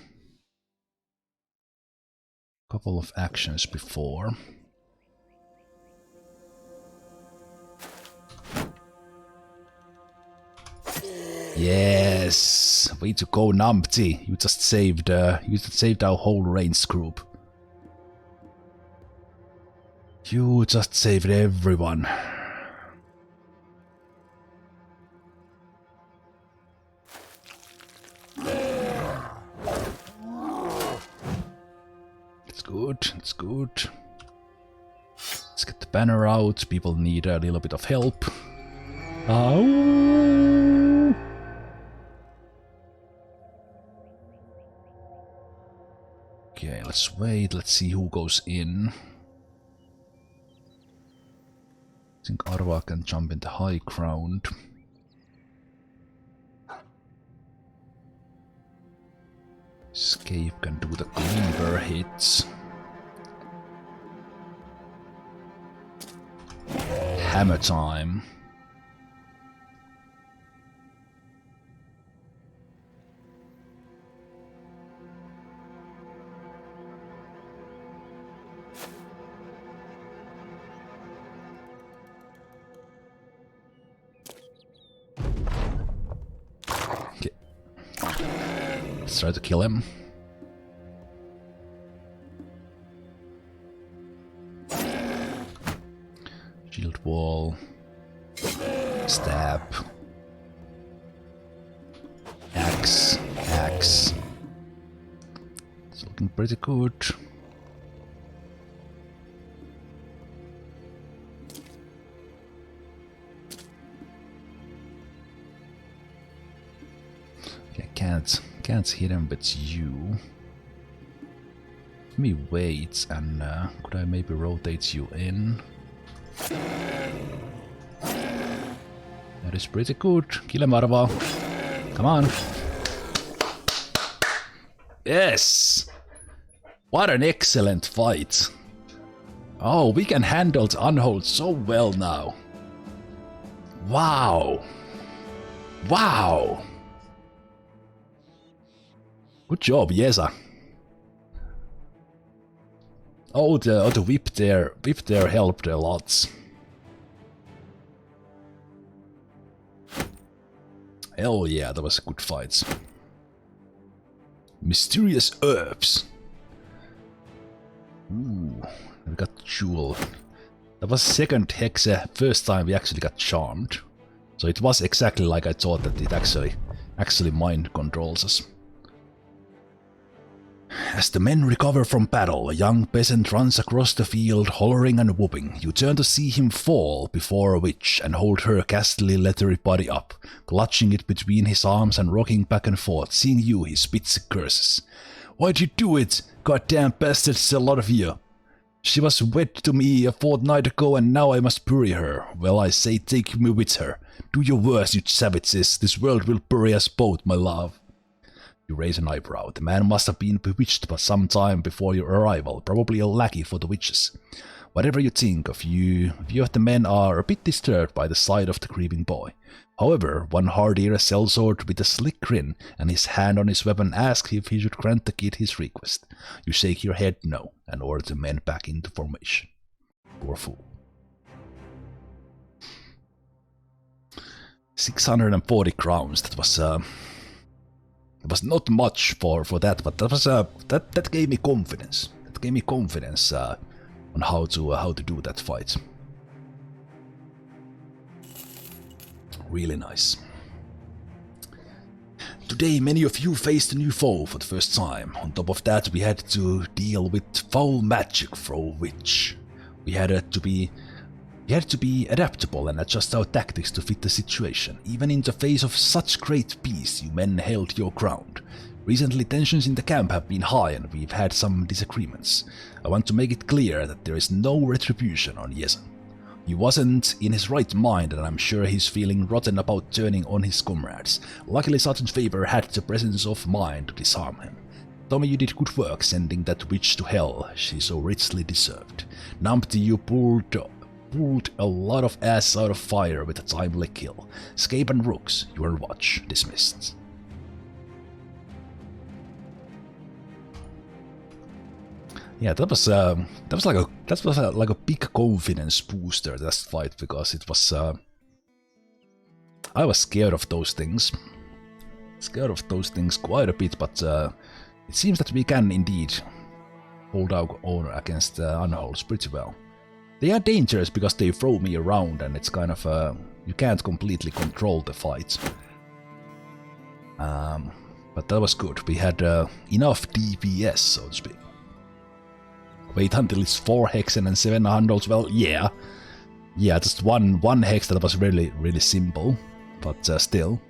Before. Yes, way to go, Numpty. You just saved our whole range group. You just saved everyone. It's good, it's good. Let's get the banner out. People need a little bit of help. Ow! Okay, let's wait. Let's see who goes in. I think Arva can jump into high ground. Escape can do the cleaver hits. Hammer time. Okay. Let's try to kill him. Shield wall. Stab. Axe. Axe. It's looking pretty good. Okay, can't hit him with you. Let me wait and could I maybe rotate you in? That is pretty good. Kill him, Arva. Come on. Yes! What an excellent fight. Oh, we can handle the unhold so well now. Wow. Wow. Good job, Yeza. Oh, the whip there helped a lot. Hell yeah, that was a good fight. Mysterious herbs. Ooh, we got jewel. That was second hexa, first time we actually got charmed. So it was exactly like I thought that it actually mind controls us. As the men recover from battle, a young peasant runs across the field, hollering and whooping. You turn to see him fall before a witch and hold her ghastly leathery body up. Clutching it between his arms and rocking back and forth, seeing you, he spits curses. Why'd you do it? Goddamn bastards, a lot of you. She was wed to me a fortnight ago and now I must bury her. Well, I say take me with her. Do your worst, you savages. This world will bury us both, my love. You raise an eyebrow. The man must have been bewitched by some time before your arrival, probably a lackey for the witches. Whatever you think, a few of the men are a bit disturbed by the sight of the creeping boy. However, one hard-ear sellsword with a slick grin and his hand on his weapon asks if he should grant the kid his request. You shake your head no, and order the men back into formation. Poor fool. 640 crowns, that was it was not much for that, but that was that gave me confidence. That gave me confidence on how to do that fight. Really nice. Today, many of you faced a new foe for the first time. On top of that, we had to deal with foul magic from a witch. We had to be adaptable and adjust our tactics to fit the situation. Even in the face of such great peace, you men held your ground. Recently, tensions in the camp have been high and we've had some disagreements. I want to make it clear that there is no retribution on Yesen. He wasn't in his right mind and I'm sure he's feeling rotten about turning on his comrades. Luckily, Sergeant Faber had the presence of mind to disarm him. Tommy, you did good work sending that witch to hell. She so richly deserved. Numpty, you pulled a lot of ass out of fire with a timely kill. Scape and Rooks, you are watch. Dismissed. Yeah, that was like a big confidence booster, that fight, because it was I was scared of those things. scared of those things quite a bit, but it seems that we can indeed hold our own against unholds pretty well. They are dangerous because they throw me around, and it's kind of you can't completely control the fight. But that was good. We had enough DPS, so to speak. Wait until it's 4 Hexen and 7 Handles. Well, yeah, just one Hex that was really simple, but still.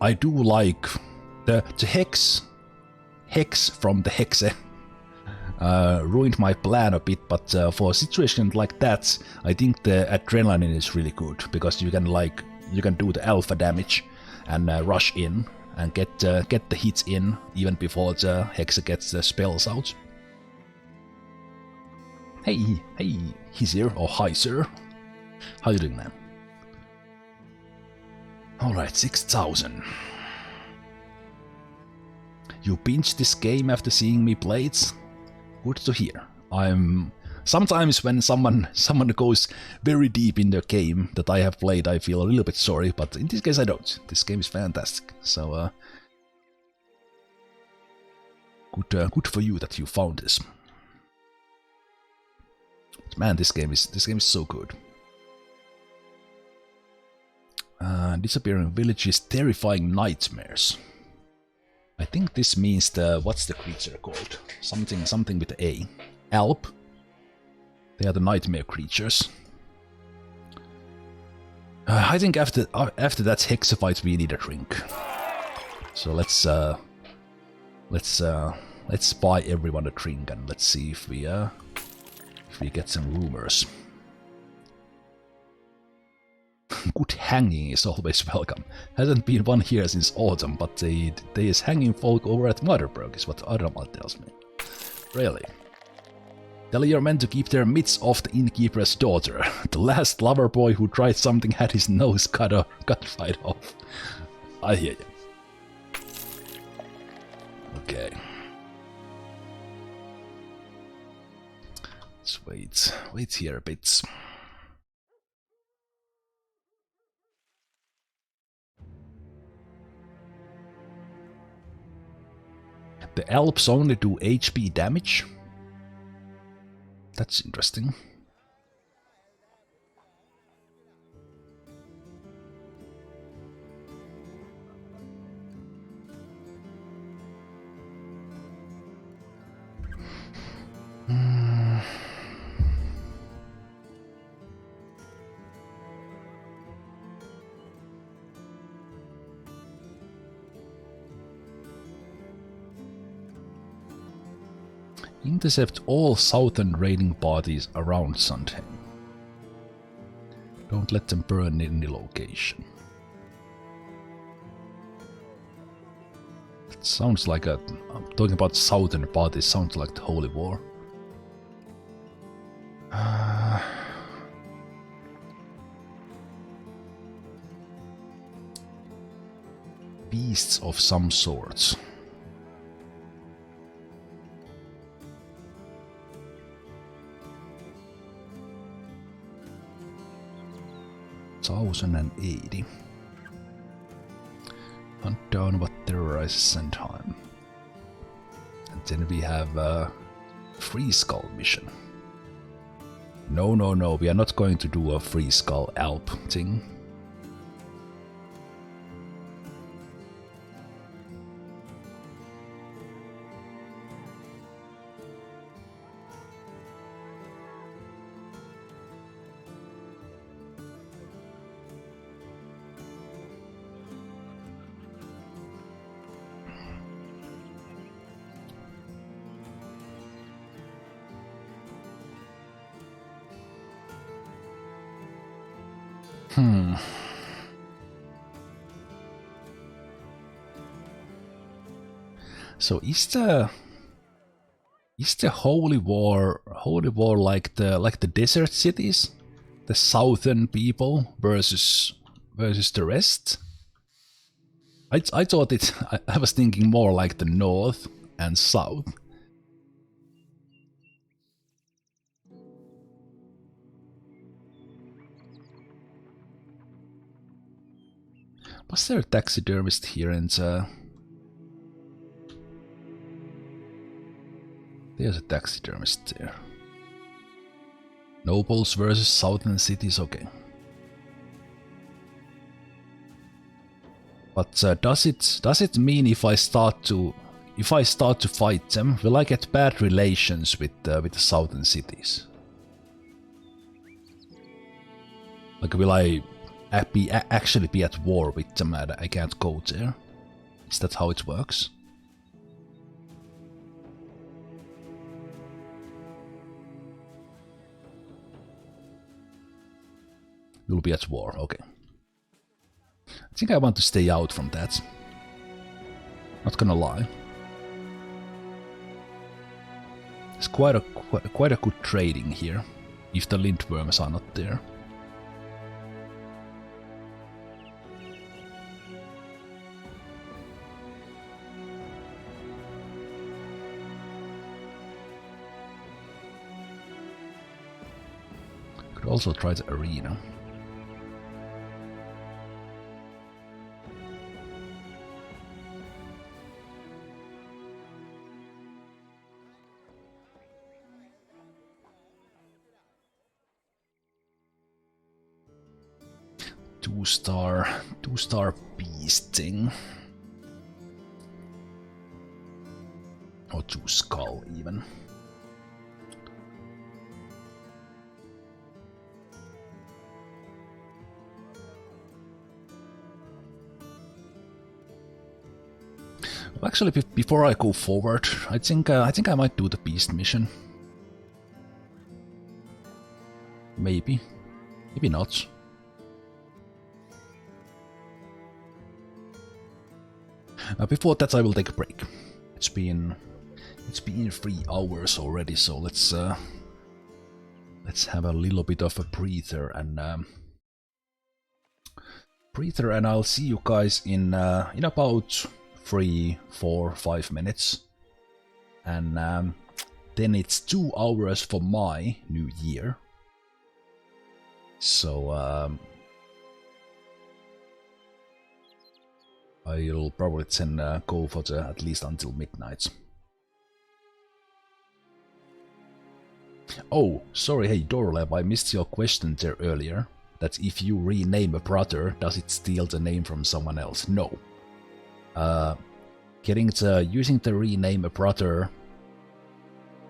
I do like the Hex from the Hexe. Ruined my plan a bit, but for a situation like that, I think the adrenaline is really good because you can do the alpha damage and rush in and get the hits in even before the Hexe gets the spells out. Hey, he's here. Oh, hi, sir. How you doing, man? Alright, 6,000. You binged this game after seeing me play it? Good to hear. Sometimes when someone goes very deep in the game that I have played, I feel a little bit sorry, but in this case I don't. This game is fantastic. So good for you that you found this. But man, this game is so good. Disappearing villages, terrifying nightmares. I think this means what's the creature called? Something with A. Alp. They are the nightmare creatures. I think after that Hexe fight we need a drink. So let's buy everyone a drink and let's see if we get some rumors. Good hanging is always welcome. Hasn't been one here since autumn, but there is hanging folk over at Motherberg, is what Ardamal tells me. Really? Tell your men to keep their mitts off the innkeeper's daughter. The last lover boy who tried something had his nose cut right off. I hear you. Okay. Let's wait here a bit. The Alps only do HP damage. That's interesting. Intercept all southern raiding parties around Sundheim. Don't let them burn any location. It sounds like I'm talking about southern parties, sounds like the Holy War. Beasts of some sorts. $1,080. Hunt down what terrorizes Sandheim. And then we have a Free Skull mission. No, we are not going to do a Free Skull Alp thing. So is the Holy War like the desert cities, the southern people versus the rest? I thought I was thinking more like the north and south. Was there a taxidermist here and there's a taxidermist there. Nobles versus southern cities, okay. But does it mean if I start to fight them, will I get bad relations with the southern cities? Like, will I actually be at war with them and I can't go there? Is that how it works? You'll be at war, okay. I think I want to stay out from that. Not gonna lie. There's quite a good trading here, if the lindworms are not there. Could also try the arena. Two-star beasting. Or two-skull even. Well, actually, before I go forward, I think I might do the beast mission. Maybe, maybe not. Before that, I will take a break. It's been 3 hours already, so let's have a little bit of a breather, and I'll see you guys in about 3, 4, 5 minutes, and then it's 2 hours for my new year. So I'll probably then go for the at least until midnight. Oh, sorry, hey Dorlab, I missed your question there earlier. That if you rename a brother, does it steal the name from someone else? No. Using the rename a brother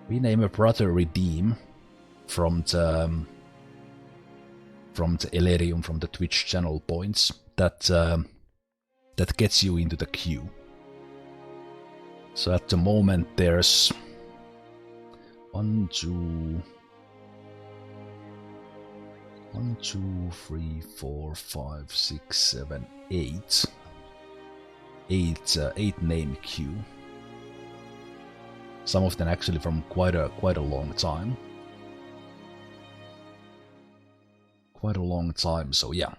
redeem from the Elerium, from the Twitch channel points, that gets you into the queue. So at the moment there's 1, 2, 3, 4, 5, 6, 7, 8. 8 name queue. Some of them actually from quite a long time. Quite a long time. So yeah.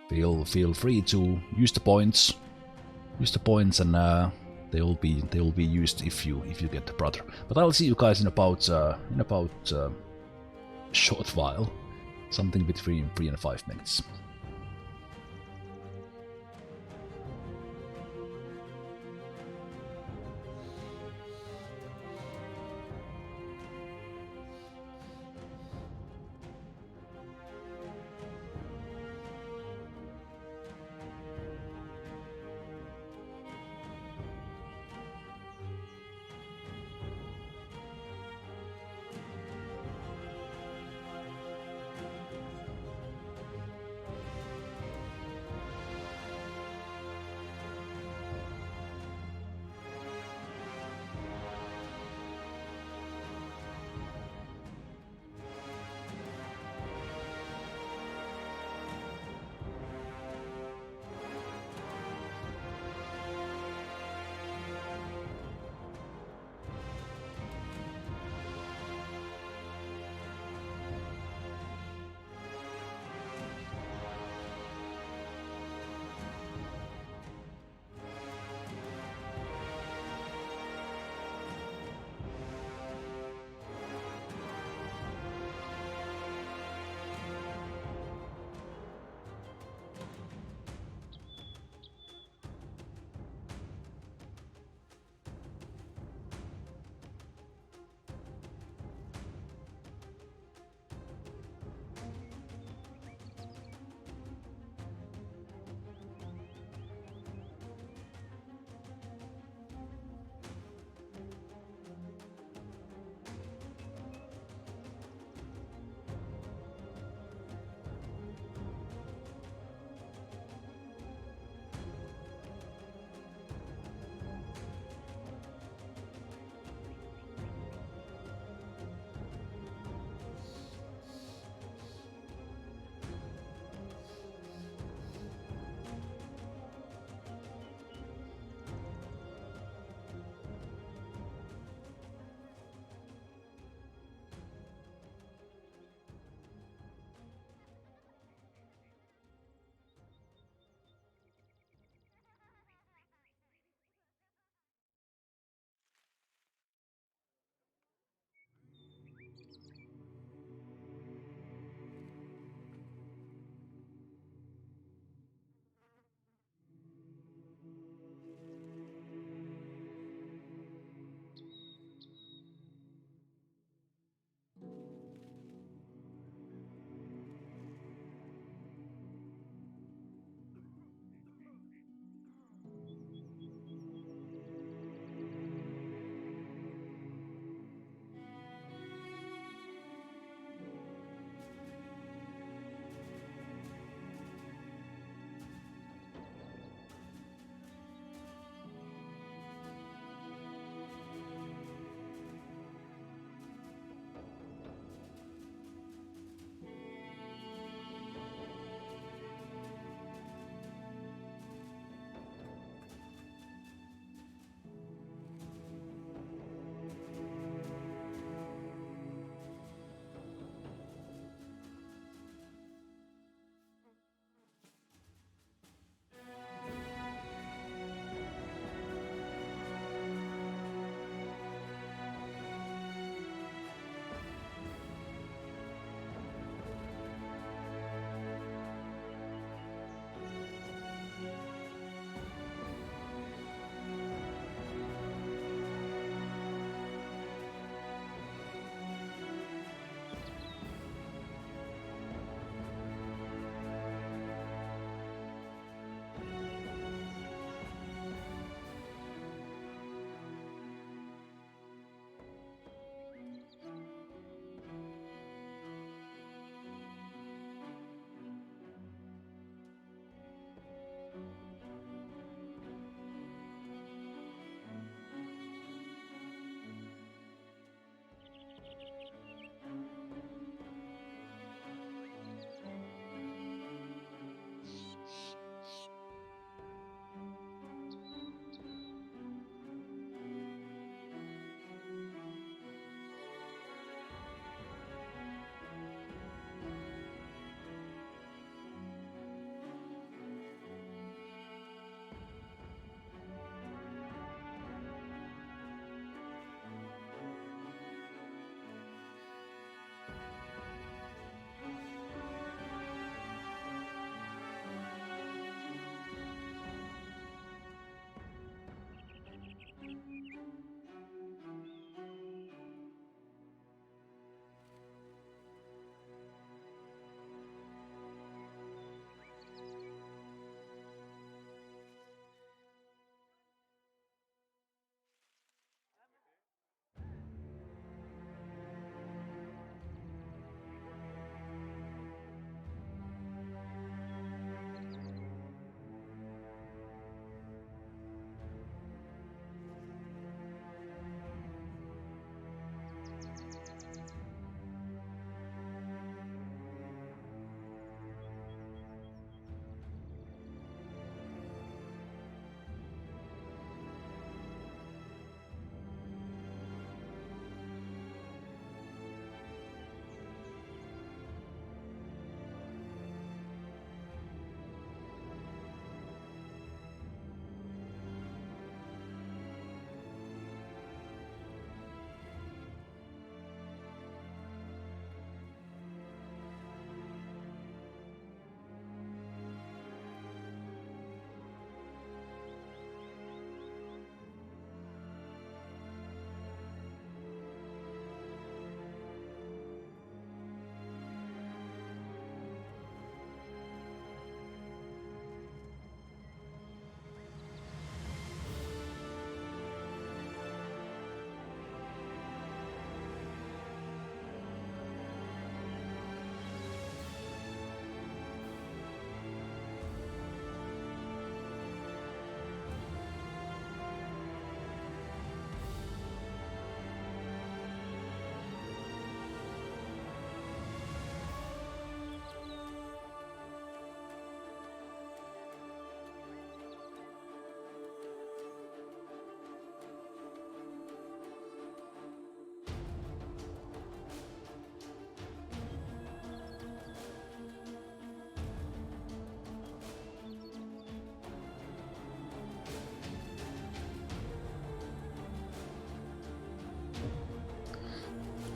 Feel free to use the points. And they will be used if you get the brother. But I'll see you guys in about a short while, something between 3 and 5 minutes.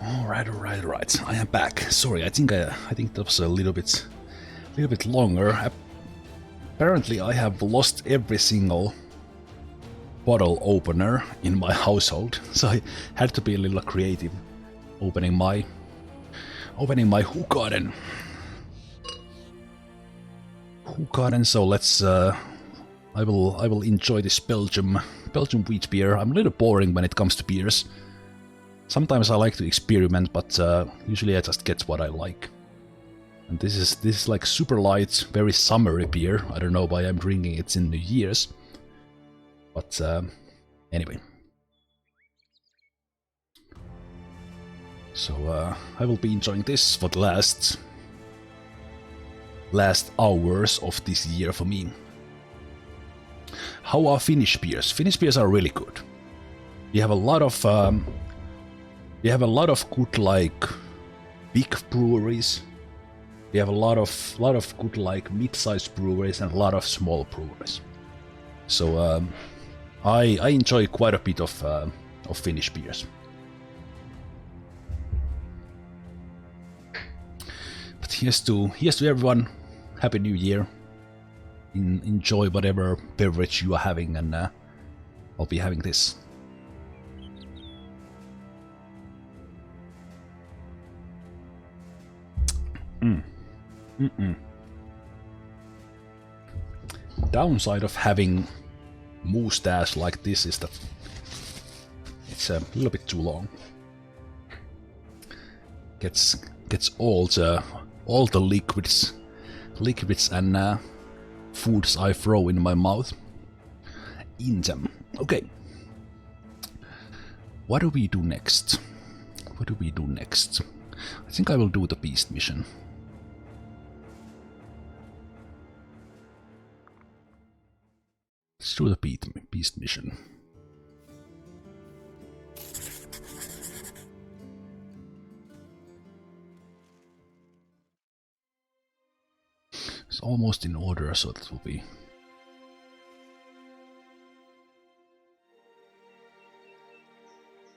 Alright. I am back. Sorry, I think that was a little bit longer. Apparently I have lost every single bottle opener in my household, so I had to be a little creative opening my Hoegaarden. So let's I will enjoy this Belgium wheat beer. I'm a little boring when it comes to beers. Sometimes I like to experiment, but usually I just get what I like. And this is like super light, very summery beer. I don't know why I'm drinking it in New Year's. But anyway. So I will be enjoying this for the last hours of this year for me. How are Finnish beers? Finnish beers are really good. We have a lot of good like big breweries. We have a lot of good like mid-sized breweries and a lot of small breweries. So I enjoy quite a bit of Finnish beers. But here's to everyone, Happy New Year. Enjoy whatever beverage you are having, and I'll be having this. Downside of having mustache like this is that it's a little bit too long. Gets all the liquids and foods I throw in my mouth in them. Okay. What do we do next? I think I will do the beast mission. Let's do the beast mission. It's almost in order, so that will be...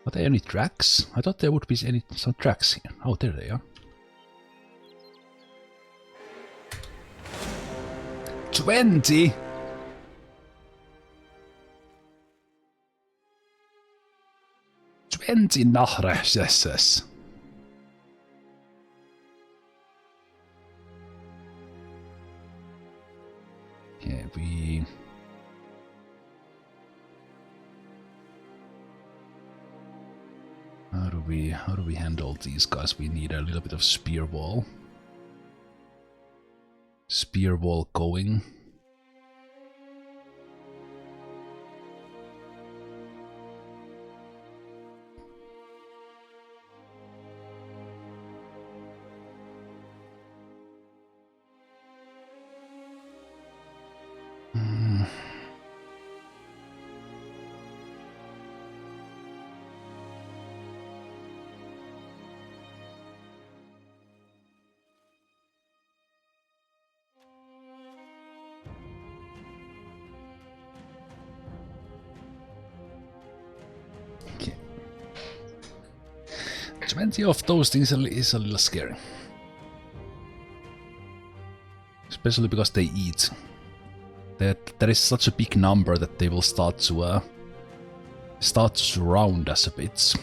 Are there any tracks? I thought there would be some tracks here. Oh, there they are. 20! Nahre, okay, how do we handle these guys? We need a little bit of spear wall going. Okay. 20 of those things is a little scary. Especially because they eat. There is such a big number that they will start to surround us a bit.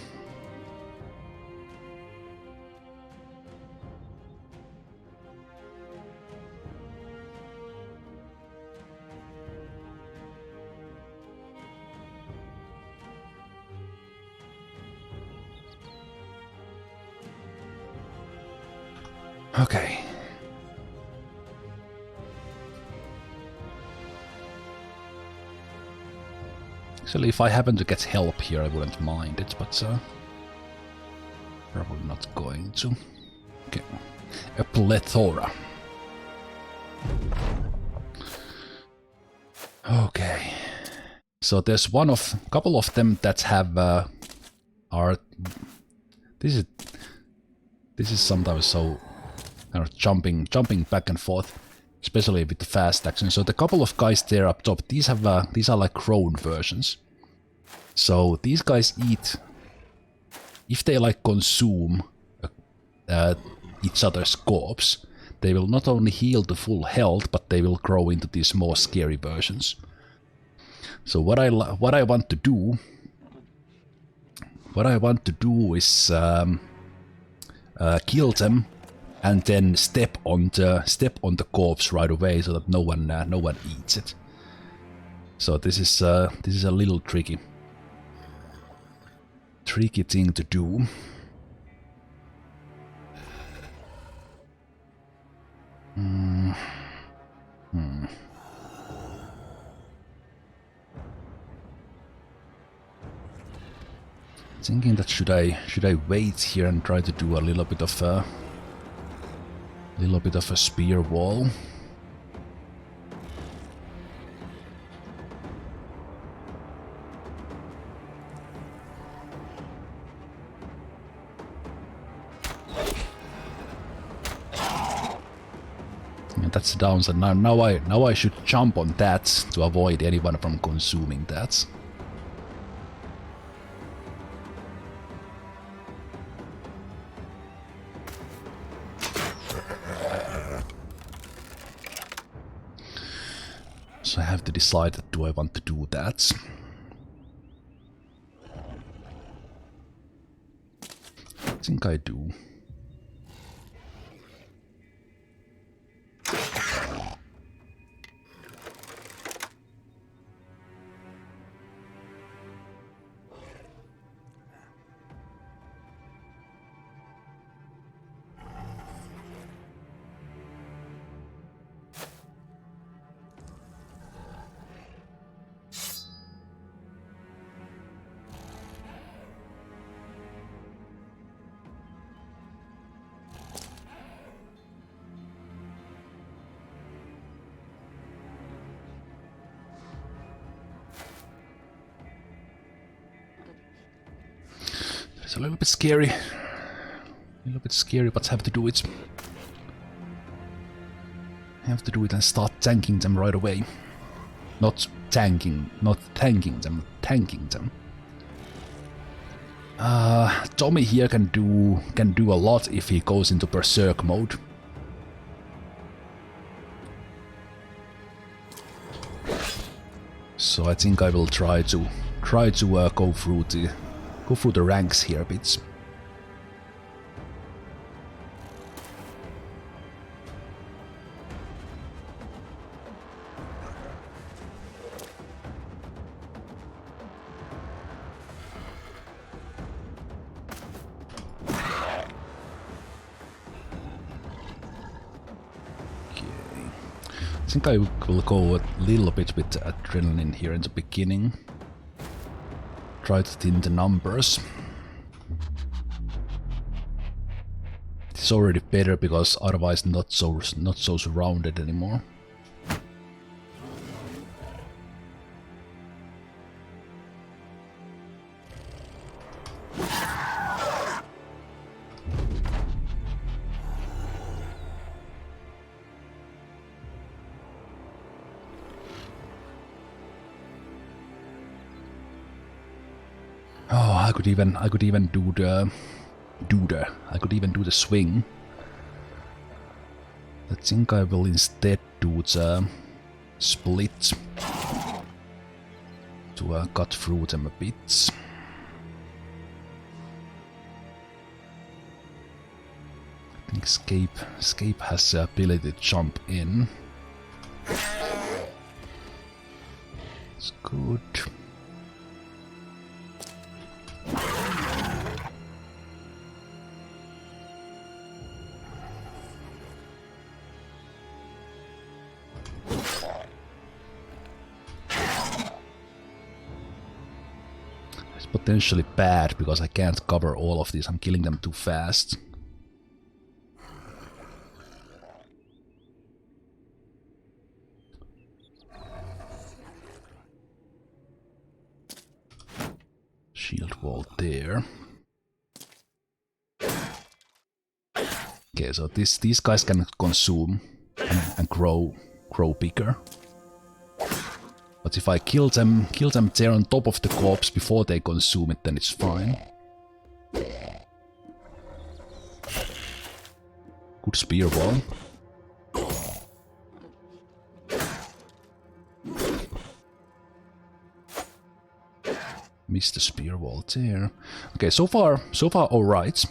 Okay. Actually, if I happen to get help here, I wouldn't mind it, but probably not going to. Okay. A plethora. Okay. So there's couple of them that have are. This is sometimes so kind of jumping back and forth, especially with the fast action. So the couple of guys there up top, these are like crone versions. So these guys eat if they like consume each other's corpse, they will not only heal to full health, but they will grow into these more scary versions. So what I want to do, is kill them and then step on the corpse right away, so that no one eats it. So this is a little tricky thing to do. Thinking that should I wait here and try to do a little bit of a spear wall. Yeah, that's the downside. Now I should jump on that to avoid anyone from consuming that. So I have to decide that do I want to do that. I think I do. It's a little bit scary. But have to do it. Have to do it and start tanking them right away. Not thanking them. Tommy here can do a lot if he goes into berserk mode. So I think I will try to go through the ranks here a bit. I think I will go a little bit with adrenaline here in the beginning. Try to thin the numbers. It's already better because otherwise not so surrounded anymore. I could even do the swing. I think I will instead do the split to cut through them a bit. I think escape has the ability to jump in. It's good. Potentially bad because I can't cover all of these. I'm killing them too fast. Shield wall there. Okay, so these guys can consume and grow bigger. But if I kill them there on top of the corpse before they consume it, then it's fine. Good spear wall. Missed the spear wall there. Okay, so far alright.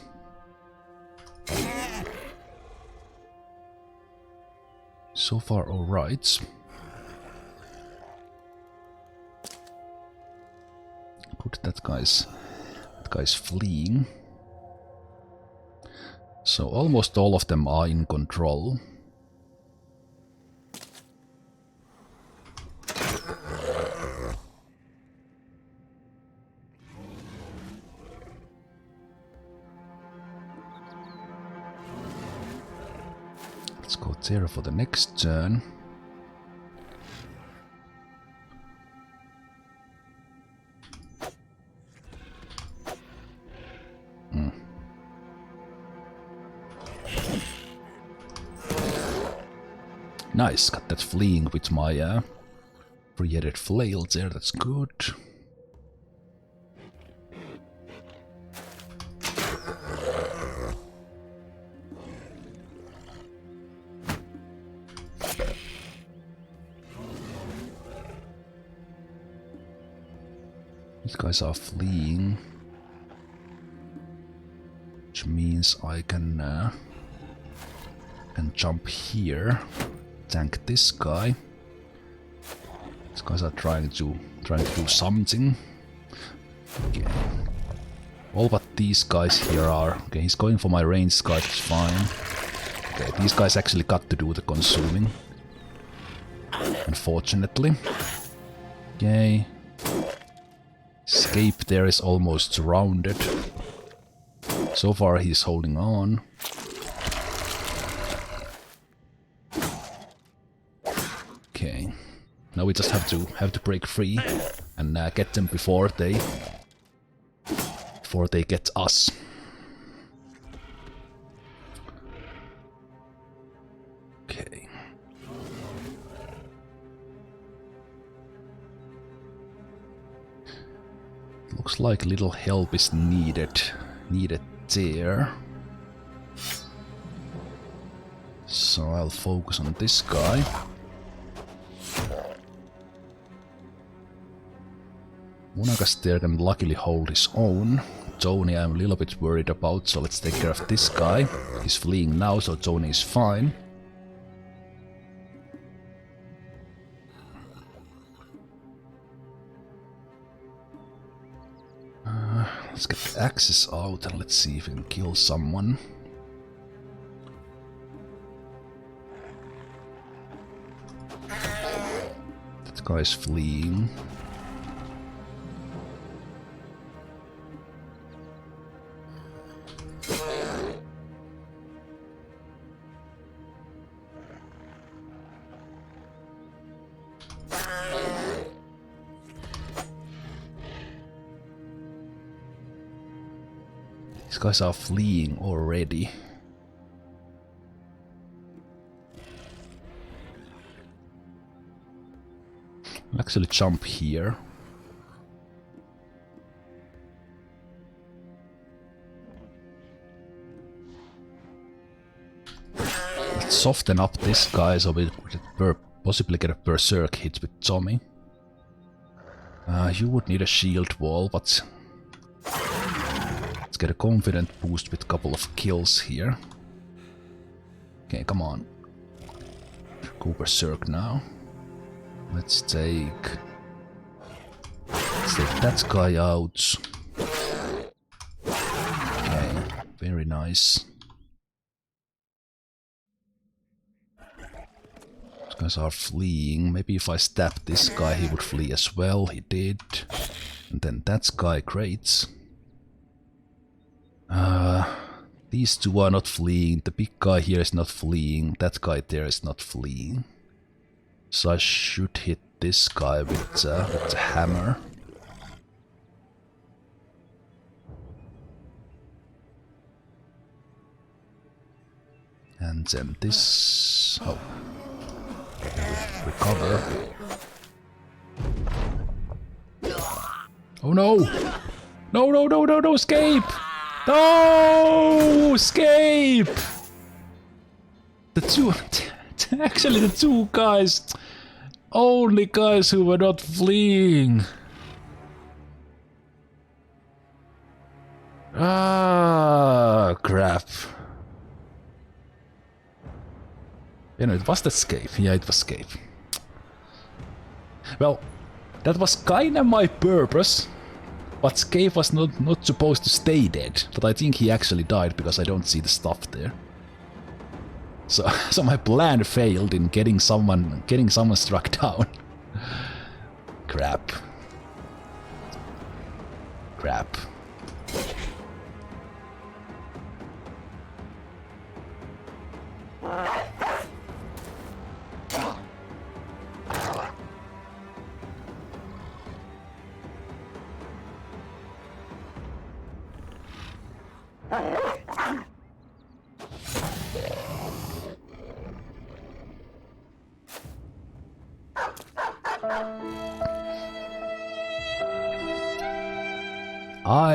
So far alright. Good, that guy's fleeing. So almost all of them are in control. Let's go there for the next turn. Nice, got that fleeing with my three-headed flail there, that's good. These guys are fleeing, which means I can jump here, tank this guy. These guys are trying to do something. Okay. All but these guys here are okay. He's going for my ranged guy. That's fine. Okay, these guys actually got to do the consuming, unfortunately. Okay. Escape there is almost surrounded. So far he's holding on. Okay. Now we just have to break free and get them before they get us. Okay. Looks like little help is needed there. So I'll focus on this guy. Munakas there can luckily hold his own. Tony I'm a little bit worried about, so let's take care of this guy. He's fleeing now, so Tony is fine. Let's get the axes out and let's see if we can kill someone. That guy's fleeing. These guys are fleeing already. I'll actually jump here. Let's soften up this guy so we could possibly get a berserk hit with Tommy. You would need a shield wall, but let's get a confident boost with a couple of kills here. Okay, come on. Go berserk now. Let's take that guy out. Okay, very nice. These guys are fleeing. Maybe if I stab this guy he would flee as well. He did. And then that guy, great. These two are not fleeing. The big guy here is not fleeing. That guy there is not fleeing. So I should hit this guy with the hammer. And then this... oh. Recover. Oh no! No, no, no, no, no, escape! No! Escape! The two... Actually, the two guys... Only guys who were not fleeing. Ah, crap. You know, it was escape. Yeah, it was escape. Well, that was kinda my purpose. But Scave was not supposed to stay dead. But I think he actually died because I don't see the stuff there. So so my plan failed in getting someone struck down. Crap. Crap.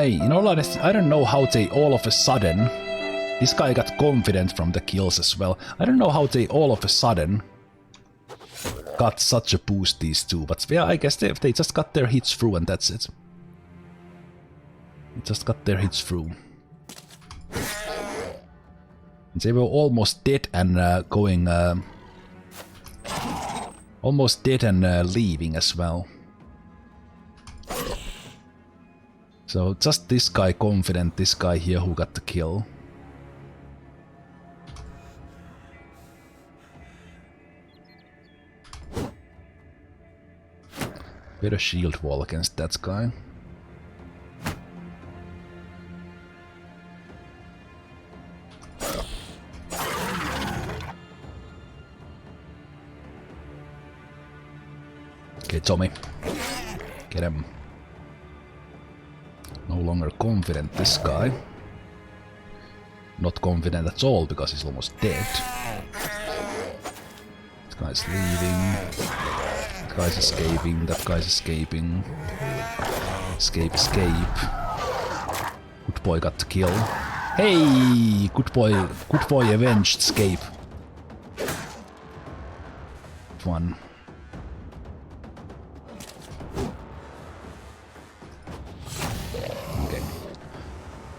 In all honesty, I don't know how they all of a sudden... This guy got confident from the kills as well. I don't know how they all of a sudden got such a boost, these two. But yeah, I guess they just got their hits through and that's it. They just got their hits through. They were almost dead and going... almost dead and leaving as well. So just this guy confident, this guy here who got the kill. Better shield wall against that guy. Okay, Tommy. Get him. No longer confident, this guy. Not confident at all because he's almost dead. This guy's leaving. That guy's escaping. That guy's escaping. Escape, escape. Good boy got the kill. Hey! Good boy avenged escape. One.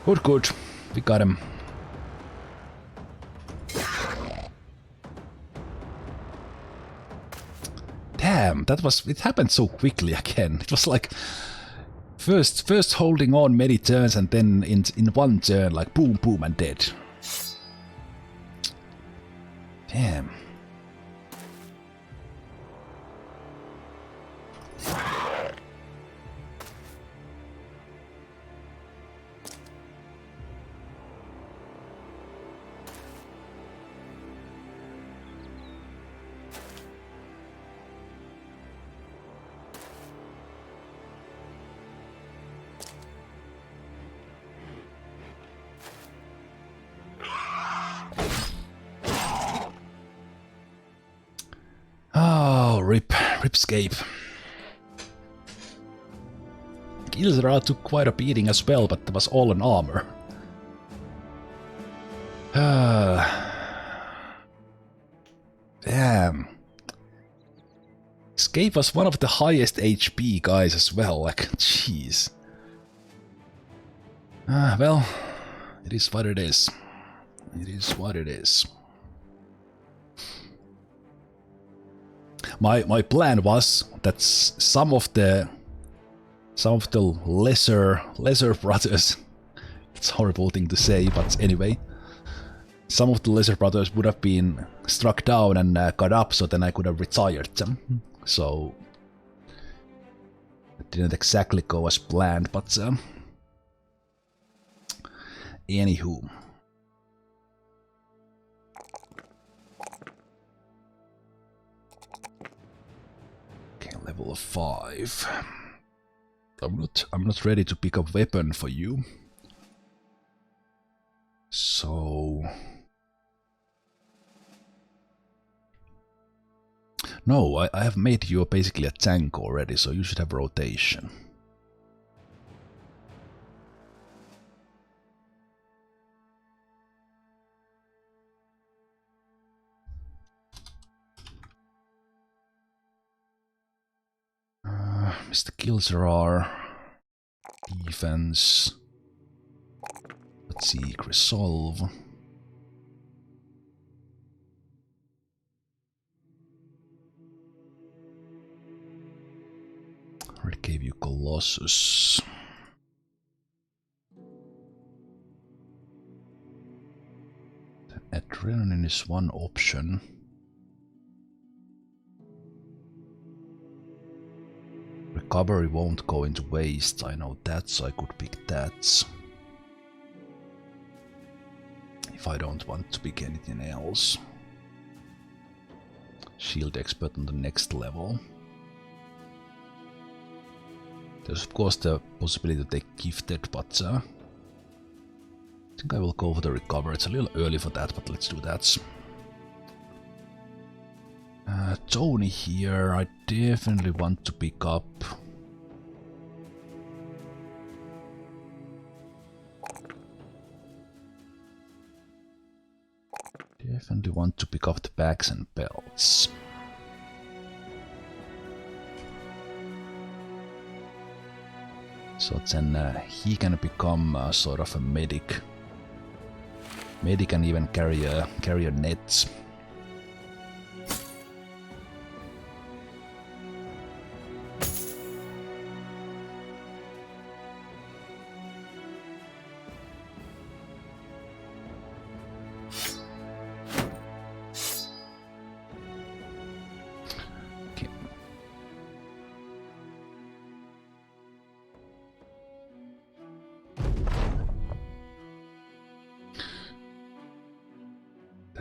Good, good. We got him. Damn, that was... It happened so quickly again. It was like... First holding on many turns and then in one turn, like boom, boom and dead. Damn. Ripscape. Gilzra took quite a beating as well, but that was all in armor. Damn. Scape was one of the highest HP guys as well, like, jeez. Well, it is what it is. It is what it is. My plan was that some of the lesser brothers, it's a horrible thing to say, but anyway, some of the lesser brothers would have been struck down and got up, so then I could have retired them. So it didn't exactly go as planned, but anywho. Level of 5. I'm not ready to pick up weapon for you. So no, I have made you basically a tank already, so you should have rotation. Mr. Kilserar. Defense. Let's see, resolve. Already gave you Colossus. The adrenaline is one option. Recovery won't go into waste, I know that, so I could pick that. If I don't want to pick anything else. Shield expert on the next level. There's of course the possibility to take gifted, but I think I will go for the recovery. It's a little early for that, but let's do that. Tony here, I definitely want to pick up. Definitely want to pick up the bags and belts. So then he can become sort of a medic. Medic can even carry a net.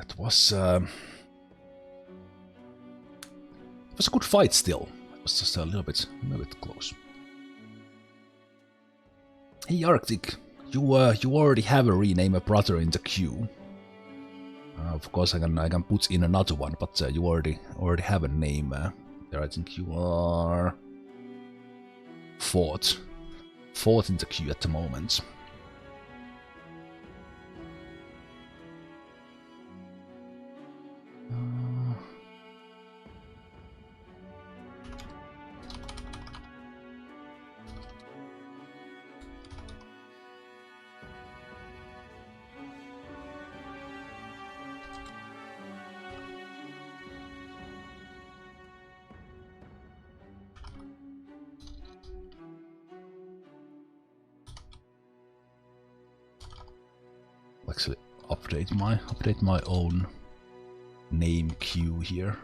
It was a good fight still. It was just a little bit close. Hey Arctic, you already have a rename a brother in the queue. Of course I can put in another one, but you already have a name there. I think you are fourth in the queue at the moment. Actually, update my own name queue here.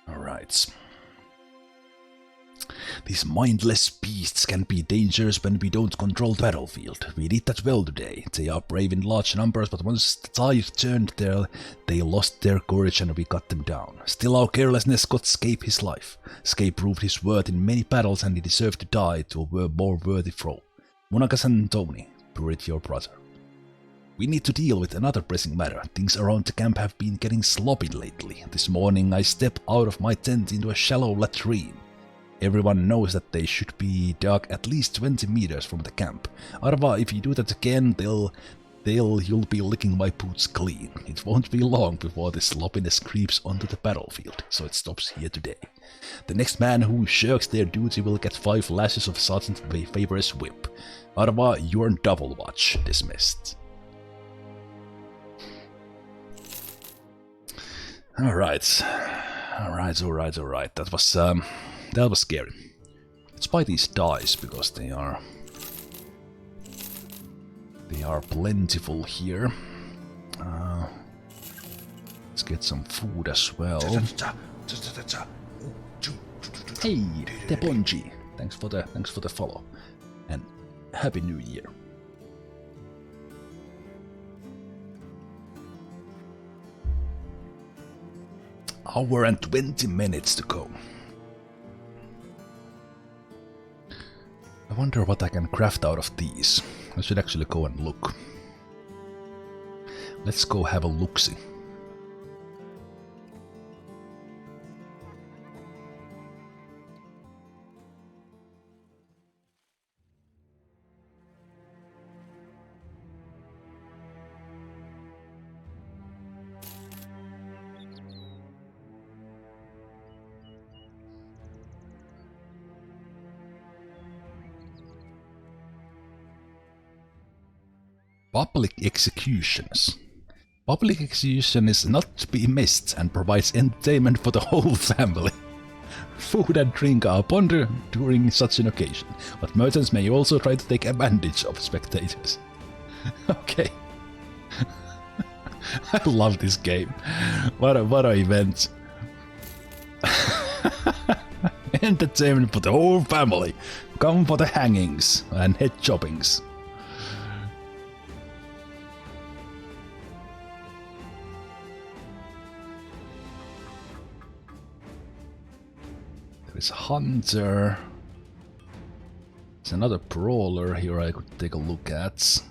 All right. These mindless beasts can be dangerous when we don't control the battlefield. We did that well today. They are brave in large numbers, but once the tide turned there, they lost their courage and we got them down. Still, our carelessness got Scape his life. Scape proved his worth in many battles and he deserved to die to a more worthy foe. Monagas and Tony, bury your brother. We need to deal with another pressing matter. Things around the camp have been getting sloppy lately. This morning I stepped out of my tent into a shallow latrine. Everyone knows that they should be dug at least 20 meters from the camp. Otherwise, if you do that again, you'll be licking my boots clean. It won't be long before this sloppiness creeps onto the battlefield, so it stops here today. The next man who shirks their duty will get 5 lashes of Sergeant Faber's whip. Otherwise, you're on double watch. Dismissed. Alright. That was scary. Let's buy these dice because they are plentiful here. Let's get some food as well. Hey, Teponji, thanks for the follow, and Happy New Year. Hour and 20 minutes to go. I wonder what I can craft out of these. I should actually go and look. Let's go have a look-see. Public executions. Public execution is not to be missed and provides entertainment for the whole family. Food and drink are upon during such an occasion, but merchants may also try to take advantage of spectators. Okay. I love this game. What a event. Entertainment for the whole family. Come for the hangings and head choppings. There's a hunter. There's another brawler here I could take a look at.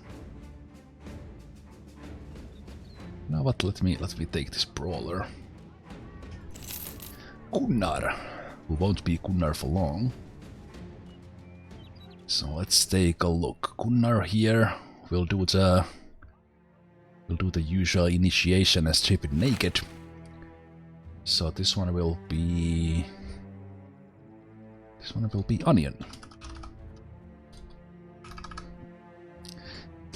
You know what? Let me take this brawler. Gunnar, who won't be Gunnar for long. So let's take a look. Gunnar here will do the usual initiation as strip it naked. So this one will be Onion.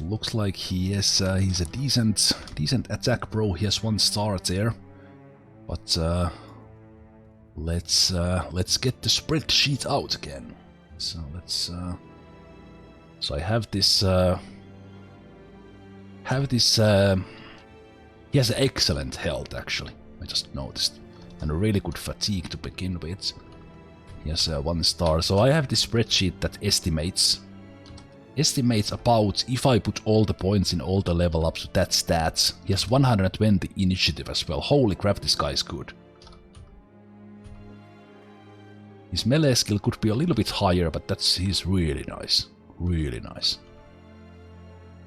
Looks like he's a decent attack bro. He has 1 star there, but let's get the spreadsheet out again. So let's so I have this he has excellent health actually. I just noticed, and a really good fatigue to begin with. He has 1 star. So I have this spreadsheet that estimates about, if I put all the points in all the level ups to that stats. He has 120 initiative as well. Holy crap, this guy is good. His melee skill could be a little bit higher, but he's really nice. Really nice.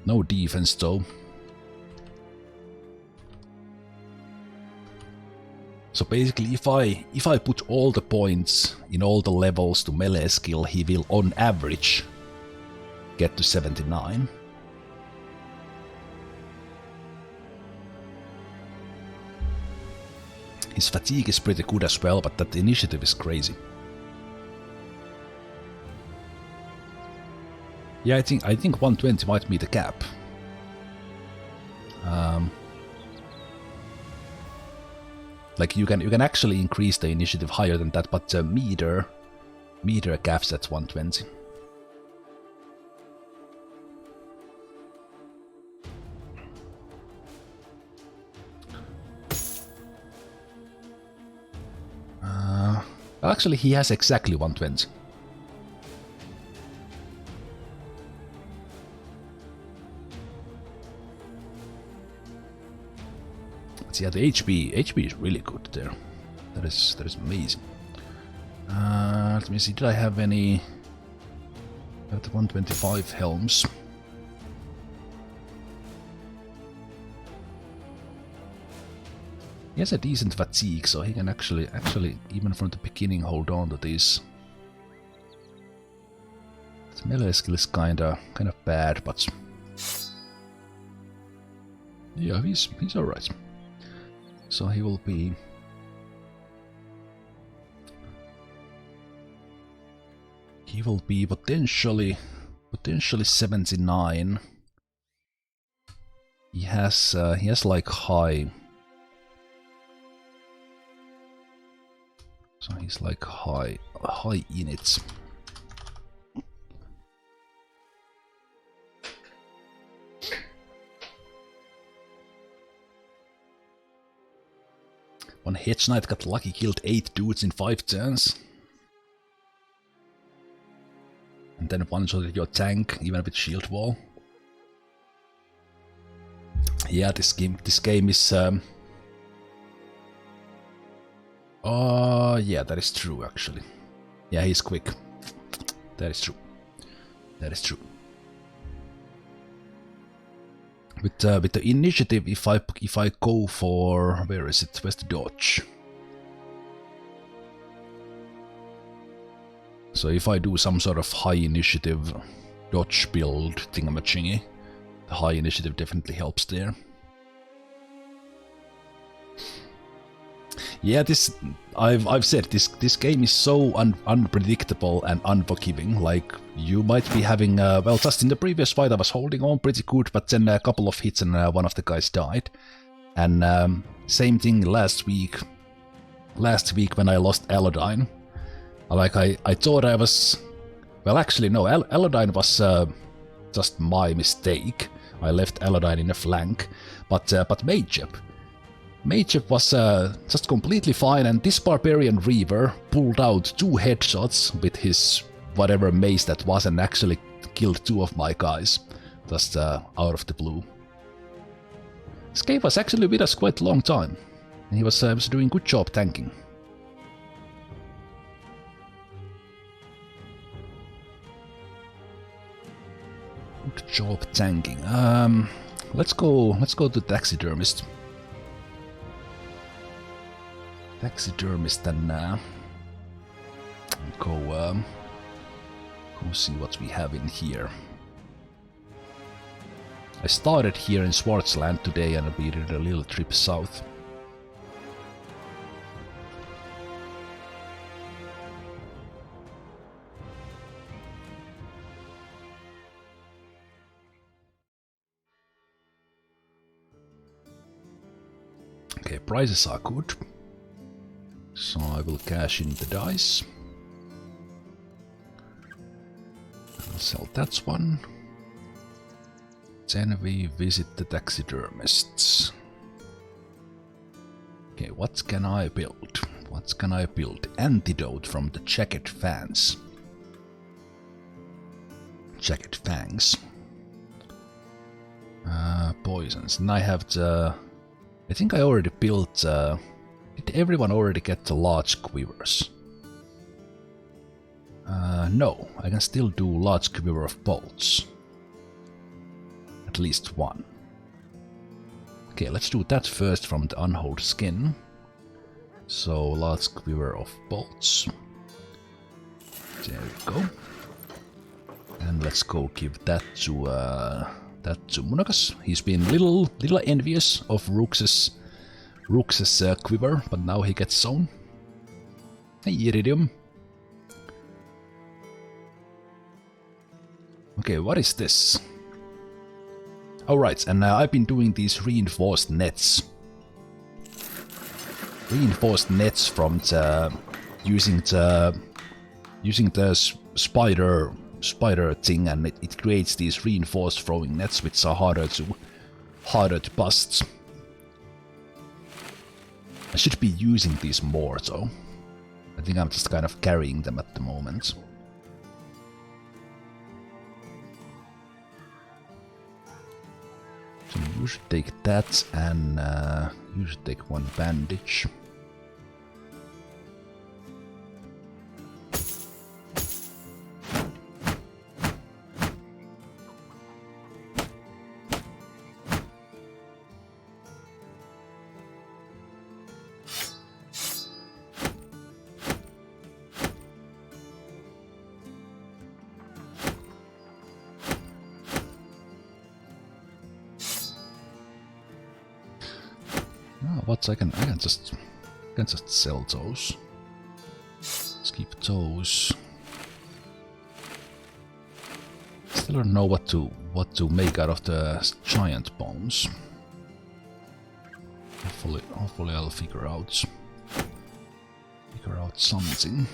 No defense though. So basically, if I put all the points in all the levels to melee skill, he will on average get to 79. His fatigue is pretty good as well, but that initiative is crazy. Yeah, I think 120 might be the cap. Like you can actually increase the initiative higher than that, but meter caps at 120. Actually, he has exactly 120. But yeah, the HP is really good there. That is amazing. Let me see. Did I have any? I have the 125 helms. He has a decent fatigue, so he can actually even from the beginning hold on to this. His melee skill is kind of bad, but yeah, he's alright. So he will be potentially 79. He has like high. So he's like high inits. One Hedge Knight got lucky, killed 8 dudes in 5 turns. And then one-shotted your tank, even with shield wall. Yeah, this game is yeah, that is true actually. Yeah, he's quick. That is true. That is true. With the initiative, if I go for, where is it? Where's the dodge? So if I do some sort of high initiative dodge build thingamajiggy, the high initiative definitely helps there. Yeah, I've said this game is so unpredictable and unforgiving. Like you might be having well, just in the previous fight I was holding on pretty good, but then a couple of hits and one of the guys died. And same thing last week. Last week when I lost Elodine, like I thought I was, well actually no, Elodine was just my mistake. I left Elodine in a flank, but Magep was just completely fine, and this Barbarian Reaver pulled out 2 headshots with his whatever mace that was and actually killed 2 of my guys, just out of the blue. This game was actually with us quite a long time, and he was doing good job tanking. Good job tanking. Let's go to Taxidermist. Taxidermist and go see what we have in here. I started here in Swartzland today and we did a little trip south. Okay, prices are good. So I will cash in the dice. I'll sell that one. Then we visit the taxidermists. Okay, what can I build? What can I build? Antidote from the Jagged Fangs. Jagged Fangs. Poisons. And I have the... I think I already built... did everyone already get the large quivers? No, I can still do large quiver of bolts. At least one. Okay, let's do that first from the unhold skin. So, large quiver of bolts. There we go. And let's go give that to Munakas. He's been little envious of Rooks's quiver, but now he gets his own. Hey, Iridium. Okay, what is this? Alright, and I've been doing these reinforced nets. Reinforced nets from using the spider thing, and it creates these reinforced throwing nets which are harder to bust. I should be using these more though. I think I'm just kind of carrying them at the moment. So you should take that, and you should take 1 bandage. What I can just sell those. Let's keep those. Still don't know what to make out of the giant bones. Hopefully I'll figure out something.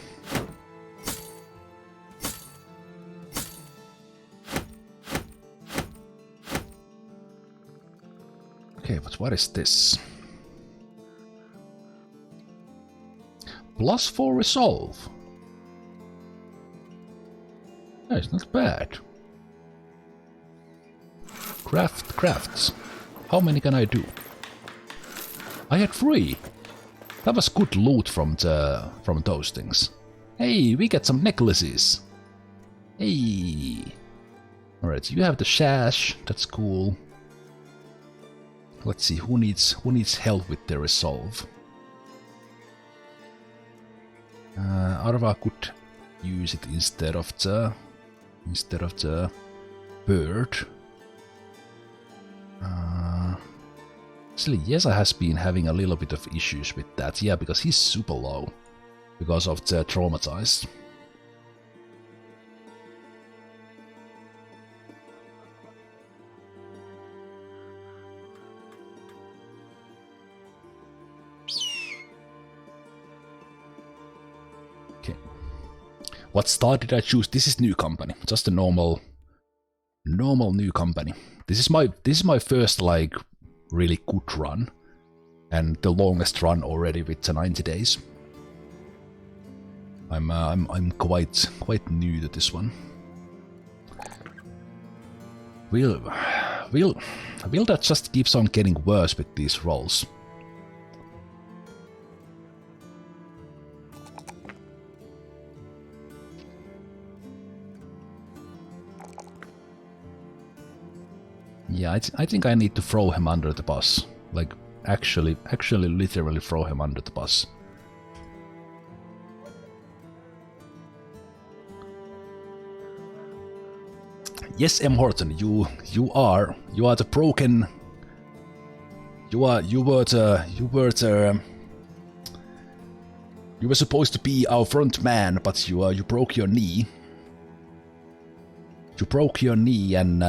Okay, but what is this? +4 resolve. That's not bad. Crafts. How many can I do? I had 3. That was good loot from those things. Hey, we get some necklaces. Hey. Alright, you have the sash. That's cool. Let's see who needs help with their resolve. Arva could use it instead of the bird. Actually, Jesa has been having a little bit of issues with that. Yeah, because he's super low. Because of the traumatized. Okay. What star did I choose? This is new company. Just a normal new company. This is my first like really good run. And the longest run already with the 90 days. I'm quite new to this one. Will that just keeps on getting worse with these rolls? Yeah, I think I need to throw him under the bus. Like, actually literally throw him under the bus. Yes, M. Horton, you are the broken. You were supposed to be our front man, but you broke your knee. You broke your knee, and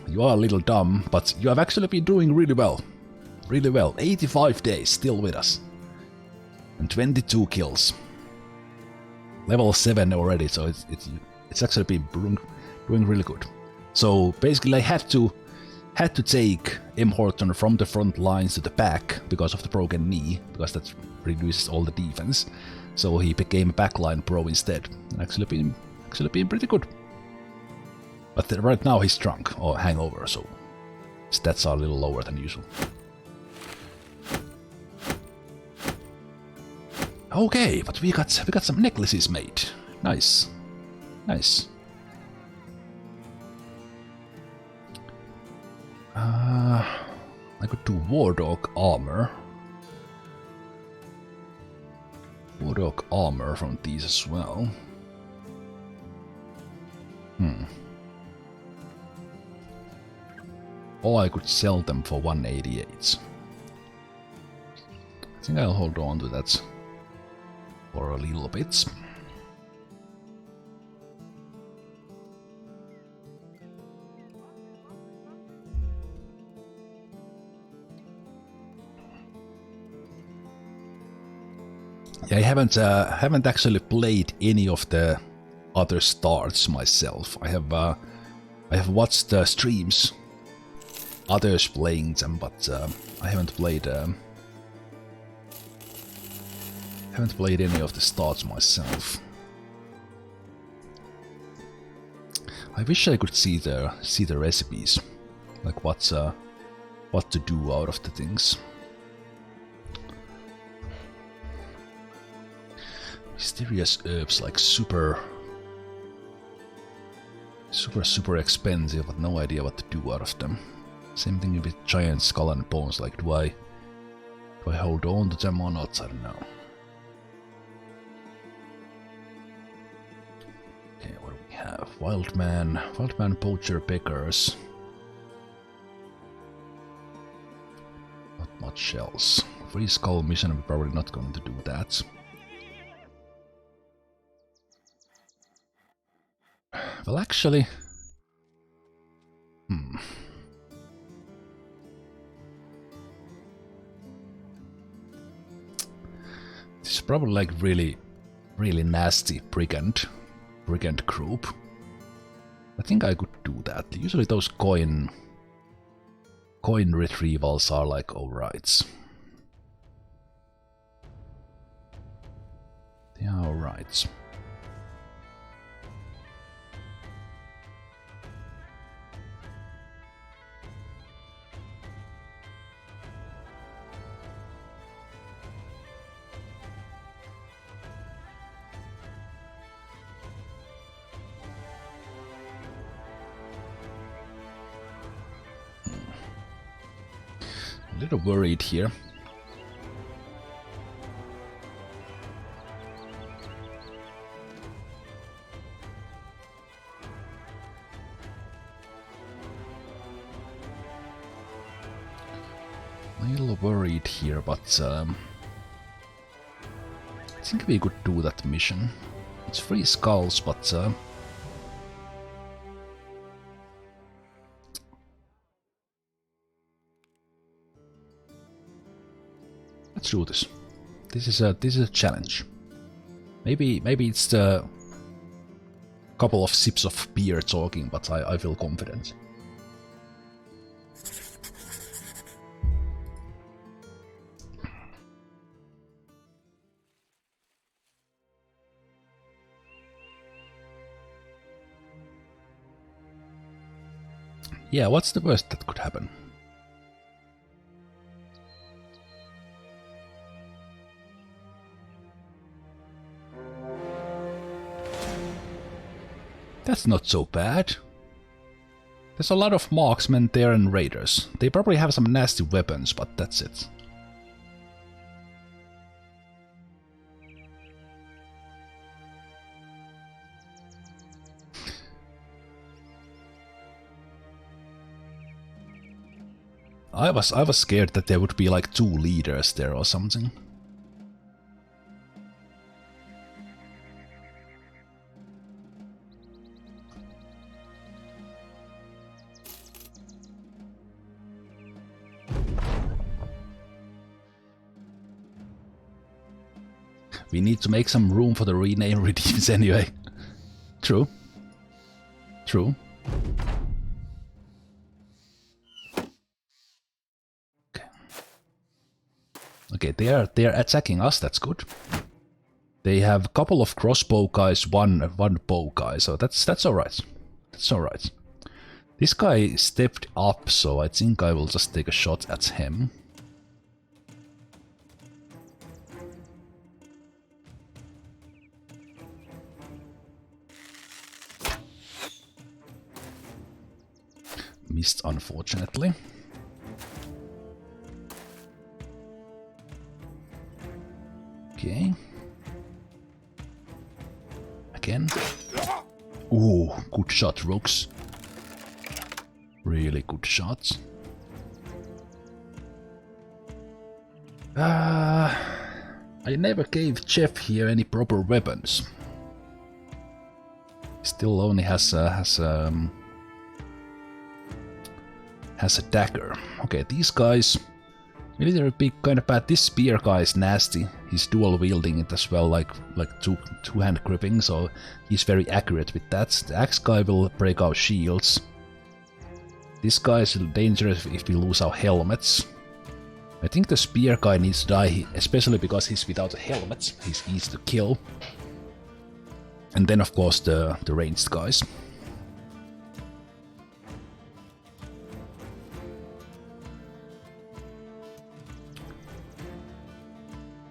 you are a little dumb, but you have actually been doing really well. Really well. 85 days still with us. And 22 kills. Level 7 already, so it's actually been doing really good. So basically I had to take M. Horton from the front lines to the back because of the broken knee, because that reduces all the defense. So he became a backline pro instead. Actually been pretty good. But right now he's drunk or hangover, so stats are a little lower than usual. Okay, but we got some necklaces made. Nice. Nice. I could do War Dog armor. War Dog armor from these as well. Or I could sell them for 188. I think I'll hold on to that for a little bit. Yeah, I haven't actually played any of the other starts myself. I have watched the streams, others playing them, but I haven't played any of the starts myself. I wish I could see the recipes, like what to do out of the things. Mysterious herbs, like super expensive, but no idea what to do out of them. Same thing with giant skull and bones, like do I hold on to them or not? I don't know. Okay, what do we have? Wildman, poacher, beggars. Not much else. Free skull mission, we're probably not going to do that. Well, actually... This is probably like really nasty brigand group. I think I could do that. Usually those coin retrievals are like alright. They are alright. A little worried here. A little worried here, but I think we could do that mission. It's 3 skulls, but let's do this. This is a challenge. Maybe it's the couple of sips of beer talking, but I feel confident. Yeah, what's the worst that could happen? That's not so bad. There's a lot of marksmen there and raiders. They probably have some nasty weapons, but that's it. I was scared that there would be like 2 leaders there or something. We need to make some room for the rename redeems anyway. True. True. Okay, they are attacking us, that's good. They have a couple of crossbow guys, one bow guy, so that's alright. That's alright. This guy stepped up, so I think I will just take a shot at him. Missed, unfortunately. Okay. Again. Ooh, good shot, Rooks. Really good shots. I never gave Jeff here any proper weapons. Still only has a dagger. Okay, these guys military big kind of bad. This spear guy is nasty. He's dual wielding it as well, like two-hand gripping, so he's very accurate with that. The axe guy will break our shields. This guy is dangerous if we lose our helmets. I think the spear guy needs to die, especially because he's without a helmet. He's easy to kill. And then of course the ranged guys.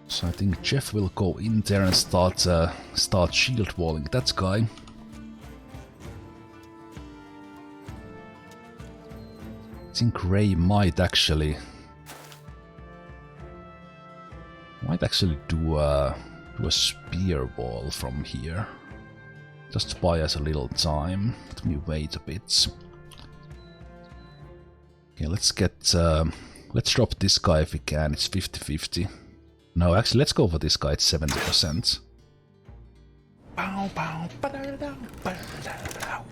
So I think Jeff will go in there and start shield walling that guy. I think Ray might actually do a spear wall from here. Just to buy us a little time. Let me wait a bit. Okay, let's drop this guy if we can. It's 50-50. No, actually, let's go for this guy. It's 70%.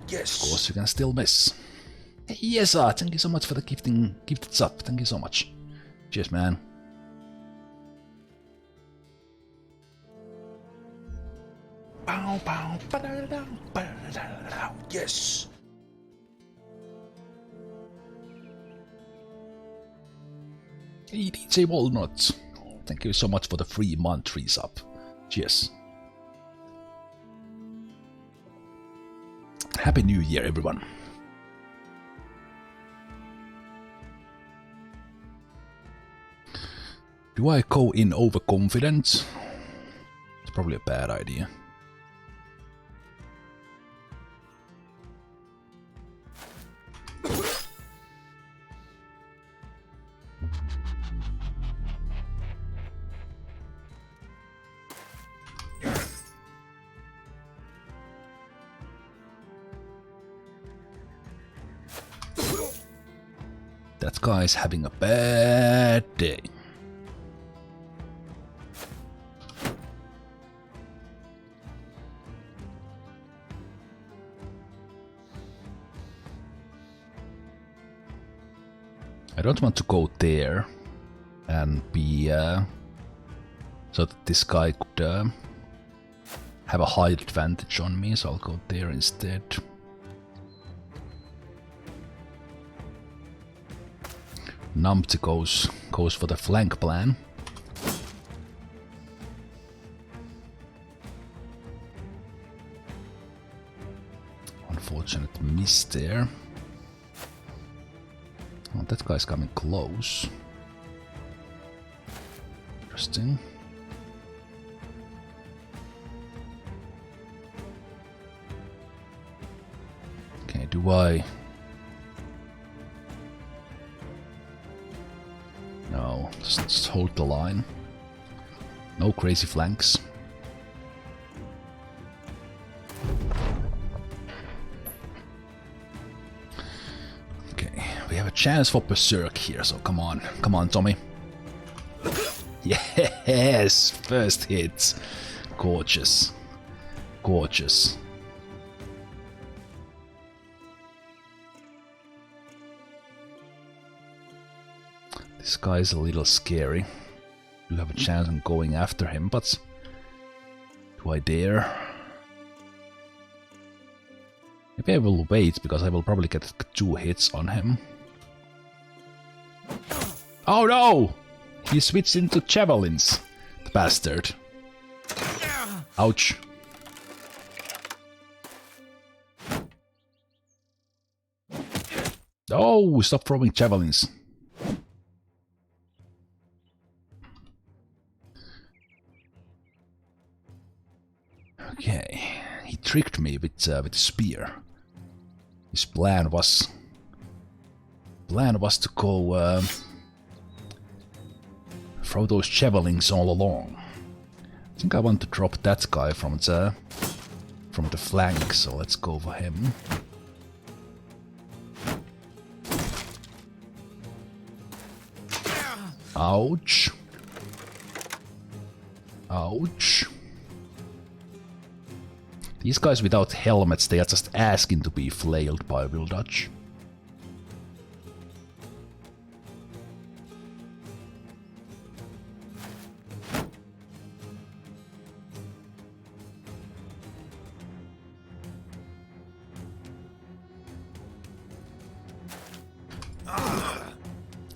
Yes. Of course, you can still miss. Yes, thank you so much for the gifted sub. Thank you so much. Cheers, man. Yes. Hey, DJ Walnut. Thank you so much for the free month resub. Cheers. Happy New Year, everyone. Do I go in overconfident? It's probably a bad idea. That guy's having a bad day. I don't want to go there and be so that this guy could have a height advantage on me, so I'll go there instead. Numpty goes for the flank plan. Unfortunate miss there. Oh, that guy's coming close. Interesting. Okay, do I... No, just hold the line. No crazy flanks. Okay, we have a chance for Berserk here, so come on. Come on, Tommy. Yes! First hit. Gorgeous. Gorgeous. This guy's a little scary. You have a chance on going after him, but do I dare? Maybe I will wait, because I will probably get 2 hits on him. Oh no! He switched into javelins, the bastard. Ouch. Oh, stop throwing javelins. Okay, he tricked me with a spear. His plan was to go throw those javelins all along. I think I want to drop that guy from the flank, so let's go for him. Ouch. Ouch. These guys without helmets, they are just asking to be flailed by Wildutch.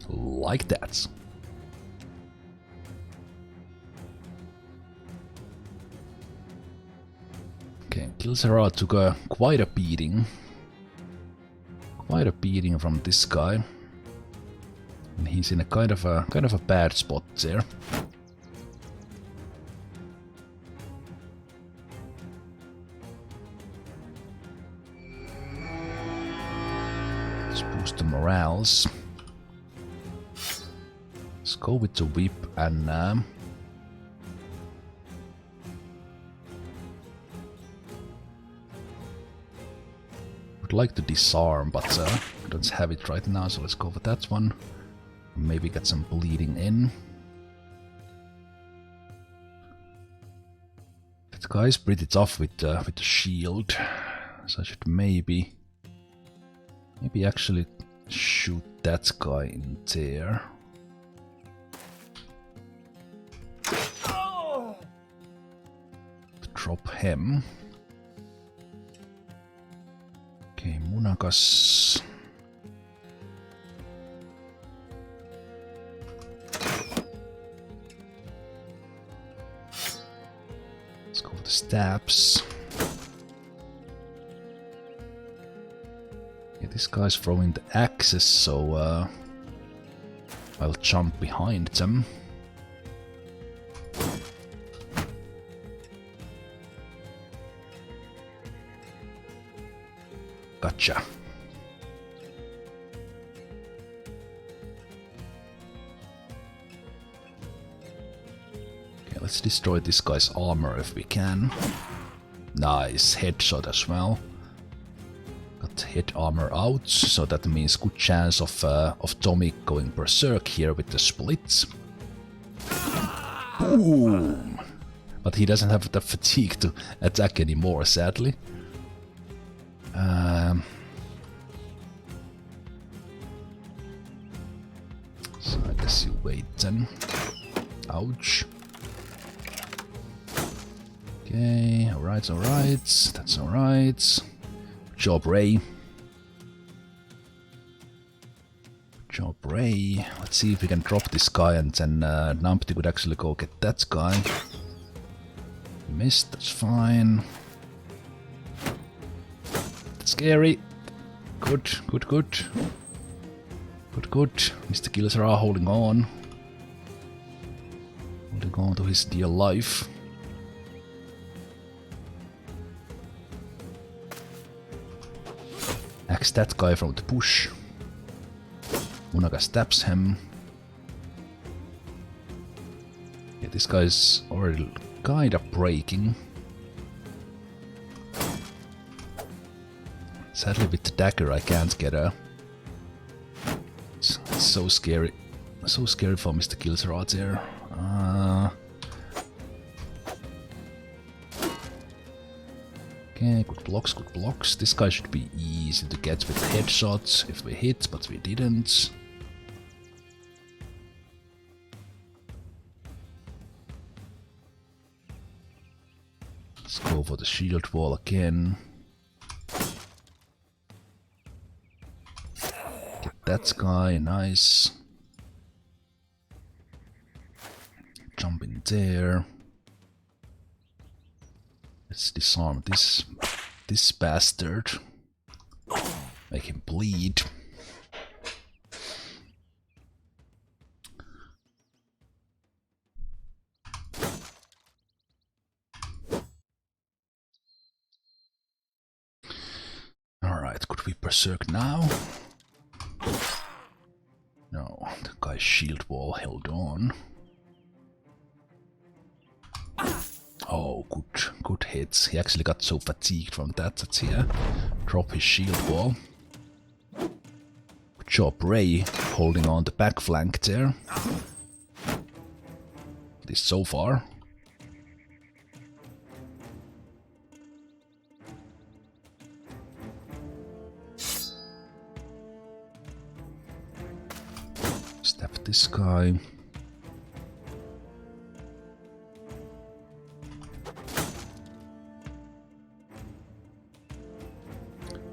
Like that. Okay, Kilsera took quite a beating. Quite a beating from this guy. And he's in a kind of a bad spot there. Let's boost the morales. Let's go with the whip and would like to disarm, but I don't have it right now, so let's go for that one. Maybe get some bleeding in. That guy's pretty tough with the shield, so I should maybe actually shoot that guy in there. Drop him. Okay, Munagas. Let's go for the stabs. Yeah, this guy's throwing the axes, so I'll jump behind them. Gotcha. Okay, let's destroy this guy's armor if we can. Nice headshot as well. Got got head armor out, so that means good chance of Tommy going berserk here with the splits. Boom! But he doesn't have the fatigue to attack anymore, sadly. So I guess you wait then. Ouch. Okay, alright, that's alright. Good job, Ray. Good job, Ray. Let's see if we can drop this guy and then Numpty could actually go get that guy. He missed, that's fine. That's scary. Good. Good. Mr. Gilsara holding on. Holding on to his dear life. Axe that guy from the bush. Unaga stabs him. Yeah, this guy's already kinda breaking. Sadly with the dagger I can't get a... It's so scary. So scary for Mr. Gilsara there. Okay, good blocks. This guy should be easy to get with headshots if we hit, but we didn't. Let's go for the shield wall again. Get that guy, nice. Jump in there. Let's disarm this bastard. Make him bleed. Alright, could we berserk now? No, the guy's shield wall held on. Oh, good hits. He actually got so fatigued from that here. Drop his shield wall. Good job, Ray, holding on the back flank there. At least so far. Stab this guy.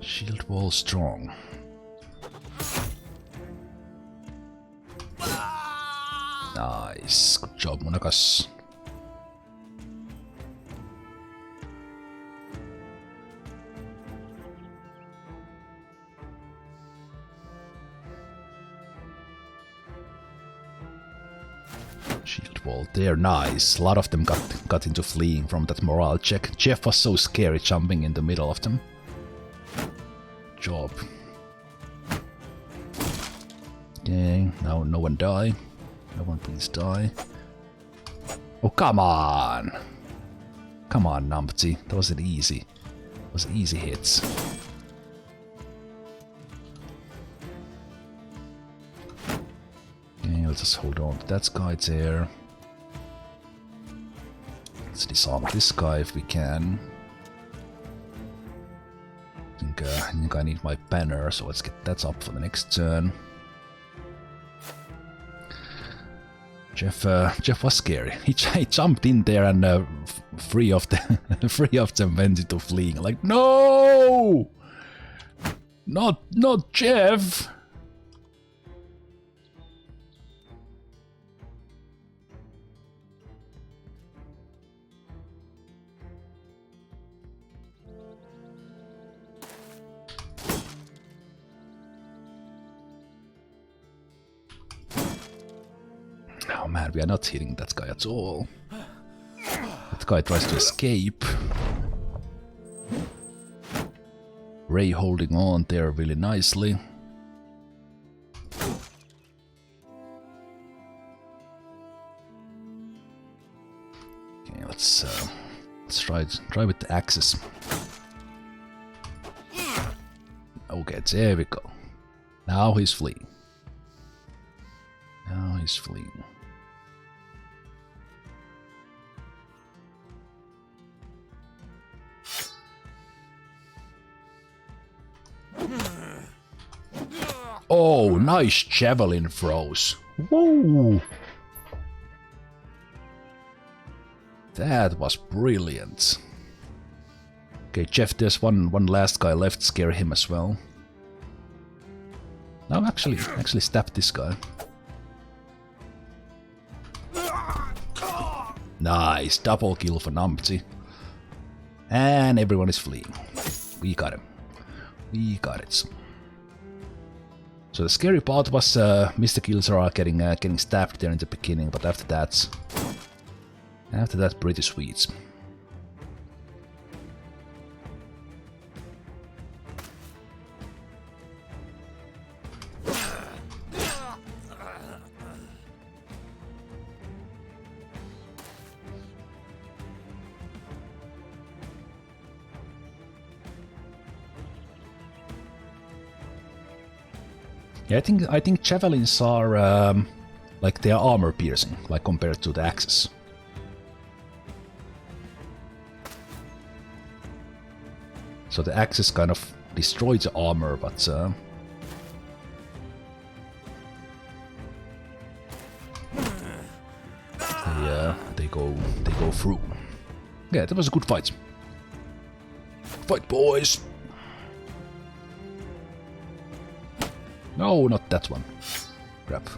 Shield wall strong. Nice. Good job, Monakas. Shield wall there, nice. A lot of them got into fleeing from that morale check. Jeff was so scary jumping in the middle of them. Job. Okay, now no one die. No one please die. Oh, come on! Come on, Numpty. That wasn't easy. It was easy hits. Okay, let's just hold on to that guy there. Let's disarm this guy if we can. I think I need my banner, so let's get that up for the next turn. Jeff was scary. He jumped in there and three of them went into fleeing. Like, no, not Jeff. Oh man, we are not hitting that guy at all. That guy tries to escape. Ray holding on there really nicely. Okay, let's try with the axes. Okay, there we go. Now he's fleeing. Now he's fleeing. Oh, nice javelin throws. Whoa! That was brilliant. Okay, Jeff, there's one last guy left. Scare him as well. No, actually stab this guy. Nice, double kill for Numpty. And everyone is fleeing. We got him. We got it. So the scary part was Mr. Killsar getting stabbed there in the beginning, but after that, pretty sweet. Yeah, I think javelins are like they are armor piercing, like compared to the axes. So the axes kind of destroy the armor, but they go through. Yeah, that was a good fight. Fight, boys! No, not that one. Crap.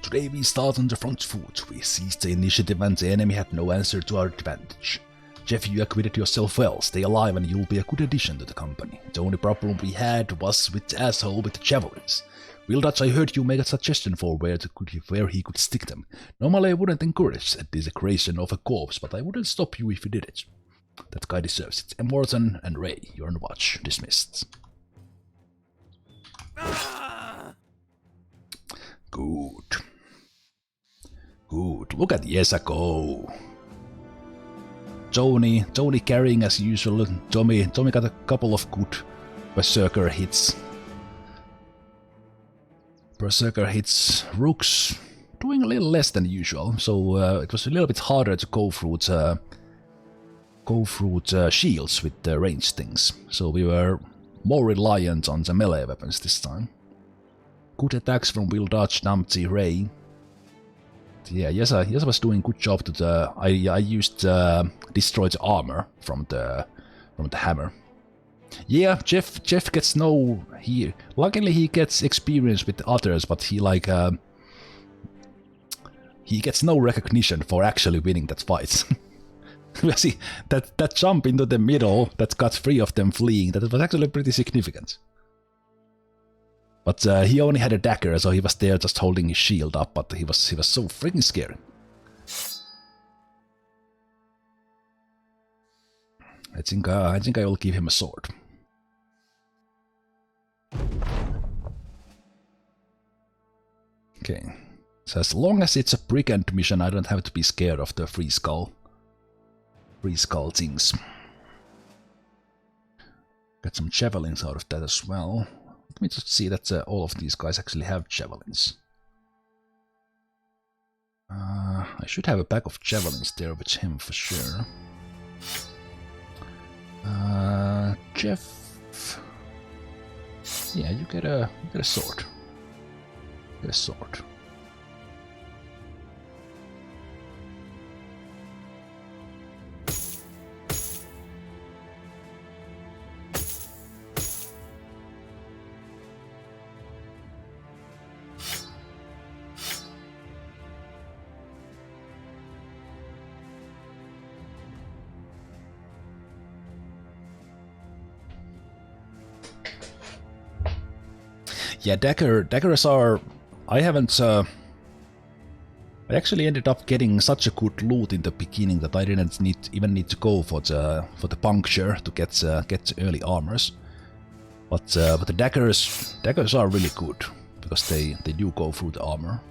Today we start on the front foot. We seized the initiative and the enemy had no answer to our advantage. Jeff, you acquitted yourself well. Stay alive and you'll be a good addition to the company. The only problem we had was with the asshole with the javelins. Will Dutch, I heard you make a suggestion for where he could stick them. Normally I wouldn't encourage the desecration of a corpse, but I wouldn't stop you if you did it. That guy deserves it. Morton and Ray, you're on watch. Dismissed. Good. Good. Look at Yesa go. Tony carrying as usual. Tommy got a couple of good berserker hits. Rooks doing a little less than usual, so it was a little bit harder to go through the shields with the ranged things. So we were more reliant on the melee weapons this time. Good attacks from Will Dodge, Numpty, Ray. Yeah, Yesa was doing good job to the. I used destroyed armor from the hammer. Yeah, Jeff gets luckily he gets experience with others, but he gets no recognition for actually winning that fight. See, that jump into the middle that got 3 of them fleeing, that was actually pretty significant. But he only had a dagger, so he was there just holding his shield up, but he was so freaking scary. I think I will give him a sword. Okay. So as long as it's a brigand mission, I don't have to be scared of the free skull things. Got some javelins out of that as well. Let me just see that all of these guys actually have javelins. I should have a pack of javelins there with him for sure. Jeff. Yeah, you get a sword. Get a sword. Yeah, daggers are. I haven't I actually ended up getting such a good loot in the beginning that I didn't even need to go for the puncture to get early armors. But the daggers are really good because they do go through the armor.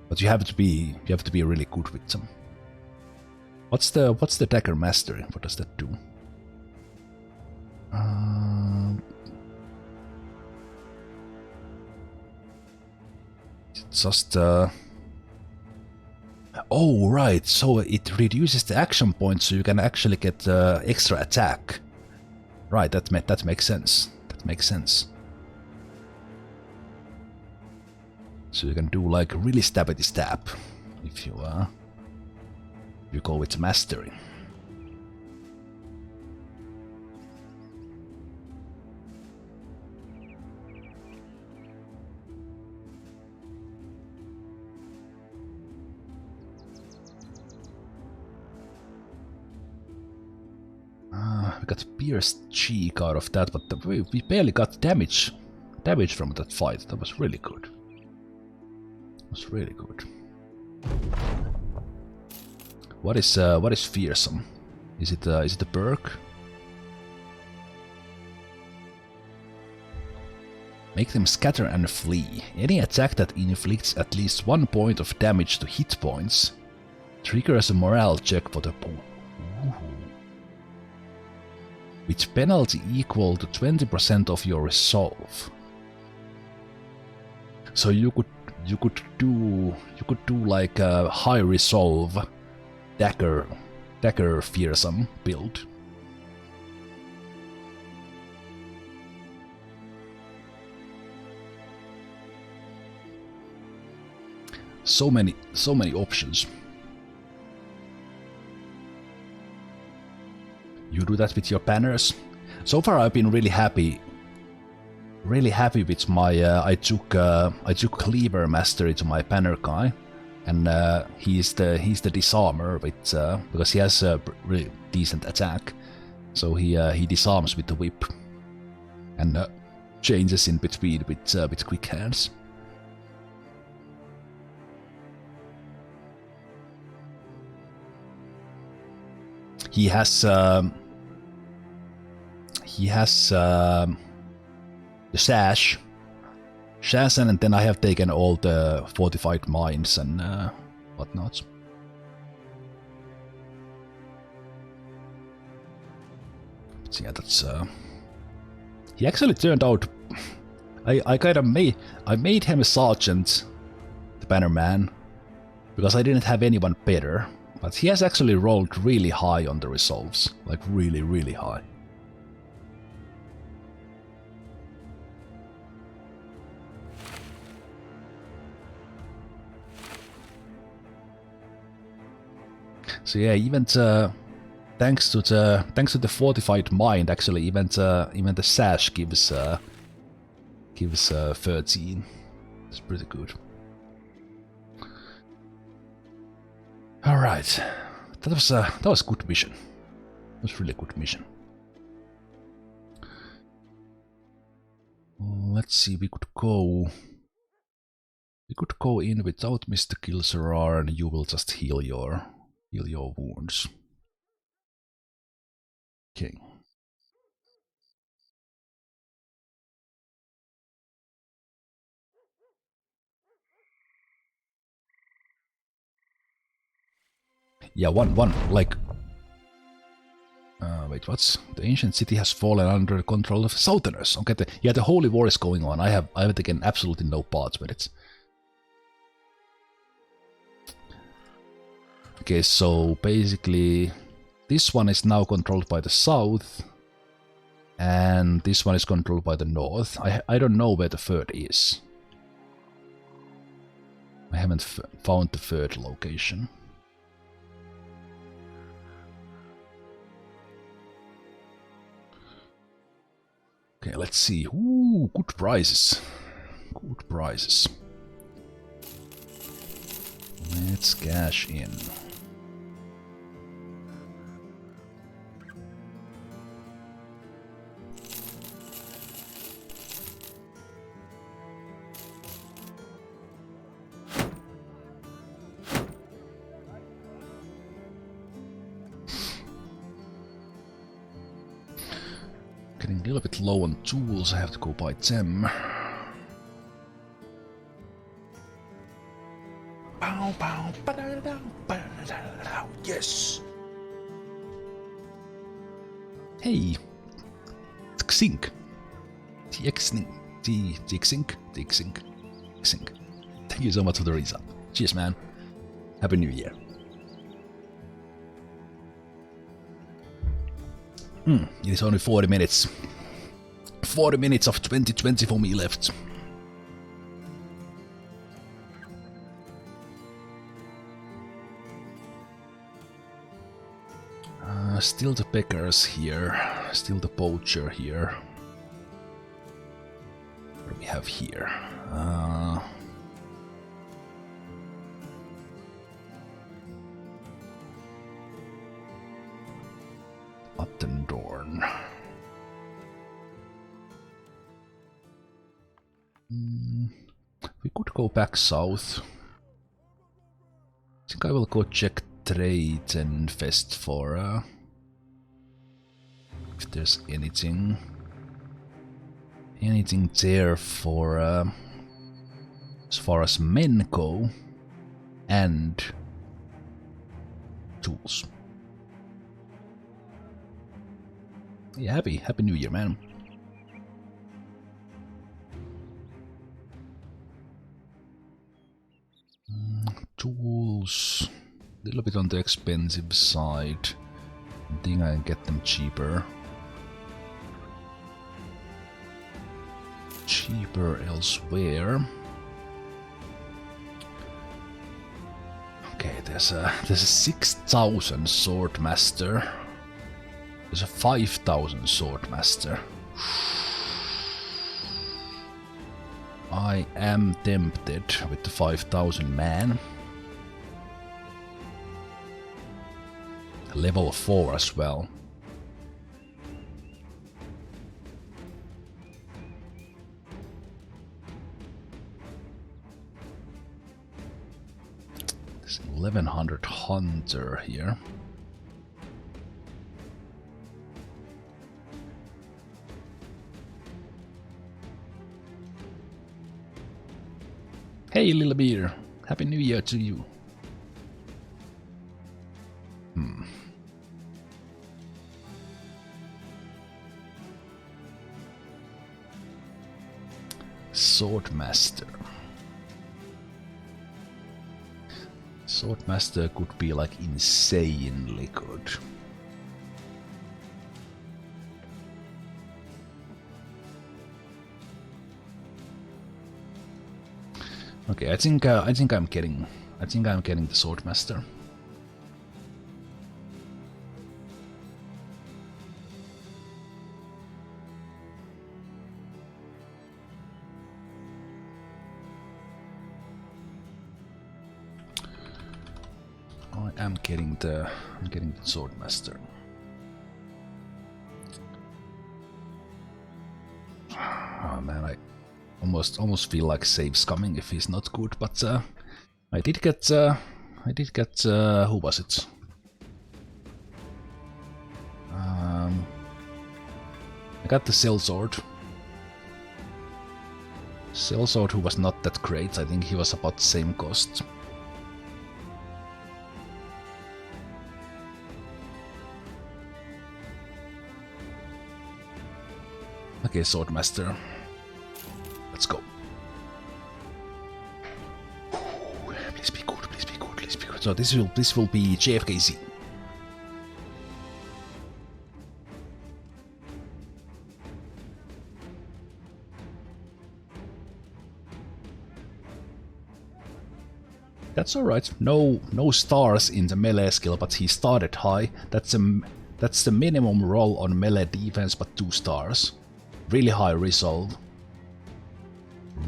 But you have to be really good with them. What's the dagger mastery? What does that do? Just oh right, so it reduces the action points, so you can actually get extra attack. Right, that makes sense. That makes sense. So you can do like really stabby stab if you go with mastery. We got pierced cheek out of that, but we barely got damage from that fight. That was really good. It was really good. What is fearsome? Is it a perk? Make them scatter and flee. Any attack that inflicts at least 1 point of damage to hit points triggers a morale check for the pool. With penalty equal to 20% of your resolve. So you could do like a high resolve dagger fearsome build. So many options. You do that with your banners. So far, I've been really happy with my. I took cleaver mastery to my banner guy, and he's the disarmer with because he has a really decent attack. So he disarms with the whip, and changes in between with quick hands. He has the sash, and then I have taken all the fortified mines and whatnot. So yeah, that's he actually turned out. I kind of made him a sergeant, the bannerman, because I didn't have anyone better. But he has actually rolled really high on the resolves, like really high. So yeah, even thanks to the fortified mind, actually, even the sash gives 13. It's pretty good. All right, that was good mission. That was really good mission. Let's see, we could go in without Mr. Kilserar, and you will just heal your wounds. Okay. Yeah, one like. Wait, what's the ancient city has fallen under the control of Southerners? Okay, the holy war is going on. I have taken absolutely no part with it. Okay, so basically, this one is now controlled by the south, and this one is controlled by the north. I don't know where the third is. I haven't found the third location. Okay, let's see. Ooh, good prizes. Good prizes. Let's cash in. Getting a little bit low on tools, I have to go buy them. Bow, bow, ba-da-da-da, ba-da-da-da-da. Yes! Hey! Xink! T-Xink. Thank you so much for the resub. Cheers, man. Happy New Year. It is only 40 minutes. 40 minutes of 2020 for me left. Still the pickers here. Still the poacher here. What do we have here? Attendorn. We could go back south. I think I will go check trade and fest for if there's anything there for as far as men go and tools. Yeah, happy New Year, man. Tools, a little bit on the expensive side. I think I can get them cheaper. Elsewhere. Okay, there's a 6,000 swordmaster. There's a 5,000 swordmaster. I am tempted with the 5,000 man. Level 4 as well. There's 1100 hunter here. Hey, little beer. Happy New Year to you. Swordmaster. Swordmaster could be like insanely good. Okay, I think I'm getting the Swordmaster. I'm getting the Swordmaster. Oh man, I almost feel like save's coming if he's not good, but I did get who was it? I got the Sellsword. Sellsword, who was not that great. I think he was about the same cost. Okay, Swordmaster. Let's go. Please be good, please be good, please be good. So this will be JFKZ. That's alright. No stars in the melee skill, but he started high. That's the minimum roll on melee defense, but 2 stars. Really high resolve.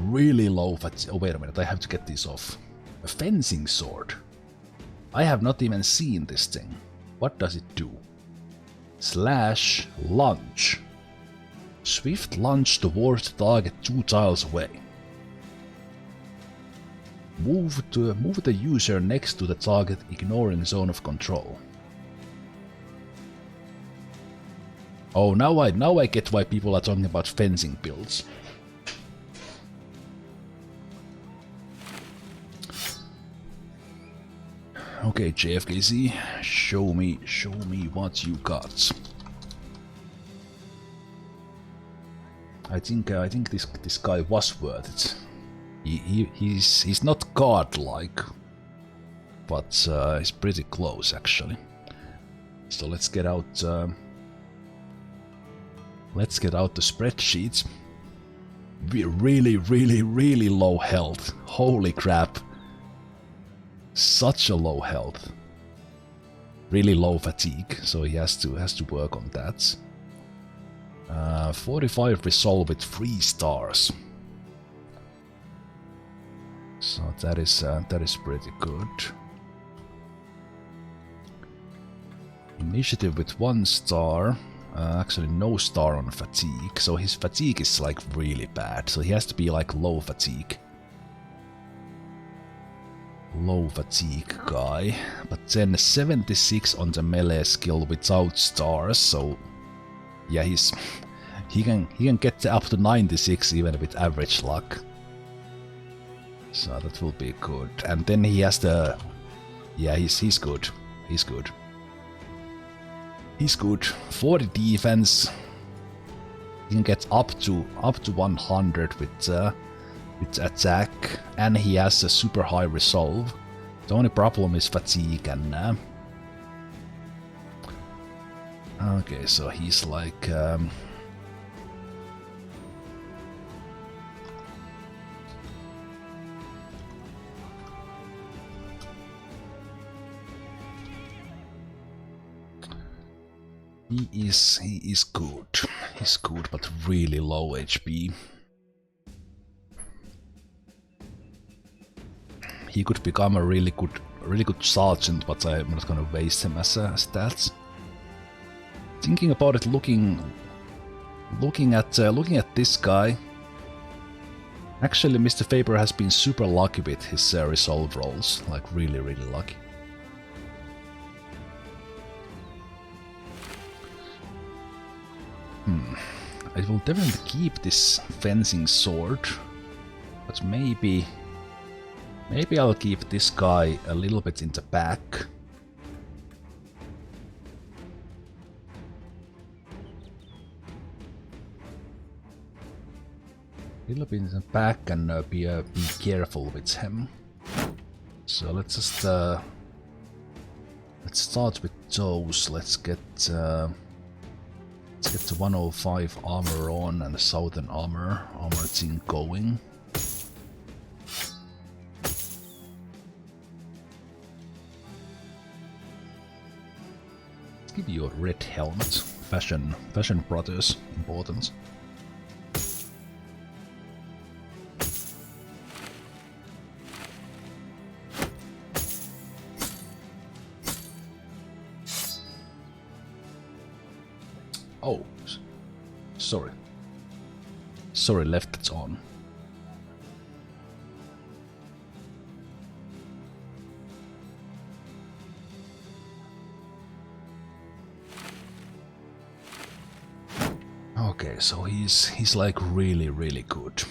Really low fatigue. Oh, wait a minute, I have to get this off. A fencing sword. I have not even seen this thing. What does it do? Slash lunge. Swift lunge towards the target 2 tiles away. Move the user next to the target, ignoring zone of control. Oh, now I get why people are talking about fencing builds. Okay, JFKZ, show me what you got. I think this guy was worth it. He's not godlike, but he's pretty close actually. So let's get out the spreadsheets. Really low health. Holy crap! Such a low health. Really low fatigue, so he has to work on that. 45 resolve with 3 stars. So that is pretty good. Initiative with 1 star. Actually no star on fatigue, so his fatigue is like really bad. So he has to be like low fatigue. Low fatigue guy. But then 76 on the melee skill without stars, so yeah, he can get up to 96 even with average luck. So that will be good. And then he has the... Yeah, he's good. He's good. He's good. 40 defense. He can get up to 100 with attack, and he has a super high resolve. The only problem is fatigue and... Okay, so he's like... He is good. He's good, but really low HP. He could become a really good sergeant, but I'm not gonna waste him as stats. Thinking about it, looking at this guy. Actually, Mr. Faber has been super lucky with his resolve rolls, like really lucky. I will definitely keep this fencing sword, but maybe I'll keep this guy a little bit in the back. A little bit in the back and be careful with him. So let's just let's start with those. Let's get the 105 armor on and the southern armor thing going. Let's give you a red helmet. Fashion brothers, important. Oh, sorry. Sorry, left it on. Okay, so he's like really good.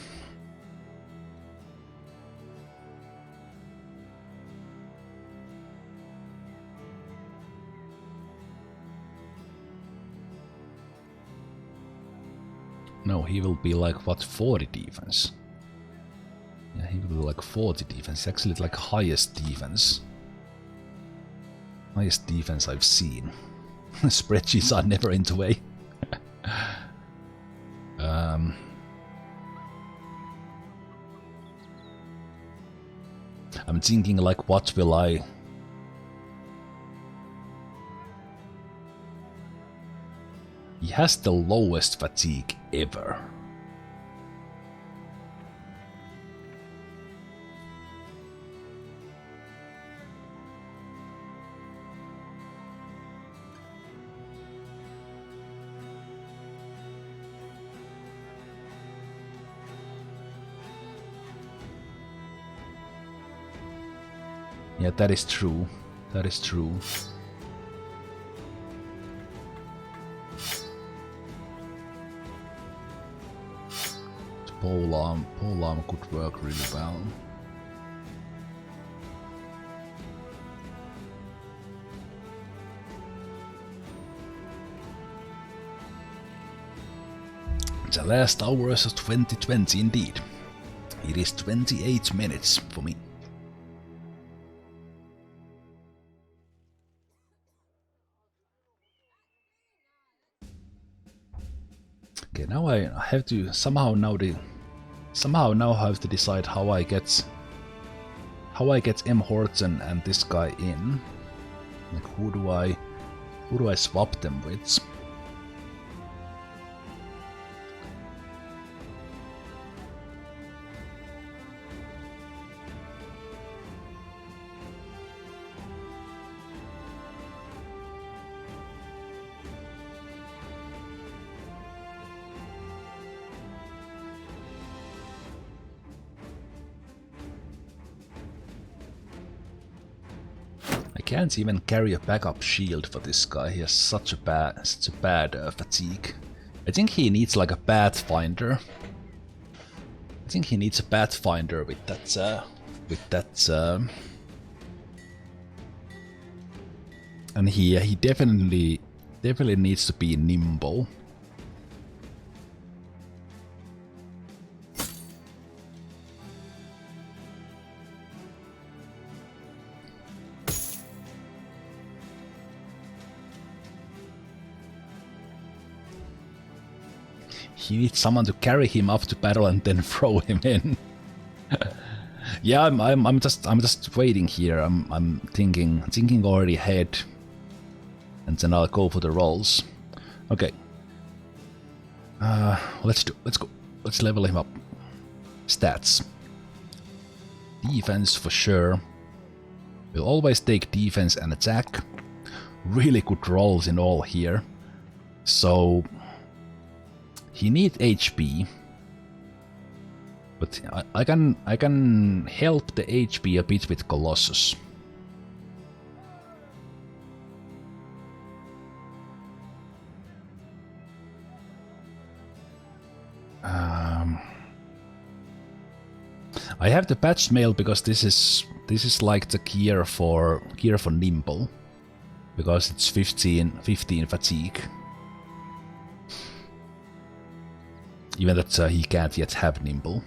No, he will be like, what, 40 defense? Yeah, he will be like 40 defense. Actually, it's like highest defense. Highest defense I've seen. Spreadsheets are never in the way. I'm thinking like, what will I... He has the lowest fatigue ever. Yeah, that is true. That is true. Polearm could work really well. The last hours of 2020 indeed. It is 28 minutes for me. Okay, now I have to somehow now have to decide how I get M Horton and this guy in. Like who do I swap them with? I can't even carry a backup shield for this guy. He has such a bad fatigue. I think he needs like a Pathfinder. I think he needs a Pathfinder with that. And he definitely needs to be nimble. He needs someone to carry him up to battle and then throw him in. Yeah, I'm just waiting here. I'm thinking already ahead, and then I'll go for the rolls. Okay. Let's go. Let's level him up. Stats. Defense for sure. We'll always take defense and attack. Really good rolls in all here. So he needs HP, but I can help the HP a bit with Colossus. I have the patched mail because this is like the gear for nimble, because it's 15 fatigue. Even that he can't yet have nimble.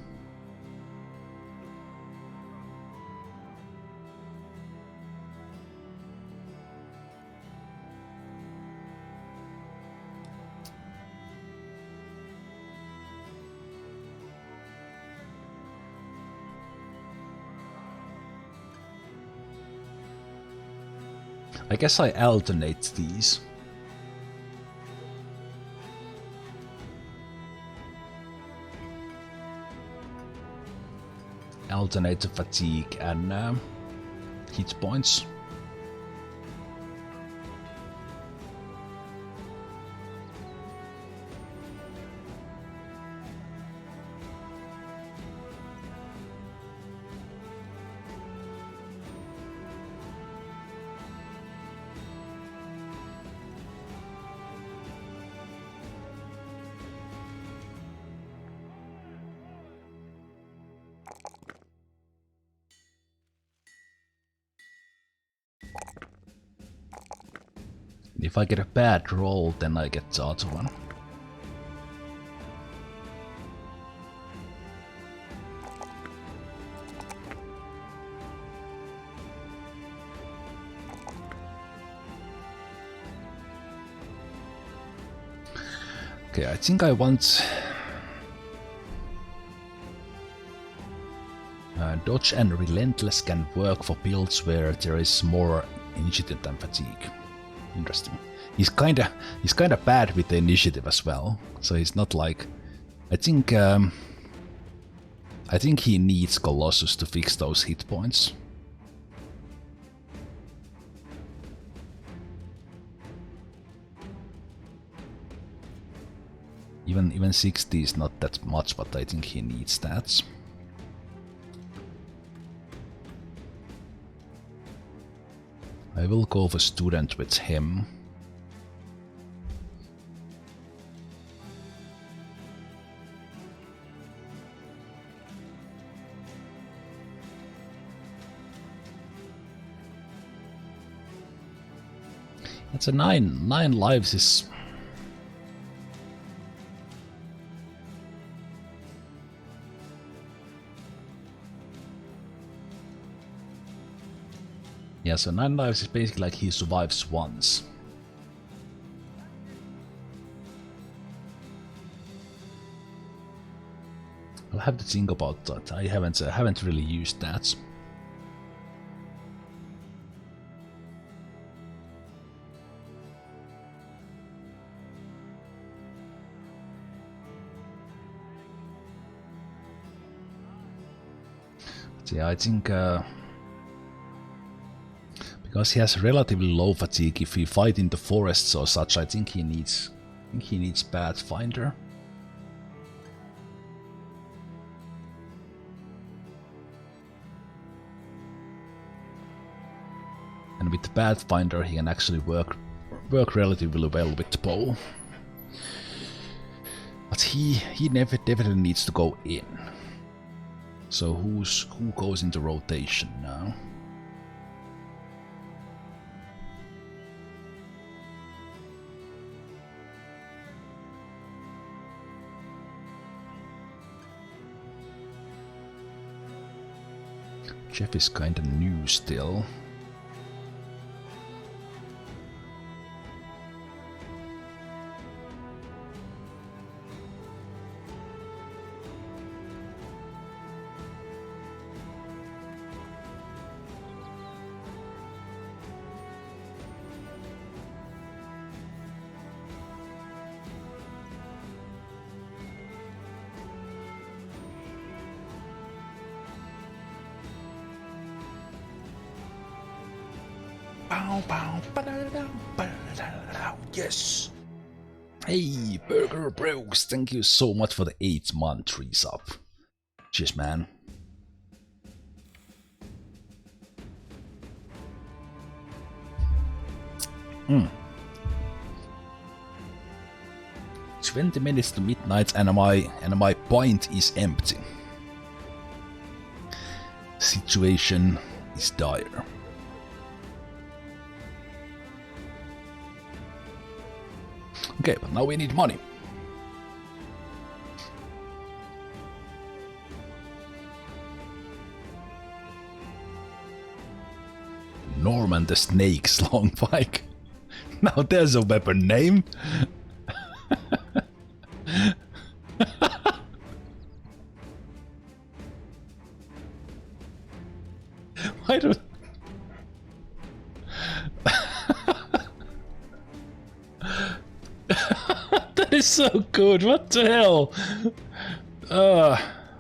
I guess I alternate these. Alternate the fatigue and hit points. If I get a bad roll, then I get the other one. Okay, I think I want Dodge and Relentless can work for builds where there is more initiative than fatigue. Interesting. He's kinda bad with the initiative as well, so he's not like. I think he needs Colossus to fix those hit points. Even 60 is not that much, but I think he needs that. I will go for student with him. That's a nine lives is... Yeah, so 9 lives is basically like he survives once. I'll have to think about that. I haven't really used that. But yeah, I think because he has relatively low fatigue, if we fight in the forests or such, I think he needs Pathfinder. And with the Pathfinder he can actually work relatively well with the bow. But he definitely needs to go in. So who goes into rotation now? Jeff is kinda new still. Yes! Hey, Burger Bros, thank you so much for the 8-month resub. Cheers, man. Hmm. 20 minutes to midnight and my pint is empty. Situation is dire. Okay, but now we need money. Norman the Snake's long pike. Now there's a weapon name. Why don't... That is so good. What the hell?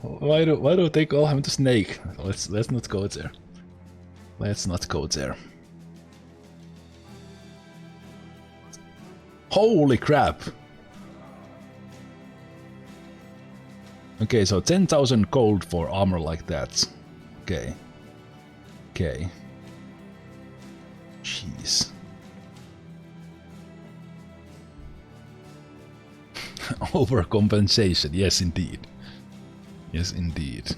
Why do they call him the snake? Let's not go there. Let's not go there. Holy crap! Okay, so 10,000 gold for armor like that. Okay. Okay. Jeez. Overcompensation, yes indeed. Yes indeed.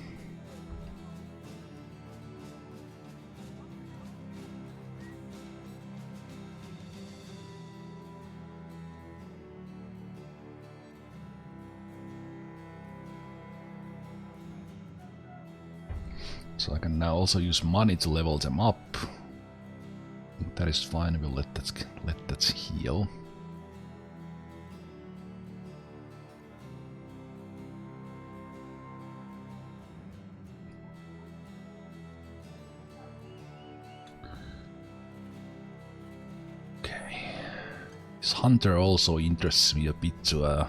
So I can now also use money to level them up. That is fine, we'll let that heal. This hunter also interests me a bit. I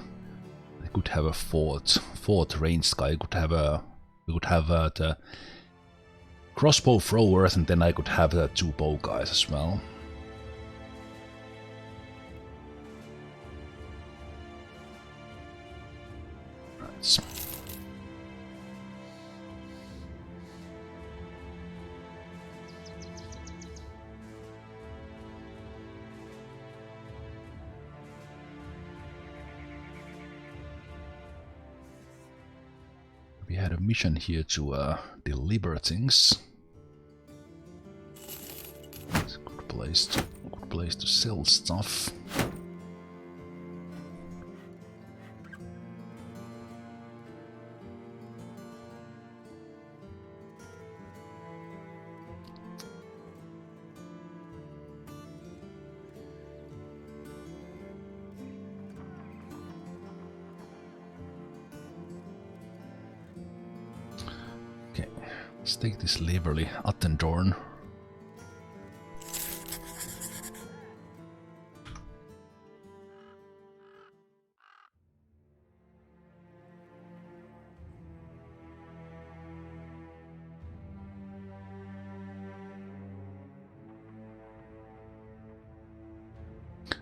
could have a fourth ranged guy. We could have the crossbow throwers, and then I could have the 2 bow guys as well. Right. We had a mission here to deliver things. It's a good place to sell stuff. Okay, let's take this Leverly Attendorn.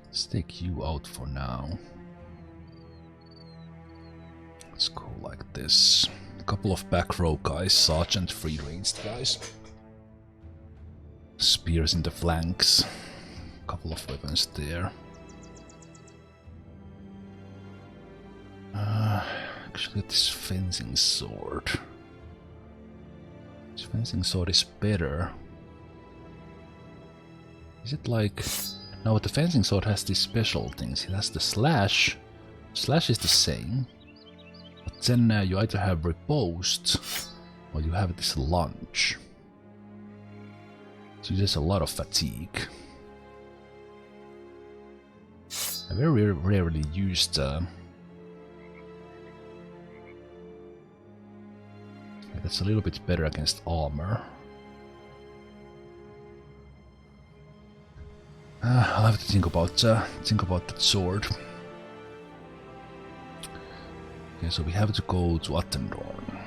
Let's take you out for now. Let's go like this. A couple of back row guys, sergeant free ranged guys. Spears in the flanks. A couple of weapons there. Actually, this fencing sword. This fencing sword is better. Is it like... No, the fencing sword has these special things. It has the slash. Slash is the same. But then you either have riposte or you have this lunge. So there's a lot of fatigue. I very rarely used... that's a little bit better against armor. I'll have to think about that sword. Okay, so we have to go to Attendorn.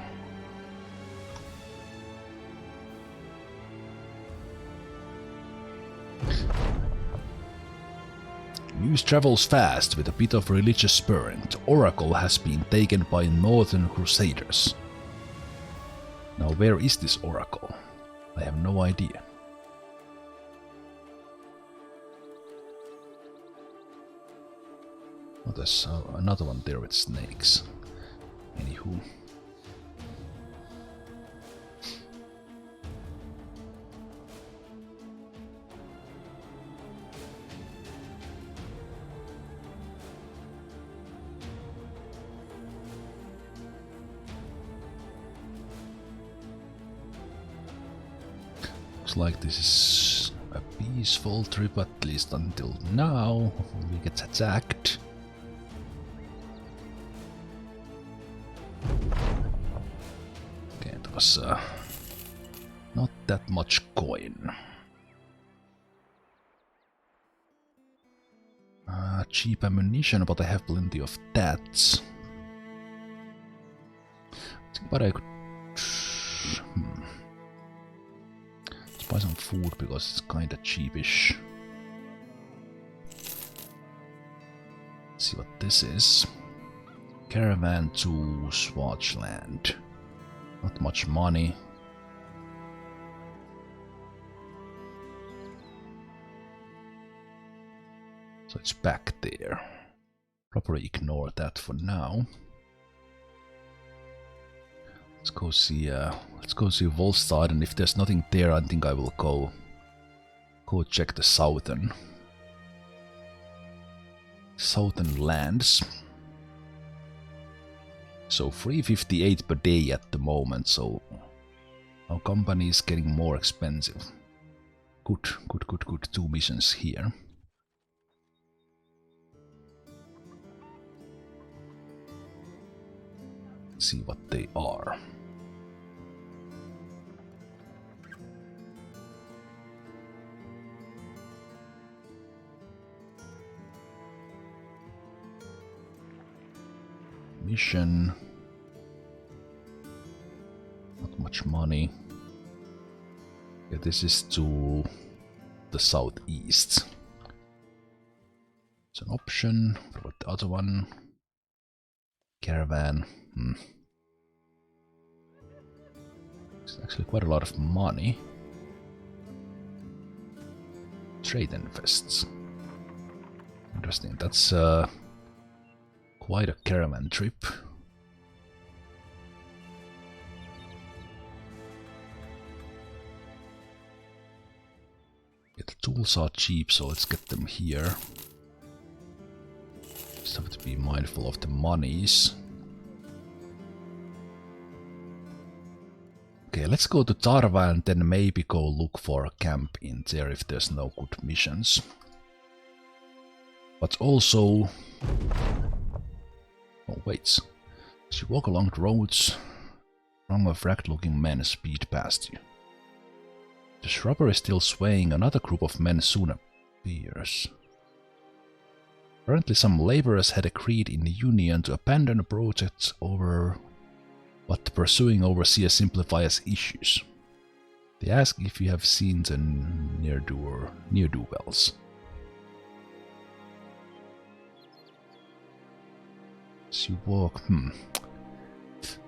News travels fast with a bit of religious spurring. The Oracle has been taken by Northern Crusaders. Now where is this Oracle? I have no idea. Oh, there's another one there with snakes. Anywho. Looks like this is a peaceful trip, at least until now. We get attacked. Okay, it was not that much coin. Cheap ammunition, but I have plenty of that. But I could... Let's buy some food because it's kinda cheapish. Let's see what this is. Caravan to Swaziland. Not much money. So it's back there. Probably ignore that for now. Let's go see Volstad, and if there's nothing there, I think I will go check the southern lands. So 358 per day at the moment, so our company is getting more expensive. Good. 2 missions here. Let's see what they are. Mission. Not much money. Yeah, this is to the southeast. It's an option. What about the other one? Caravan. It's actually quite a lot of money. Trade infests. Interesting. That's quite a caravan trip. Okay, the tools are cheap, so let's get them here. Just have to be mindful of the monies. Okay, let's go to Tarva and then maybe go look for a camp in there if there's no good missions. But also... Oh, wait. As you walk along the roads, strong of wrecked-looking men speed past you. The shrubbery is still swaying, another group of men soon appears. Apparently some laborers had agreed in the union to abandon the project over what the pursuing overseers simplify as issues. They ask if you have seen the ne'er-do-wells. As you walk,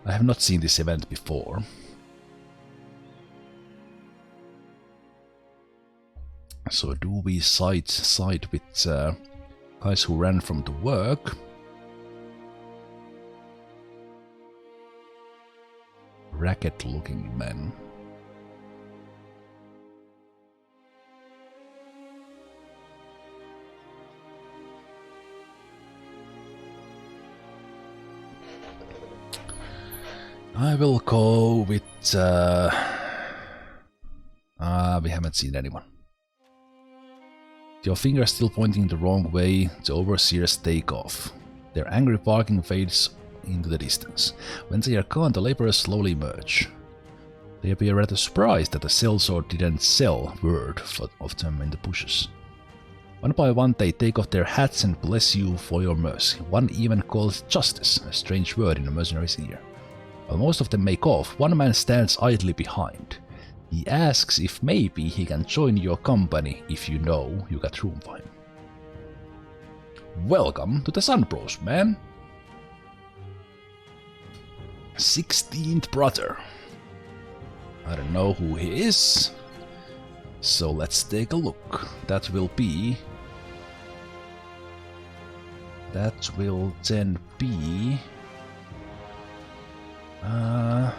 I have not seen this event before. So do we side with guys who ran from the work? Ragged-looking men. I will go with... we haven't seen anyone. Your finger is still pointing the wrong way, the overseers take off. Their angry barking fades into the distance. When they are gone, the laborers slowly emerge. They appear rather surprised that the sellsword didn't sell word of them in the bushes. One by one they take off their hats and bless you for your mercy. One even calls justice, a strange word in a mercenary's ear. While most of them make off, one man stands idly behind. He asks if maybe he can join your company if you know you got room for him. Welcome to the Sun Bros, man. 16th brother. I don't know who he is, so let's take a look. That will then be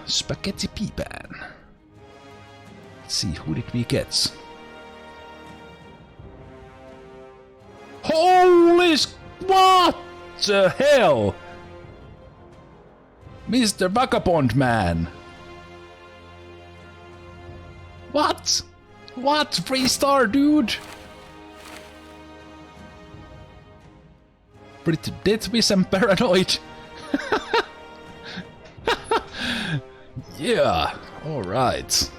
Spaghetti Peepan. Let's see, who did we get? Holy what the hell? Mr. Vagabond Man! What? What? 3-star, dude? Pretty dead with some paranoid. Yeah, alright.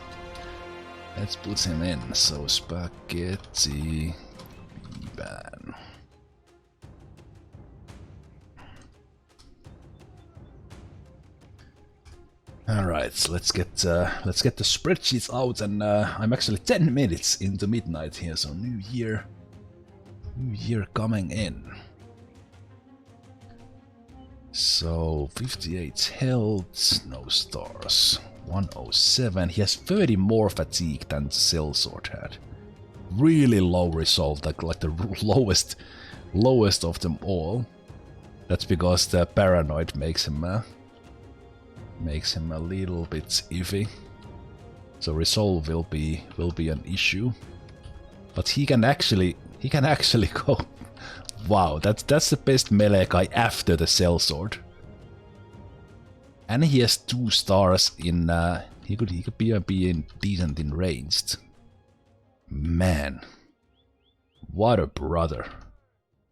Let's put him in. So, Spaghetti Ban. Alright, so let's get the spreadsheets out, and I'm actually 10 minutes into midnight here, so New Year coming in. So 58 health, no stars. 107. He has 30 more fatigue than Sellsword had. Really low resolve, like the lowest of them all. That's because the paranoid makes him a little bit iffy. So resolve will be an issue. But he can actually go. Wow, that's the best melee guy after the Sellsword. And he has 2 stars in he could be in decent in ranged. Man. What a brother.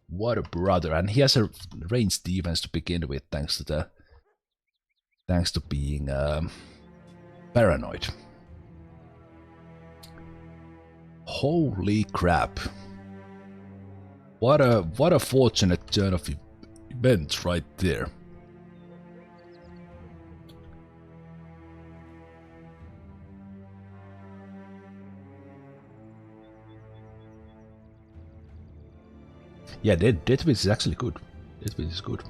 What a brother. And he has a ranged defense to begin with thanks to being paranoid. Holy crap. What a fortunate turn of events right there. Yeah, Deathwish is actually good. Deathwish is good.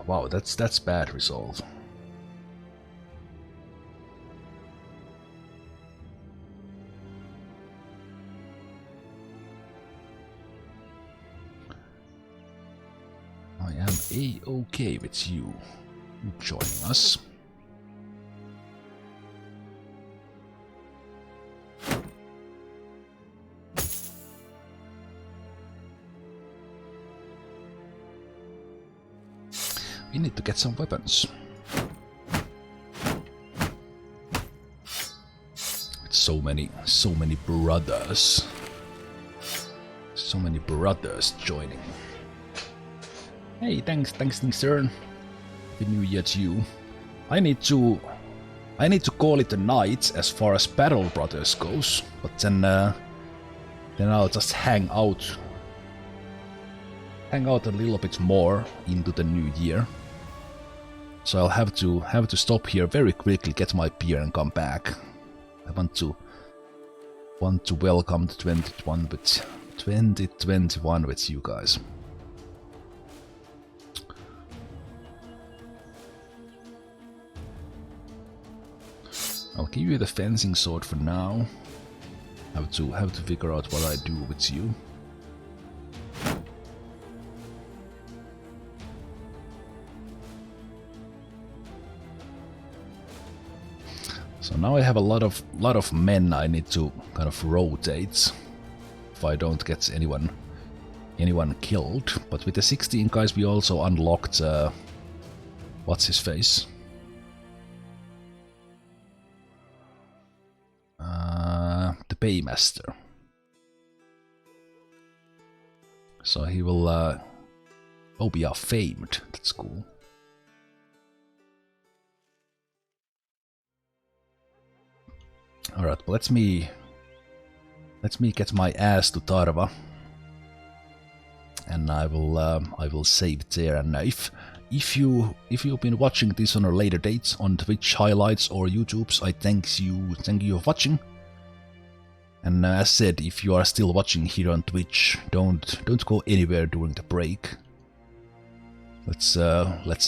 Wow, that's bad resolve. I am A-okay with you. joining us. We need to get some weapons. So many brothers. So many brothers joining. Hey, thanks, sir. Happy New Year to you. I need to call it a night as far as Battle Brothers goes, but then I'll just hang out a little bit more into the new year. So I'll have to stop here very quickly, get my beer, and come back. I want to welcome the 2021 with you guys. I'll give you the fencing sword for now. Have to figure out what I do with you. So now I have a lot of men I need to kind of rotate if I don't get anyone killed. But with the 16 guys we also unlocked what's his face? The Paymaster. So he will oh, we are famed. That's cool. Alright, let me get my ass to Tarva, and I will save there. And if you've been watching this on a later date on Twitch highlights or YouTube's, I thank you for watching. And as said, if you are still watching here on Twitch, don't go anywhere during the break. Let's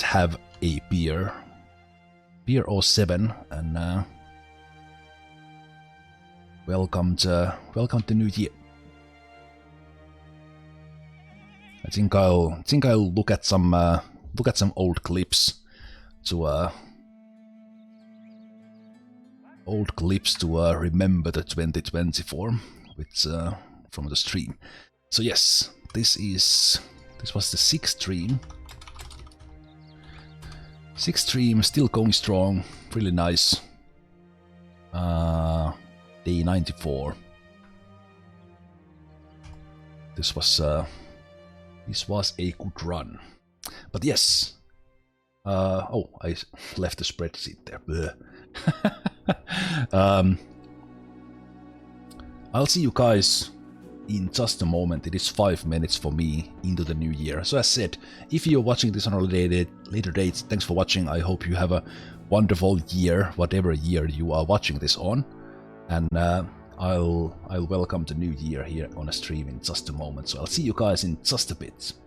have a beer or 7, and welcome to New Year. I think I'll look at some old clips to remember the 2024 with from the stream. So yes, this was the 6th stream. 6th stream, still going strong, really nice. Day 94. This was a good run. But yes. Oh, I left the spreadsheet there. I'll see you guys in just a moment. It is 5 minutes for me into the new year. So as said, if you're watching this on a later date, thanks for watching. I hope you have a wonderful year, whatever year you are watching this on. And I'll welcome the new year here on a stream in just a moment. So I'll see you guys in just a bit.